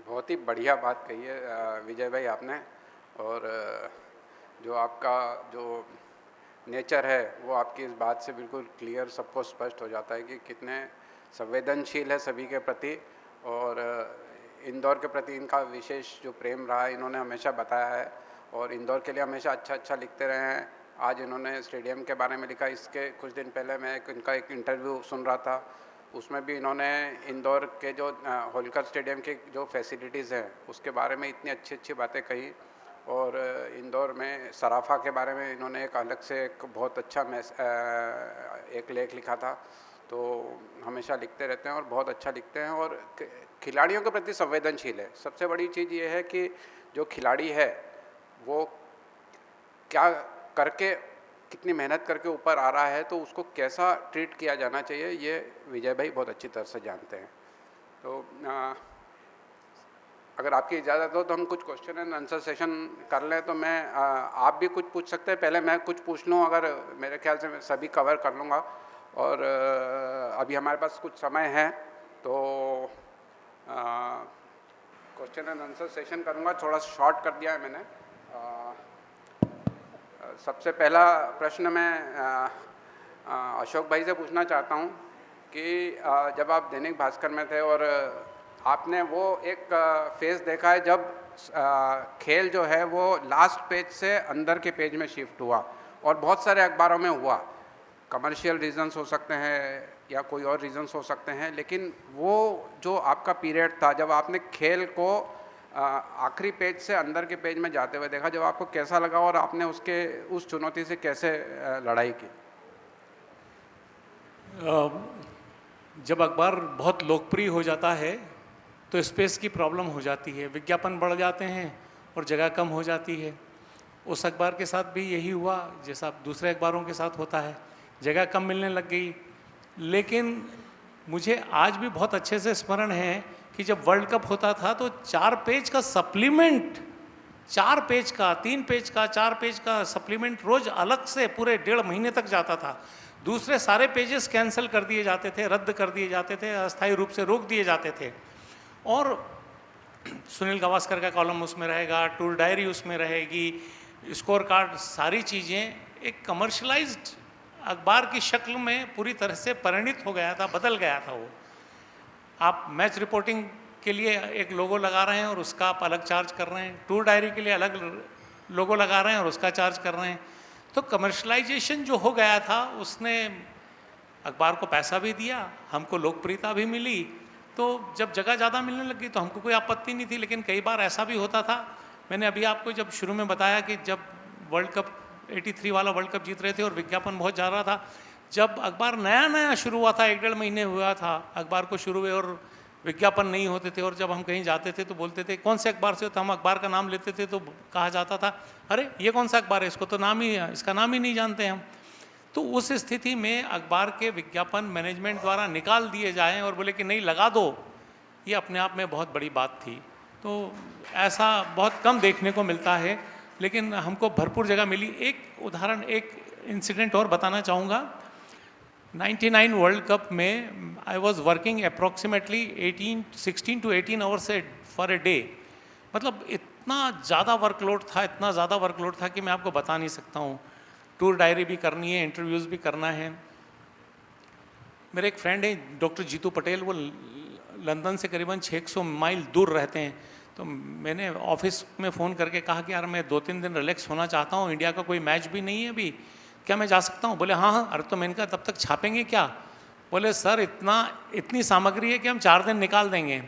Speaker 3: बहुत ही बढ़िया बात कही है विजय भाई आपने। और जो आपका जो नेचर है वो आपकी इस बात से बिल्कुल क्लियर सबको स्पष्ट हो जाता है कि कितने संवेदनशील है सभी के प्रति। और इंदौर के प्रति इनका विशेष जो प्रेम रहा है इन्होंने हमेशा बताया है, और इंदौर के लिए हमेशा अच्छा लिखते रहे हैं। आज इन्होंने स्टेडियम के बारे में लिखा। इसके कुछ दिन पहले मैं इनका एक इंटरव्यू सुन रहा था, उसमें भी इन्होंने इंदौर के जो होलकर स्टेडियम के जो फैसिलिटीज़ हैं उसके बारे में इतनी अच्छी अच्छी बातें कही। और इंदौर में सराफा के बारे में इन्होंने एक अलग से एक बहुत अच्छा एक लेख लिखा था। तो हमेशा लिखते रहते हैं और बहुत अच्छा लिखते हैं और खिलाड़ियों के प्रति संवेदनशील है। सबसे बड़ी चीज़ ये है कि जो खिलाड़ी है वो क्या करके, कितनी मेहनत करके ऊपर आ रहा है, तो उसको कैसा ट्रीट किया जाना चाहिए, ये विजय भाई बहुत अच्छी तरह से जानते हैं। तो अगर आपकी इजाज़त हो तो हम कुछ क्वेश्चन एंड आंसर सेशन कर लें। तो मैं आप भी कुछ पूछ सकते हैं, पहले मैं कुछ पूछ लूँ, अगर मेरे ख्याल से मैं सभी कवर कर लूँगा। और अभी हमारे पास कुछ समय है तो क्वेश्चन एंड आंसर सेशन करूँगा। थोड़ा शॉर्ट कर दिया है मैंने। सबसे पहला प्रश्न मैं अशोक भाई से पूछना चाहता हूँ कि जब आप दैनिक भास्कर में थे और आपने वो एक फेज़ देखा है जब खेल जो है वो लास्ट पेज से अंदर के पेज में शिफ्ट हुआ, और बहुत सारे अखबारों में हुआ। कमर्शियल रीजंस हो सकते हैं या कोई और रीजंस हो सकते हैं, लेकिन वो जो आपका पीरियड था जब आपने खेल को आखिरी पेज से अंदर के पेज में जाते हुए देखा, जब आपको कैसा लगा और आपने उस चुनौती से कैसे लड़ाई की?
Speaker 4: जब अखबार बहुत लोकप्रिय हो जाता है तो स्पेस की प्रॉब्लम हो जाती है, विज्ञापन बढ़ जाते हैं और जगह कम हो जाती है। उस अखबार के साथ भी यही हुआ जैसा दूसरे अखबारों के साथ होता है, जगह कम मिलने लग गई। लेकिन मुझे आज भी बहुत अच्छे से स्मरण है कि जब वर्ल्ड कप होता था तो 4 पेज का सप्लीमेंट, 4 पेज का, 3 पेज का, 4 पेज का सप्लीमेंट रोज अलग से पूरे 1.5 महीने तक जाता था। दूसरे सारे पेजेस कैंसिल कर दिए जाते थे, रद्द कर दिए जाते थे, अस्थायी रूप से रोक दिए जाते थे। और सुनील गावस्कर का कॉलम उसमें रहेगा, टूर डायरी उसमें रहेगी, स्कोर कार्ड, सारी चीज़ें एक कमर्शलाइज्ड अखबार की शक्ल में पूरी तरह से परिणित हो गया था, बदल गया था वो। आप मैच रिपोर्टिंग के लिए एक लोगो लगा रहे हैं और उसका आप अलग चार्ज कर रहे हैं, टूर डायरी के लिए अलग लोगो लगा रहे हैं और उसका चार्ज कर रहे हैं। तो कमर्शलाइजेशन जो हो गया था उसने अखबार को पैसा भी दिया, हमको लोकप्रियता भी मिली। तो जब जगह ज़्यादा मिलने लगी तो हमको कोई आपत्ति नहीं थी। लेकिन कई बार ऐसा भी होता था, मैंने अभी आपको जब शुरू में बताया कि जब वर्ल्ड कप 83 वाला वर्ल्ड कप जीत रहे थे और विज्ञापन बहुत जा रहा था, जब अखबार नया नया शुरू हुआ था, 1-1.5 महीने हुआ था अखबार को शुरू हुए और विज्ञापन नहीं होते थे, और जब हम कहीं जाते थे तो बोलते थे कौन से अखबार से हो, तो हम अखबार का नाम लेते थे तो कहा जाता था अरे ये कौन सा अखबार है, इसको तो नाम ही, इसका नाम ही नहीं जानते हम। तो उस स्थिति में अखबार के विज्ञापन मैनेजमेंट द्वारा निकाल दिए जाएं और बोले कि नहीं लगा दो, ये अपने आप में बहुत बड़ी बात थी। तो ऐसा बहुत कम देखने को मिलता है, लेकिन हमको भरपूर जगह मिली। एक उदाहरण, एक इंसिडेंट और बताना चाहूँगा। 99 वर्ल्ड कप में I was working approximately 16 to 18 hours for a day. मतलब इतना ज़्यादा वर्कलोड था, इतना ज़्यादा वर्कलोड था कि मैं आपको बता नहीं सकता हूँ। टूर डायरी भी करनी है, इंटरव्यूज़ भी करना है। मेरे एक फ्रेंड है डॉक्टर जीतू पटेल, वो लंदन से करीबन 600 माइल दूर रहते हैं। तो मैंने ऑफिस में फ़ोन करके कहा कि यार मैं 2-3 दिन रिलैक्स होना चाहता हूँ, इंडिया का कोई मैच भी नहीं है अभी, क्या मैं जा सकता हूँ? बोले हाँ हाँ। अरे तो मैंने कहा तब तक छापेंगे क्या? बोले सर इतनी सामग्री है कि हम 4 दिन निकाल देंगे।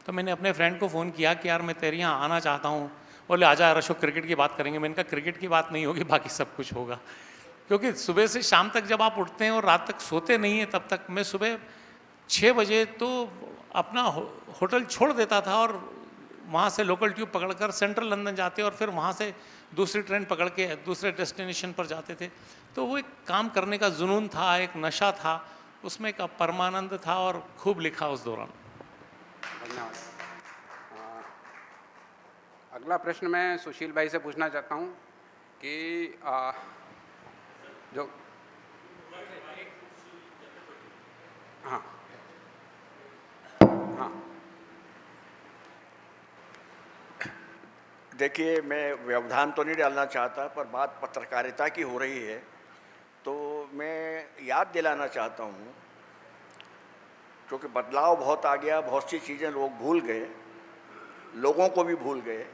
Speaker 4: तो मैंने अपने फ्रेंड को फ़ोन किया कि यार मैं तेरे यहाँ आना चाहता हूँ। बोले आजा यार अशोक, क्रिकेट की बात करेंगे। मैंने कहा क्रिकेट की बात नहीं होगी, बाकी सब कुछ होगा। क्योंकि सुबह से शाम तक जब आप उठते हैं और रात तक सोते नहीं हैं, तब तक मैं सुबह 6 बजे तो अपना होटल छोड़ देता था और वहाँ से लोकल ट्यूब पकड़कर सेंट्रल लंदन जाते और फिर वहाँ से दूसरी ट्रेन पकड़ के दूसरे डेस्टिनेशन पर जाते थे। तो वो एक काम करने का जुनून था, एक नशा था, उसमें एक परमानंद था और खूब लिखा उस दौरान।
Speaker 3: धन्यवाद। अगला प्रश्न मैं सुशील भाई से पूछना चाहता हूँ कि जो हाँ हाँ
Speaker 2: देखिए, मैं व्यवधान तो नहीं डालना चाहता, पर बात पत्रकारिता की हो रही है तो मैं याद दिलाना चाहता हूँ, क्योंकि बदलाव बहुत आ गया, बहुत सी चीज़ें लोग भूल गए, लोगों को भी भूल गए।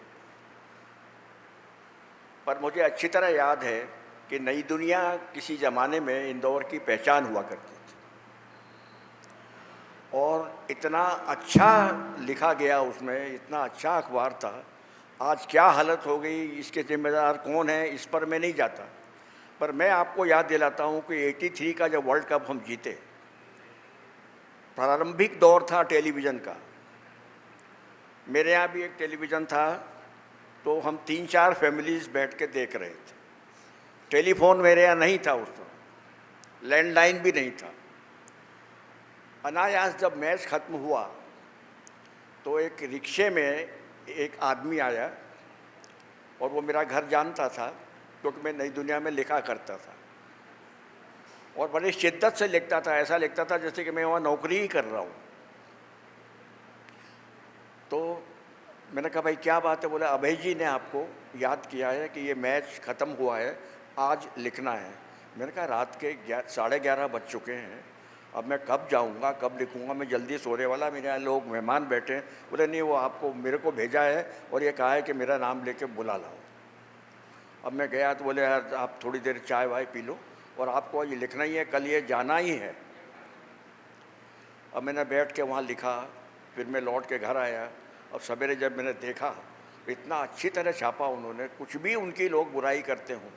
Speaker 2: पर मुझे अच्छी तरह याद है कि नई दुनिया किसी ज़माने में इंदौर की पहचान हुआ करती थी और इतना अच्छा लिखा गया उसमें, इतना अच्छा अखबार था। आज क्या हालत हो गई, इसके जिम्मेदार कौन है, इस पर मैं नहीं जाता, पर मैं आपको याद दिलाता हूँ कि 83 का जब वर्ल्ड कप हम जीते, प्रारंभिक दौर था टेलीविज़न का। मेरे यहाँ भी एक टेलीविज़न था, तो हम 3-4 फैमिलीज़ बैठ के देख रहे थे। टेलीफोन मेरे यहाँ नहीं था उस वक्त, लैंडलाइन भी नहीं था। अनायास जब मैच ख़त्म हुआ तो एक रिक्शे में एक आदमी आया और वो मेरा घर जानता था क्योंकि मैं नई दुनिया में लिखा करता था और बड़ी शिद्दत से लिखता था, ऐसा लिखता था जैसे कि मैं वहाँ नौकरी ही कर रहा हूँ। तो मैंने कहा भाई क्या बात है? बोला अभय जी ने आपको याद किया है कि ये मैच ख़त्म हुआ है, आज लिखना है। मैंने कहा रात के 11:30 बज चुके हैं, अब मैं कब जाऊंगा, कब लिखूंगा, मैं जल्दी सोने वाला, मेरे यहाँ लोग मेहमान बैठे हैं। बोले नहीं, वो आपको मेरे को भेजा है और ये कहा है कि मेरा नाम लेके बुला लाओ। अब मैं गया तो बोले यार आप थोड़ी देर चाय वाय पी लो और आपको ये लिखना ही है, कल ये जाना ही है। अब मैंने बैठ के वहाँ लिखा, फिर मैं लौट के घर आया। अब सवेरे जब मैंने देखा इतना अच्छी तरह छापा उन्होंने, कुछ भी उनकी लोग बुराई करते हों,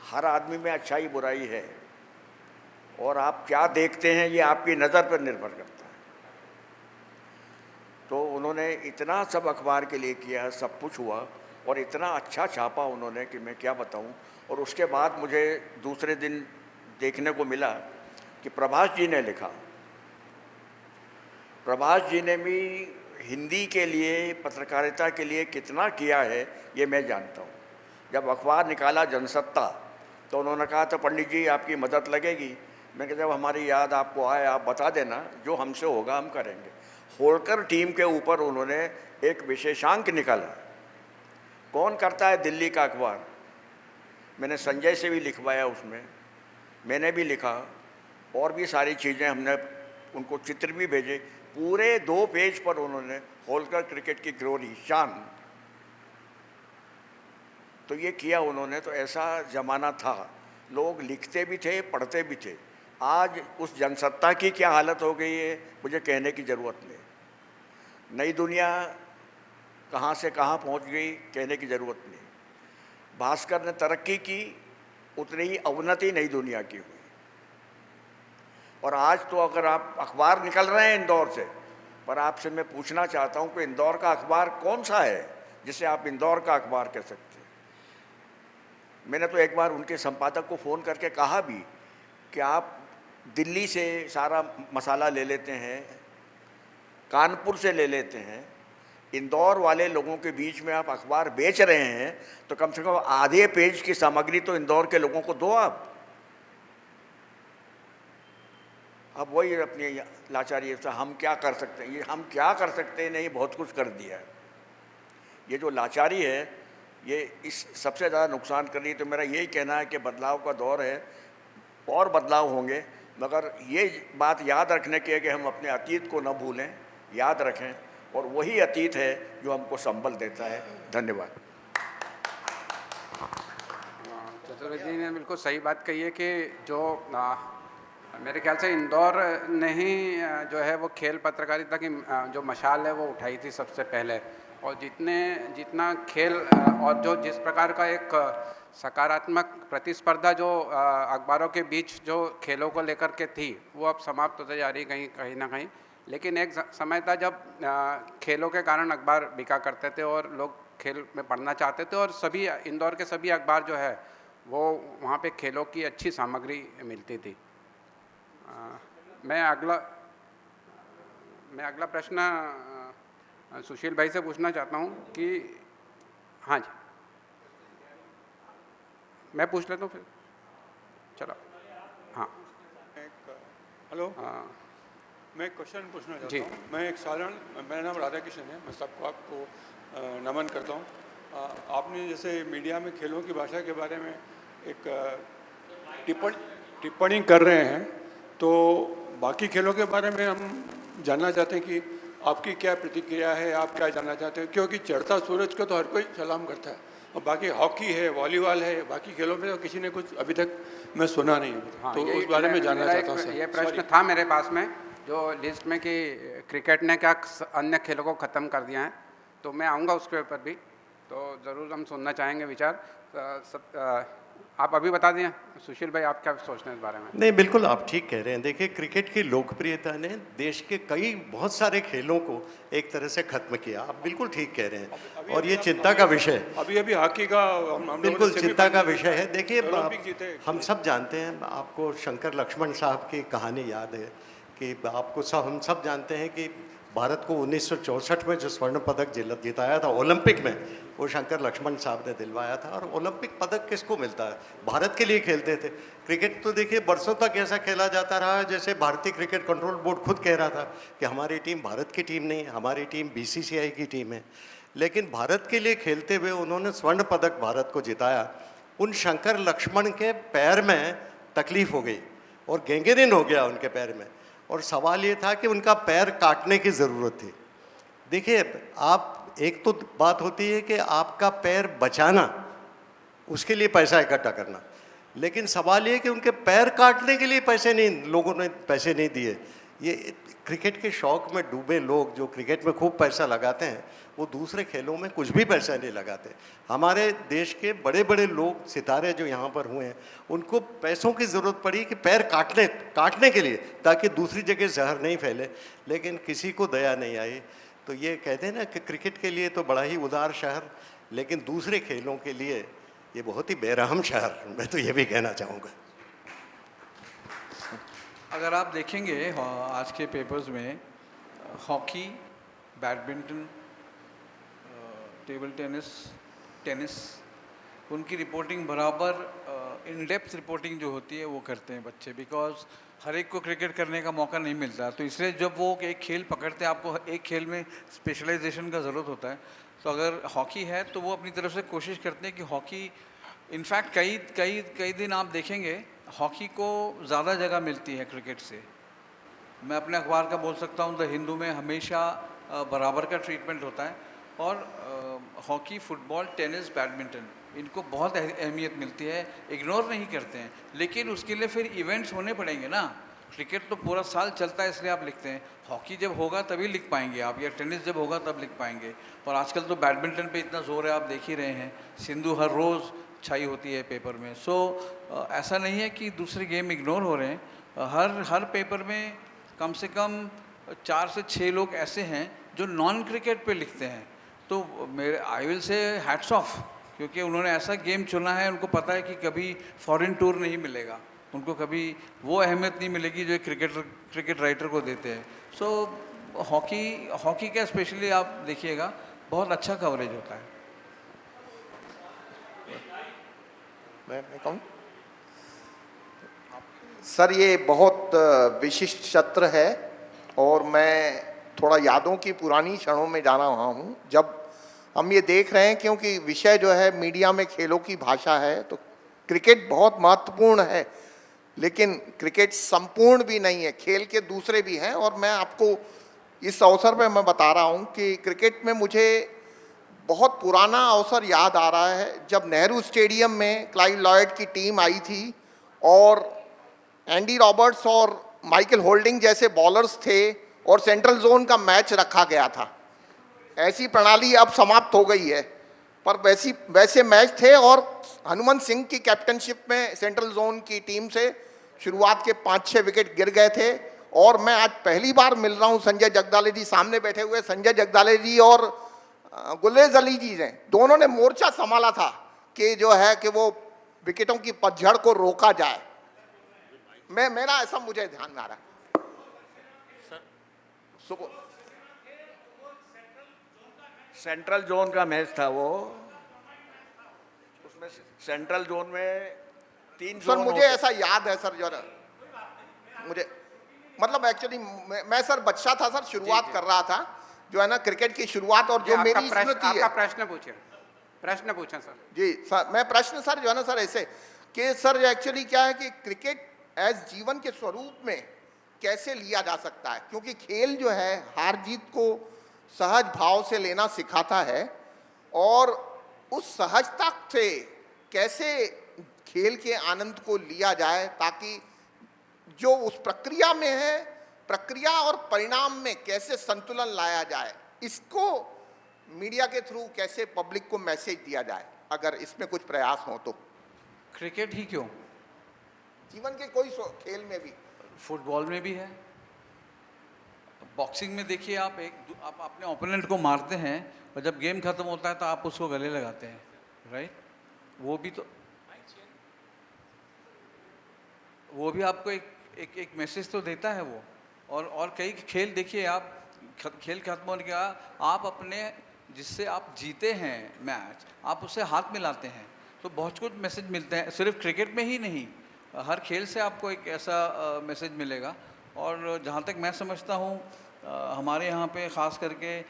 Speaker 2: हर आदमी में अच्छाई बुराई है और आप क्या देखते हैं ये आपकी नज़र पर निर्भर करता है। तो उन्होंने इतना सब अखबार के लिए किया, सब कुछ हुआ और इतना अच्छा छापा उन्होंने कि मैं क्या बताऊं। और उसके बाद मुझे दूसरे दिन देखने को मिला कि प्रभाष जी ने लिखा। प्रभाष जी ने भी हिंदी के लिए, पत्रकारिता के लिए कितना किया है ये मैं जानता हूँ। जब अखबार निकाला जनसत्ता तो उन्होंने कहा तो पंडित जी आपकी मदद लगेगी। मैं कहा जब हमारी याद आपको आए आप बता देना, जो हमसे होगा हम करेंगे। होलकर टीम के ऊपर उन्होंने एक विशेषांक निकाला। कौन करता है दिल्ली का अखबार? मैंने संजय से भी लिखवाया, उसमें मैंने भी लिखा और भी सारी चीज़ें हमने उनको चित्र भी भेजे। पूरे 2 पेज पर उन्होंने होलकर क्रिकेट की ग्लोरी, शान, तो ये किया उन्होंने। तो ऐसा ज़माना था, लोग लिखते भी थे, पढ़ते भी थे। आज उस जनसत्ता की क्या हालत हो गई है मुझे कहने की ज़रूरत नहीं। नई दुनिया कहाँ से कहाँ पहुँच गई कहने की ज़रूरत नहीं। भास्कर ने तरक्की की, उतनी ही अवनति नई दुनिया की हुई। और आज तो अगर आप अखबार निकल रहे हैं इंदौर से, पर आपसे मैं पूछना चाहता हूँ कि इंदौर का अखबार कौन सा है जिसे आप इंदौर का अखबार कह सकते हैं? मैंने तो एक बार उनके संपादक को फ़ोन करके कहा भी कि आप दिल्ली से सारा मसाला ले लेते हैं, कानपुर से ले लेते हैं, इंदौर वाले लोगों के बीच में आप अखबार बेच रहे हैं, तो कम से कम आधे पेज की सामग्री तो इंदौर के लोगों को दो आप। अब वही अपनी लाचारी है, हम क्या कर सकते हैं? ये हम क्या कर सकते हैं? नहीं, बहुत कुछ कर दिया है। ये जो लाचारी है ये इस सबसे ज़्यादा नुकसान कर रही है। तो मेरा यही कहना है कि बदलाव का दौर है और बदलाव होंगे, मगर ये बात याद रखने की है कि हम अपने अतीत को न भूलें, याद रखें, और वही अतीत है जो हमको संबल देता है। धन्यवाद।
Speaker 3: चतुर्वेदी जी ने बिल्कुल सही बात कही है कि जो मेरे ख्याल से इंदौर ने ही जो है वो खेल पत्रकारिता की जो मशाल है वो उठाई थी सबसे पहले। और जितना खेल और जो जिस प्रकार का एक सकारात्मक प्रतिस्पर्धा जो अखबारों के बीच जो खेलों को लेकर के थी, वो अब समाप्त होते जा रही कहीं ना कहीं। लेकिन एक समय था जब खेलों के कारण अखबार बिका करते थे और लोग खेल में पढ़ना चाहते थे, और सभी इंदौर के सभी अखबार जो है वो वहाँ पे खेलों की अच्छी सामग्री मिलती थी। मैं अगला प्रश्न सुशील भाई से पूछना चाहता हूँ कि हाँ जी, मैं पूछ लेता हूँ फिर। चलो, हाँ।
Speaker 7: हेलो, मैं एक क्वेश्चन पूछना चाहता हूँ। मैं एक साधारण, मेरा नाम राधा किशन है, मैं सबको आपको नमन करता हूँ। आपने जैसे मीडिया में खेलों की भाषा के बारे में एक टिप्पणी कर रहे हैं, तो बाकी खेलों के बारे में हम जानना चाहते हैं कि आपकी क्या प्रतिक्रिया है, आप क्या जानना चाहते हैं? क्योंकि चढ़ता सूरज को तो हर कोई सलाम करता है, और बाकी हॉकी है, वॉलीबॉल है, बाकी खेलों में तो किसी ने कुछ अभी तक मैं सुना नहीं हूँ।
Speaker 3: हाँ,
Speaker 7: तो
Speaker 3: यही
Speaker 7: उस बारे में जानना
Speaker 3: मेरा
Speaker 7: चाहता हूँ
Speaker 3: एक
Speaker 7: सर।
Speaker 3: ये प्रश्न था मेरे पास में जो लिस्ट में कि क्रिकेट ने क्या अन्य खेलों को ख़त्म कर दिया है, तो मैं आऊँगा उसके ऊपर भी, तो ज़रूर हम सुनना चाहेंगे विचार। आप अभी बता दिए सुशील भाई, आप क्या सोचते हैं इस बारे में?
Speaker 5: नहीं, बिल्कुल आप ठीक कह रहे हैं। देखिए, क्रिकेट की लोकप्रियता ने देश के कई बहुत सारे खेलों को एक तरह से खत्म किया। आप बिल्कुल ठीक कह रहे हैं और ये चिंता का विषय है।
Speaker 7: अभी हॉकी का हम लोगों ने
Speaker 5: बिल्कुल चिंता का
Speaker 7: सेमीफाइनल
Speaker 5: विषय है। देखिए,
Speaker 7: ओलंपिक जीते।
Speaker 5: हम सब जानते हैं, आपको शंकर लक्ष्मण साहब की कहानी याद है कि आपको सब हम सब जानते हैं कि भारत को 1964 में जो स्वर्ण पदक जिताया था ओलंपिक में, वो शंकर लक्ष्मण साहब ने दिलवाया था। और ओलंपिक पदक किसको मिलता है? भारत के लिए खेलते थे। क्रिकेट तो देखिए बरसों तक ऐसा खेला जाता रहा है, जैसे भारतीय क्रिकेट कंट्रोल बोर्ड खुद कह रहा था कि हमारी टीम भारत की टीम नहीं है, हमारी टीम BCCI की टीम है। लेकिन भारत के लिए खेलते हुए उन्होंने स्वर्ण पदक भारत को जिताया। उन शंकर लक्ष्मण के पैर में तकलीफ हो गई और गैंग्रीन हो गया उनके पैर में, और सवाल ये था कि उनका पैर काटने की ज़रूरत थी। देखिए, आप एक तो बात होती है कि आपका पैर बचाना, उसके लिए पैसा इकट्ठा करना, लेकिन सवाल ये कि उनके पैर काटने के लिए पैसे नहीं, लोगों ने पैसे नहीं दिए। ये क्रिकेट के शौक में डूबे लोग जो क्रिकेट में खूब पैसा लगाते हैं, वो दूसरे खेलों में कुछ भी पैसा नहीं लगाते। हमारे देश के बड़े बड़े लोग, सितारे जो यहाँ पर हुए हैं, उनको पैसों की ज़रूरत पड़ी कि पैर काटने के लिए, ताकि दूसरी जगह जहर नहीं फैले, लेकिन किसी को दया नहीं आई। तो ये कहते हैं ना कि क्रिकेट के लिए तो बड़ा ही उदार शहर, लेकिन दूसरे खेलों के लिए ये बहुत ही बेरहम शहर, मैं तो ये भी कहना चाहूँगा।
Speaker 6: अगर आप देखेंगे आज के पेपर्स में हॉकी, बैडमिंटन, टेबल टेनिस, उनकी रिपोर्टिंग बराबर इन डेप्थ रिपोर्टिंग जो होती है वो करते हैं बच्चे, बिकॉज हर एक को क्रिकेट करने का मौका नहीं मिलता। तो इसलिए जब वो एक खेल पकड़ते हैं, आपको एक खेल में स्पेशलाइजेशन का ज़रूरत होता है। तो अगर हॉकी है तो वो अपनी तरफ से कोशिश करते हैं कि हॉकी, इनफैक्ट कई दिन आप देखेंगे हॉकी को ज़्यादा जगह मिलती है क्रिकेट से। मैं अपने अखबार का बोल सकता हूँ, द हिंदू में हमेशा बराबर का ट्रीटमेंट होता है। और हॉकी, फुटबॉल, टेनिस, बैडमिंटन, इनको बहुत अहमियत मिलती है, इग्नोर नहीं करते हैं। लेकिन उसके लिए फिर इवेंट्स होने पड़ेंगे ना। क्रिकेट तो पूरा साल चलता है, इसलिए आप लिखते हैं। हॉकी जब होगा तभी लिख पाएंगे आप, या टेनिस जब होगा तब लिख पाएंगे। और आजकल तो बैडमिंटन पे इतना जोर है, आप देख ही रहे हैं, सिंधु हर रोज़ छाई होती है पेपर में। सो ऐसा नहीं है कि दूसरे गेम इग्नोर हो रहे हैं। हर पेपर में कम से कम 4 से 6 लोग ऐसे हैं जो नॉन क्रिकेट पे लिखते हैं। तो मेरे I will say hats off, क्योंकि उन्होंने ऐसा गेम चुना है, उनको पता है कि कभी फॉरेन टूर नहीं मिलेगा, उनको कभी वो अहमियत नहीं मिलेगी जो क्रिकेट राइटर को देते हैं। सो हॉकी का स्पेशली आप देखिएगा, बहुत अच्छा कवरेज होता है।
Speaker 8: मैं कहूँ सर, ये बहुत विशिष्ट सत्र है और मैं थोड़ा यादों की पुरानी क्षणों में जा रहा हूँ, जब हम ये देख रहे हैं, क्योंकि विषय जो है मीडिया में खेलों की भाषा है, तो क्रिकेट बहुत महत्वपूर्ण है, लेकिन क्रिकेट संपूर्ण भी नहीं है, खेल के दूसरे भी हैं। और मैं आपको इस अवसर पे मैं बता रहा हूँ कि क्रिकेट में मुझे बहुत पुराना अवसर याद आ रहा है, जब नेहरू स्टेडियम में क्लाइव लॉयड की टीम आई थी और एंडी रॉबर्ट्स और माइकल होल्डिंग जैसे बॉलर्स थे और सेंट्रल जोन का मैच रखा गया था। ऐसी प्रणाली अब समाप्त हो गई है, पर वैसे मैच थे और हनुमंत सिंह की कैप्टनशिप में सेंट्रल जोन की टीम से शुरुआत के 5-6 विकेट गिर गए थे। और मैं आज पहली बार मिल रहा हूँ संजय जगदाले जी, सामने बैठे हुए संजय जगदाले जी और गुलेज अली जी ने, दोनों ने मोर्चा संभाला था कि जो है कि वो विकेटों की पतझड़ को रोका जाए। मेरा ऐसा मुझे ध्यान में आ रहा है।
Speaker 2: सेंट्रल जोन का मैच था वो, उसमें सेंट्रल जोन में 3
Speaker 8: सर मुझे ऐसा याद है सर, जो मुझे मतलब एक्चुअली मैं सर बच्चा था सर, शुरुआत कर रहा था जो है ना क्रिकेट की शुरुआत, और जो मेरी स्मृति है।
Speaker 3: आपका प्रश्न पूछें सर।
Speaker 8: जी सर, मैं प्रश्न सर जो है ना सर ऐसे कि सर एक्चुअली क्या है कि क्रिकेट एज जीवन के स्वरूप में कैसे लिया जा सकता है, क्योंकि खेल जो है हार जीत को सहज भाव से लेना सिखाता है। और उस सहजता से कैसे खेल के आनंद को लिया जाए ताकि जो उस प्रक्रिया में है, प्रक्रिया और परिणाम में कैसे संतुलन लाया जाए, इसको मीडिया के थ्रू कैसे पब्लिक को मैसेज दिया जाए, अगर इसमें कुछ प्रयास हो तो।
Speaker 6: क्रिकेट ही क्यों,
Speaker 8: जीवन के कोई खेल में भी,
Speaker 6: फुटबॉल में भी है, बॉक्सिंग में देखिए आप आप अपने ओपोनेंट को मारते हैं और जब गेम खत्म होता है तो आप उसको गले लगाते हैं, राइट? वो भी आपको एक मैसेज तो देता है वो। और कई खेल देखिए आप, खेल खत्म होने के बाद आप अपने जिससे आप जीते हैं मैच, आप उससे हाथ मिलाते हैं, तो बहुत कुछ मैसेज मिलते हैं। सिर्फ क्रिकेट में ही नहीं, हर खेल से आपको एक ऐसा मैसेज मिलेगा। और जहाँ तक मैं समझता हूँ, हमारे यहाँ पे ख़ास करके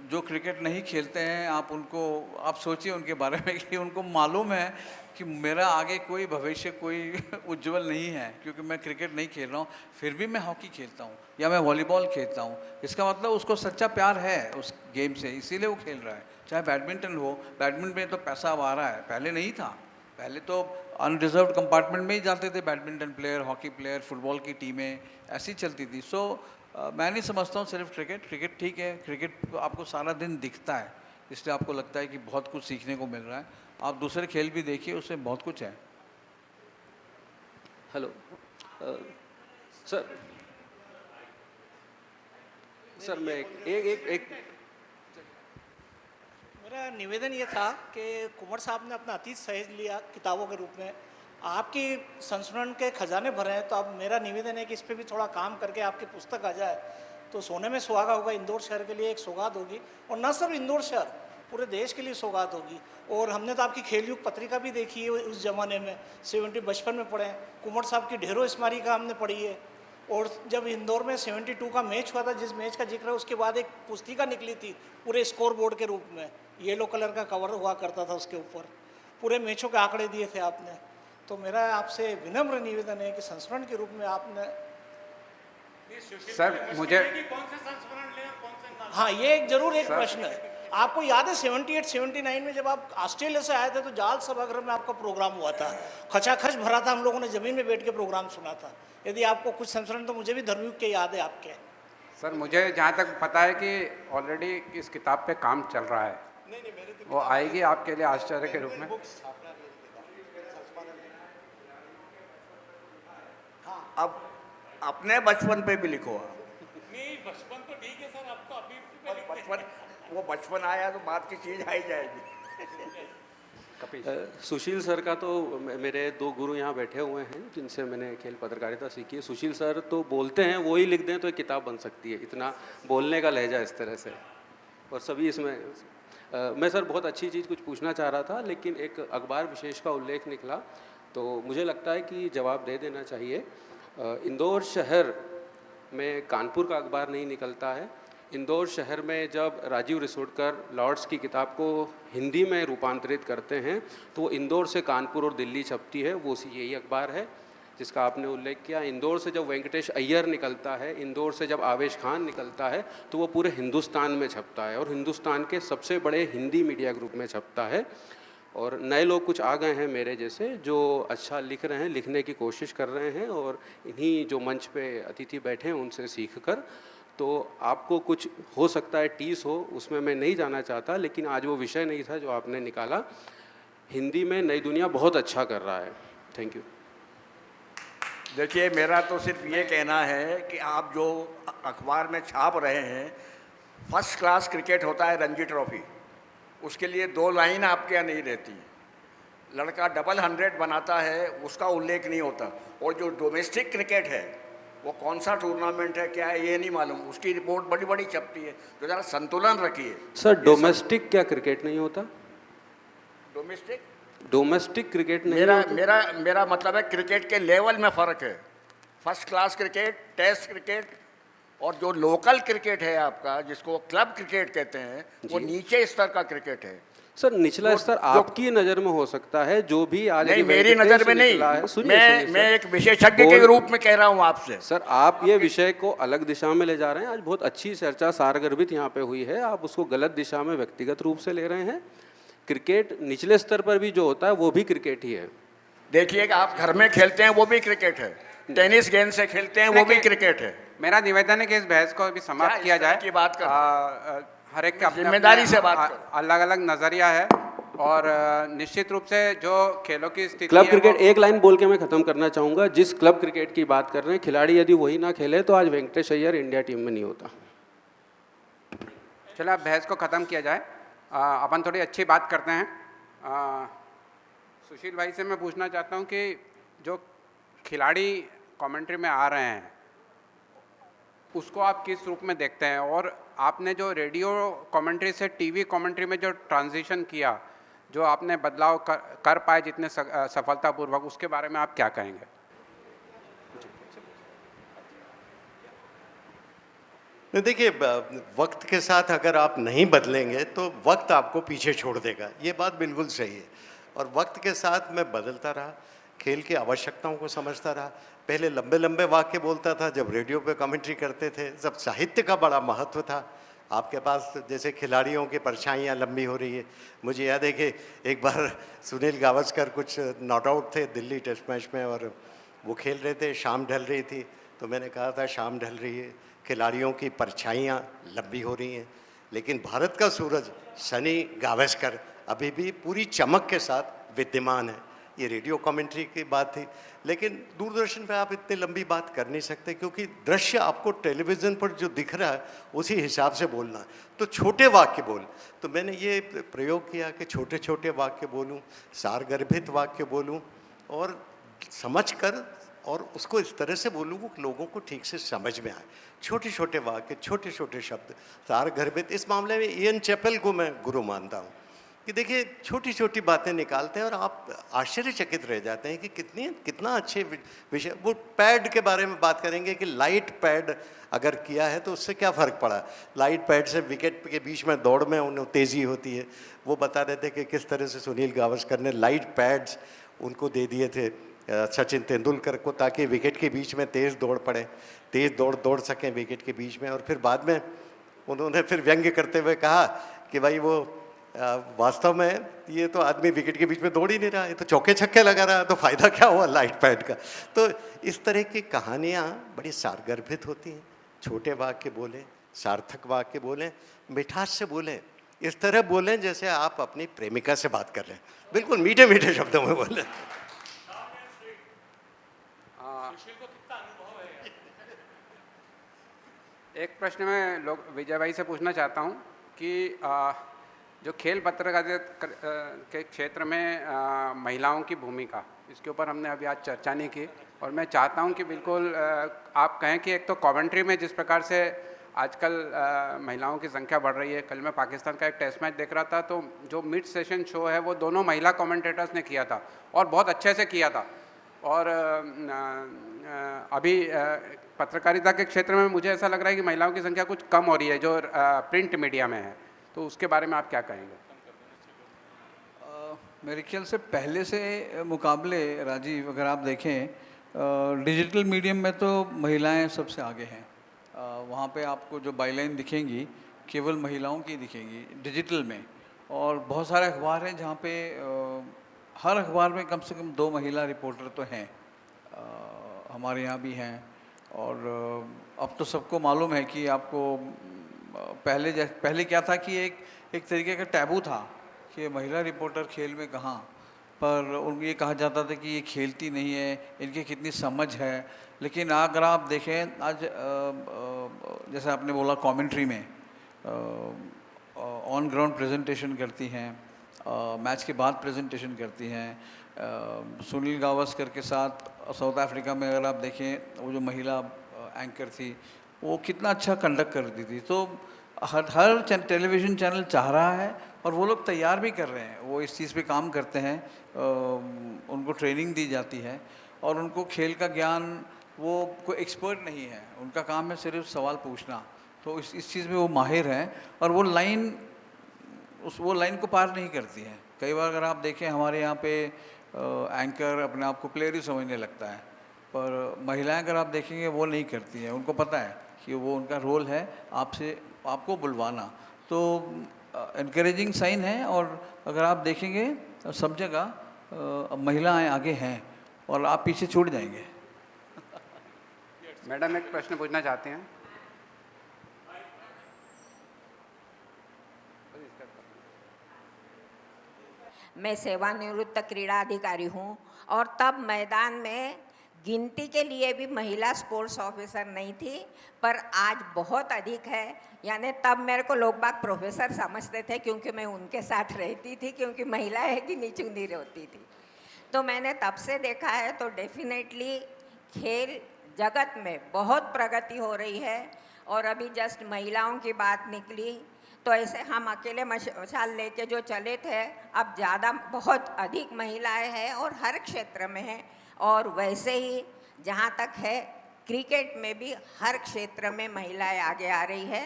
Speaker 6: जो क्रिकेट नहीं खेलते हैं, आप सोचिए उनके बारे में कि उनको मालूम है कि मेरा आगे कोई भविष्य कोई उज्जवल नहीं है, क्योंकि मैं क्रिकेट नहीं खेल रहा हूँ, फिर भी मैं हॉकी खेलता हूँ या मैं वॉलीबॉल खेलता हूँ। इसका मतलब उसको सच्चा प्यार है उस गेम से, इसीलिए वो खेल रहा है। चाहे बैडमिंटन हो, बैडमिंटन में तो पैसा अब आ रहा है, पहले नहीं था। पहले तो अनरिजर्व्ड कंपार्टमेंट में ही जाते थे badminton player, hockey player, football की टीमें ऐसी चलती थी। सो मैं नहीं समझता हूँ सिर्फ क्रिकेट ठीक है, क्रिकेट आपको सारा दिन दिखता है, इसलिए आपको लगता है कि बहुत कुछ सीखने को मिल रहा है। आप दूसरे खेल भी देखिए, उससे बहुत कुछ है।
Speaker 9: हेलो सर मैं एक
Speaker 10: मेरा निवेदन ये था कि कुंवर साहब ने अपना अतीत सहेज लिया किताबों के रूप में, आपकी संस्मरण के खजाने भरे हैं, तो अब मेरा निवेदन है कि इस पर भी थोड़ा काम करके आपकी पुस्तक आ जाए तो सोने में सुहागा होगा। इंदौर शहर के लिए एक सौगात होगी, और न सिर्फ इंदौर शहर, पूरे देश के लिए सौगात होगी। और हमने तो आपकी खेल युग पत्रिका भी देखी है उस ज़माने में, 70 बचपन में पढ़े हैं। कुंवर साहब की ढेरों स्मारिका हमने पढ़ी है। और जब इंदौर में 72 का मैच हुआ था, जिस मैच का जिक्र है, उसके बाद एक पुस्तिका निकली थी पूरे स्कोर बोर्ड के रूप में, येलो कलर का कवर हुआ करता था, उसके ऊपर पूरे मैचों के आंकड़े दिए थे आपने। तो मेरा आपसे विनम्र निवेदन है कि संस्मरण के रूप में आपने
Speaker 3: सर मुझे
Speaker 10: हाँ, ये एक जरूर एक प्रश्न है। आपको याद है 78-79 में जब आप ऑस्ट्रेलिया से आए थे तो जाल सभागृह में आपका प्रोग्राम हुआ था, खचाखच भरा था, हम लोगों ने जमीन में बैठ के प्रोग्राम सुना था। यदि आपको कुछ संस्मरण, तो मुझे भी धर्मयुग के याद है आपके।
Speaker 3: सर मुझे जहाँ तक पता है कि ऑलरेडी इस किताब पे काम चल रहा है, वो आएगी आपके लिए आश्चर्य के रूप में।
Speaker 2: अब अपने बचपन पे भी लिखो आप।
Speaker 10: नहीं, बचपन तो ठीक है सर, अब तो
Speaker 2: बचपन, वो बचपन आया तो बात की चीज आई जाएगी।
Speaker 9: सुशील सर का तो मेरे 2 गुरु यहाँ बैठे हुए हैं जिनसे मैंने खेल पत्रकारिता सीखी है। सुशील सर तो बोलते हैं, वो ही लिख दें तो एक किताब बन सकती है, इतना बोलने का लहजा इस तरह से। और सभी इसमें मैं सर बहुत अच्छी चीज़ कुछ पूछना चाह रहा था, लेकिन एक अखबार विशेष का उल्लेख निकला तो मुझे लगता है कि जवाब दे देना चाहिए। इंदौर शहर में कानपुर का अखबार नहीं निकलता है। इंदौर शहर में जब राजीव रिसोडकर लॉर्ड्स की किताब को हिंदी में रूपांतरित करते हैं तो वो इंदौर से कानपुर और दिल्ली छपती है, वो यही अखबार है जिसका आपने उल्लेख किया। इंदौर से जब वेंकटेश अय्यर निकलता है, इंदौर से जब आवेश खान निकलता है, तो वो पूरे हिंदुस्तान में छपता है और हिंदुस्तान के सबसे बड़े हिंदी मीडिया ग्रुप में छपता है। और नए लोग कुछ आ गए हैं मेरे जैसे जो अच्छा लिख रहे हैं, लिखने की कोशिश कर रहे हैं, और इन्हीं जो मंच पे अतिथि बैठे हैं उनसे सीख कर, तो आपको कुछ हो सकता है टीस हो, उसमें मैं नहीं जाना चाहता, लेकिन आज वो विषय नहीं था जो आपने निकाला। हिंदी में नई दुनिया बहुत अच्छा कर रहा है। Thank you.
Speaker 2: देखिए, मेरा तो सिर्फ ये कहना है कि आप जो अखबार में छाप रहे हैं, फर्स्ट क्लास क्रिकेट होता है रणजी ट्रॉफी, उसके लिए 2 लाइन आपके यहाँ नहीं रहती। लड़का डबल 100 बनाता है, उसका उल्लेख नहीं होता। और जो डोमेस्टिक क्रिकेट है वो कौन सा टूर्नामेंट है, क्या है, ये नहीं मालूम, उसकी रिपोर्ट बड़ी बड़ी छपती है। तो ज़रा संतुलन रखिए
Speaker 9: सर। डोमेस्टिक क्या क्रिकेट नहीं होता? डोमेस्टिक क्रिकेट नहीं होता।
Speaker 2: मेरा मतलब है क्रिकेट के लेवल में फ़र्क है। First class cricket, test cricket, और जो लोकल क्रिकेट है आपका, जिसको क्लब क्रिकेट कहते हैं, वो नीचे स्तर का क्रिकेट है।
Speaker 9: सर निचला स्तर आपकी नज़र में हो सकता है, जो भी आज
Speaker 2: नहीं, मेरी नज़र में नहीं। मैं एक विशेषज्ञ के रूप में कह रहा हूँ आपसे।
Speaker 9: सर आप ये विषय को अलग दिशा में ले जा रहे हैं। आज बहुत अच्छी चर्चा सारगर्भित यहाँ पे हुई है, आप उसको गलत दिशा में व्यक्तिगत रूप से ले रहे हैं। क्रिकेट निचले स्तर पर भी जो होता है वो भी क्रिकेट ही है।
Speaker 2: देखिए कि आप घर में खेलते हैं वो भी क्रिकेट है, टेनिस गेंद से खेलते हैं वो भी क्रिकेट है।
Speaker 3: मेरा निवेदन है कि इस बहस को अभी समाप्त किया जाए।
Speaker 2: की बात कर
Speaker 3: हर एक का
Speaker 2: जिम्मेदारी से बात करो।
Speaker 3: अलग अलग नज़रिया है और निश्चित रूप से जो खेलों की स्थिति
Speaker 9: क्लब
Speaker 3: है
Speaker 9: क्रिकेट, एक लाइन बोल के मैं खत्म करना चाहूँगा, जिस क्लब क्रिकेट की बात कर रहे हैं, खिलाड़ी यदि वही ना खेले तो आज वेंकटेश अय्यर इंडिया टीम में नहीं होता।
Speaker 3: चलो अब बहस को ख़त्म किया जाए, अपन थोड़ी अच्छी बात करते हैं। सुशील भाई से मैं पूछना चाहता हूं कि जो खिलाड़ी कमेंट्री में आ रहे हैं उसको आप किस रूप में देखते हैं, और आपने जो रेडियो कमेंट्री से टीवी कमेंट्री में जो ट्रांजिशन किया, जो आपने बदलाव कर पाए जितने सफलतापूर्वक, उसके बारे में आप क्या कहेंगे?
Speaker 5: देखिए, वक्त के साथ अगर आप नहीं बदलेंगे तो वक्त आपको पीछे छोड़ देगा, ये बात बिल्कुल सही है। और वक्त के साथ मैं बदलता रहा, खेल की आवश्यकताओं को समझता रहा। पहले लंबे लंबे वाक्य बोलता था जब रेडियो पे कमेंट्री करते थे, जब साहित्य का बड़ा महत्व था। आपके पास जैसे खिलाड़ियों की परछाइयाँ लंबी हो रही है, मुझे याद है कि एक बार सुनील गावस्कर कुछ नॉट आउट थे दिल्ली टेस्ट मैच में और वो खेल रहे थे, शाम ढल रही थी, तो मैंने कहा था शाम ढल रही है, खिलाड़ियों की परछाइयाँ लंबी हो रही हैं, लेकिन भारत का सूरज सनी गावस्कर अभी भी पूरी चमक के साथ विद्यमान है। ये रेडियो कमेंट्री की बात थी, लेकिन दूरदर्शन पे आप इतनी लंबी बात कर नहीं सकते क्योंकि दृश्य आपको टेलीविज़न पर जो दिख रहा है उसी हिसाब से बोलना है, तो छोटे वाक्य बोल। तो मैंने ये प्रयोग किया कि छोटे छोटे वाक्य बोलूं, सारगर्भित वाक्य बोलूं और समझ कर, और उसको इस तरह से बोलूँ कि लोगों को ठीक से समझ में आए। छोटे छोटे वाक्य, छोटे छोटे शब्द, सारगर्भित। इस मामले में इयन चैपल को मैं गुरु मानता हूँ कि देखिए छोटी छोटी बातें निकालते हैं और आप आश्चर्यचकित रह जाते हैं कि कितना अच्छे विषय। वो पैड के बारे में बात करेंगे कि लाइट पैड अगर किया है तो उससे क्या फ़र्क पड़ा, लाइट पैड से विकेट के बीच में दौड़ में उन्हें तेज़ी होती है। वो बता रहे थे कि किस तरह से सुनील गावस्कर ने लाइट पैड्स उनको दे दिए थे सचिन तेंदुलकर को, ताकि विकेट के बीच में तेज़ दौड़ पड़े, तेज़ दौड़ सकें विकेट के बीच में। और फिर बाद में उन्होंने फिर व्यंग्य करते हुए कहा कि भाई वो वास्तव में ये तो आदमी विकेट के बीच में दौड़ ही नहीं रहा, ये तो चौके छक्के लगा रहा है, तो फ़ायदा क्या हुआ लाइट पैड का। तो इस तरह की कहानियाँ बड़ी सारगर्भित होती हैं। छोटे वाक्य बोलें, सार्थक वाक्य बोलें, मिठास से बोलें, इस तरह बोलें जैसे आप अपनी प्रेमिका से बात कर रहे हैं, बिल्कुल मीठे मीठे शब्दों में बोलें।
Speaker 3: एक प्रश्न मैं विजय भाई से पूछना चाहता हूं कि जो खेल पत्रकारिता के क्षेत्र में महिलाओं की भूमिका, इसके ऊपर हमने अभी आज चर्चा नहीं की, और मैं चाहता हूं कि बिल्कुल आप कहें कि एक तो कमेंट्री में जिस प्रकार से आजकल महिलाओं की संख्या बढ़ रही है। कल मैं पाकिस्तान का एक टेस्ट मैच देख रहा था, तो जो मिड सेशन शो है वो दोनों महिला कमेंटेटर्स ने किया था और बहुत अच्छे से किया था। और अभी पत्रकारिता के क्षेत्र में मुझे ऐसा लग रहा है कि महिलाओं की संख्या कुछ कम हो रही है जो प्रिंट मीडिया में है, तो उसके बारे में आप क्या कहेंगे?
Speaker 6: मेरे ख्याल से पहले से मुकाबले राजीव, अगर आप देखें डिजिटल मीडियम में तो महिलाएं सबसे आगे हैं। वहाँ पे आपको जो बाईलाइन दिखेंगी केवल महिलाओं की दिखेंगी डिजिटल में, और बहुत सारे अखबार हैं जहाँ पे हर अखबार में कम से कम 2 महिला रिपोर्टर तो हैं। हमारे यहाँ भी हैं। और अब तो सबको मालूम है कि आपको पहले क्या था कि एक तरीके का टैबू था कि महिला रिपोर्टर खेल में कहाँ, पर उनको ये कहा जाता था कि ये खेलती नहीं है, इनकी कितनी समझ है। लेकिन अगर आप देखें आज जैसे आपने बोला कमेंट्री में ऑन ग्राउंड प्रेजेंटेशन करती हैं, मैच के बाद प्रेजेंटेशन करती हैं। सुनील गावस्कर के साथ साउथ अफ्रीका में अगर आप देखें वो जो महिला एंकर थी वो कितना अच्छा कंडक्ट करती थी। तो हर टेलीविज़न चैनल चाह रहा है और वो लोग तैयार भी कर रहे हैं, वो इस चीज़ पे काम करते हैं, उनको ट्रेनिंग दी जाती है और उनको खेल का ज्ञान, वो कोई एक्सपर्ट नहीं है, उनका काम है सिर्फ सवाल पूछना। तो इस चीज़ में वो माहिर हैं और वो लाइन को पार नहीं करती हैं। कई बार अगर आप देखें हमारे यहाँ पे एंकर अपने आप को प्लेयर ही समझने लगता है, पर महिलाएं अगर आप देखेंगे वो नहीं करती हैं। उनको पता है कि वो उनका रोल है आपको बुलवाना। तो इनकरेजिंग साइन है। और अगर आप देखेंगे तो सब जगह महिलाएं आगे हैं और आप पीछे छूट जाएंगे।
Speaker 3: मैडम एक प्रश्न पूछना चाहते हैं।
Speaker 11: मैं सेवानिवृत्त क्रीड़ा अधिकारी हूँ और तब मैदान में गिनती के लिए भी महिला स्पोर्ट्स ऑफिसर नहीं थी, पर आज बहुत अधिक है। यानी तब मेरे को लोग बाग प्रोफेसर समझते थे क्योंकि मैं उनके साथ रहती थी, क्योंकि महिला है कि नीचे नहीं रहती थी। तो मैंने तब से देखा है तो डेफिनेटली खेल जगत में बहुत प्रगति हो रही है। और अभी जस्ट महिलाओं की बात निकली तो ऐसे हम अकेले मशाल लेके जो चले थे, अब ज़्यादा बहुत अधिक महिलाएं हैं और हर क्षेत्र में हैं। और वैसे ही जहाँ तक है क्रिकेट में भी हर क्षेत्र में महिलाएं आगे आ रही है,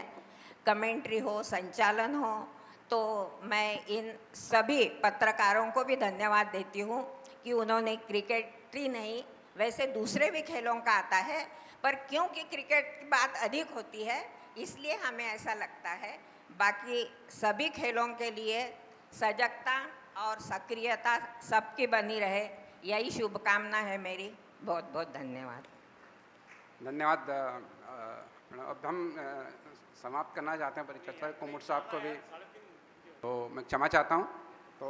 Speaker 11: कमेंट्री हो, संचालन हो। तो मैं इन सभी पत्रकारों को भी धन्यवाद देती हूँ कि उन्होंने क्रिकेट ही नहीं, वैसे दूसरे भी खेलों का आता है, पर क्योंकि क्रिकेट की बात अधिक होती है इसलिए हमें ऐसा लगता है। बाकी सभी खेलों के लिए सजगता और सक्रियता सबकी बनी रहे, यही शुभकामना है मेरी। बहुत बहुत धन्यवाद।
Speaker 3: धन्यवाद। अब हम समाप्त करना चाहते हैं परिचर्चा। कुमुर साहब को भी तो मैं क्षमा चाहता हूँ। तो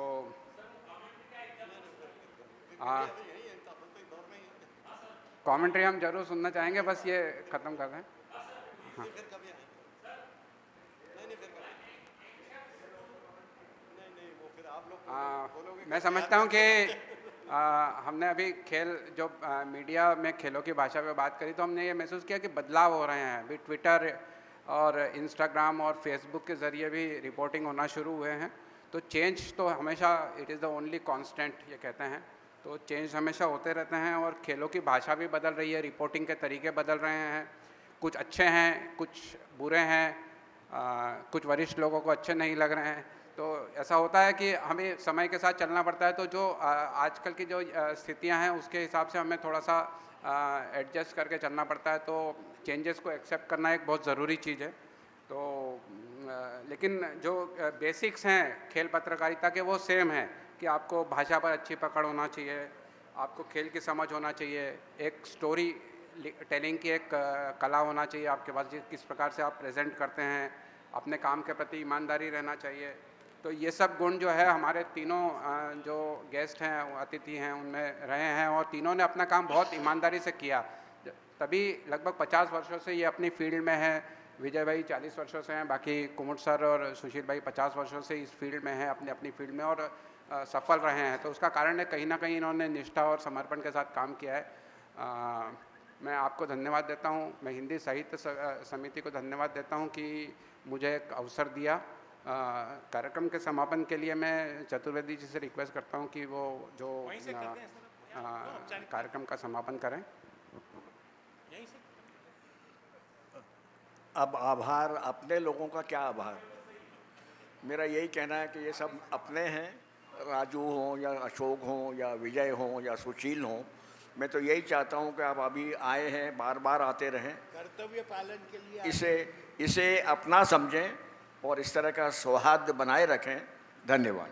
Speaker 3: कमेंट्री हम जरूर सुनना चाहेंगे, बस ये ख़त्म कर दें। हाँ। मैं समझता हूँ कि हमने अभी खेल जो मीडिया में खेलों की भाषा पे बात करी तो हमने ये महसूस किया कि बदलाव हो रहे हैं। अभी ट्विटर और इंस्टाग्राम और फेसबुक के ज़रिए भी रिपोर्टिंग होना शुरू हुए हैं। तो चेंज तो हमेशा it is the only constant ये कहते हैं। तो चेंज हमेशा होते रहते हैं और खेलों की भाषा भी बदल रही है, रिपोर्टिंग के तरीके बदल रहे हैं। कुछ अच्छे हैं, कुछ बुरे हैं, कुछ वरिष्ठ लोगों को अच्छे नहीं लग रहे हैं। तो ऐसा होता है कि हमें समय के साथ चलना पड़ता है। तो जो आजकल की जो स्थितियां हैं उसके हिसाब से हमें थोड़ा सा एडजस्ट करके चलना पड़ता है। तो चेंजेस को एक्सेप्ट करना एक बहुत ज़रूरी चीज़ है। तो लेकिन जो बेसिक्स हैं खेल पत्रकारिता के वो सेम है कि आपको भाषा पर अच्छी पकड़ होना चाहिए, आपको खेल की समझ होना चाहिए, एक स्टोरी टेलिंग की एक कला होना चाहिए आपके पास, किस प्रकार से आप प्रेजेंट करते हैं, अपने काम के प्रति ईमानदारी रहना चाहिए। तो ये सब गुण जो है हमारे तीनों जो गेस्ट हैं, अतिथि हैं, उनमें रहे हैं और तीनों ने अपना काम बहुत ईमानदारी से किया। तभी लगभग 50 वर्षों से ये अपनी फील्ड में है। विजय भाई 40 वर्षों से हैं, बाकी कुमुर सर और सुशील भाई 50 वर्षों से इस फील्ड में हैं, अपनी फील्ड में, और सफल रहे हैं। तो उसका कारण है कहीं ना कहीं इन्होंने निष्ठा और समर्पण के साथ काम किया है। मैं आपको धन्यवाद देता हूँ। मैं हिंदी साहित्य समिति को धन्यवाद देता हूँ कि मुझे एक अवसर दिया। कार्यक्रम के समापन के लिए मैं चतुर्वेदी जी से रिक्वेस्ट करता हूँ कि वो जो कार्यक्रम का समापन करें।
Speaker 2: अब आभार, अपने लोगों का क्या आभार। मेरा यही कहना है कि ये सब अपने हैं, राजू हों या अशोक हों या विजय हों या सुशील हों। मैं तो यही चाहता हूं कि आप अभी आए हैं, बार बार आते रहें,
Speaker 8: कर्तव्य पालन के लिए
Speaker 2: इसे अपना समझें और इस तरह का सौहार्द बनाए रखें। धन्यवाद।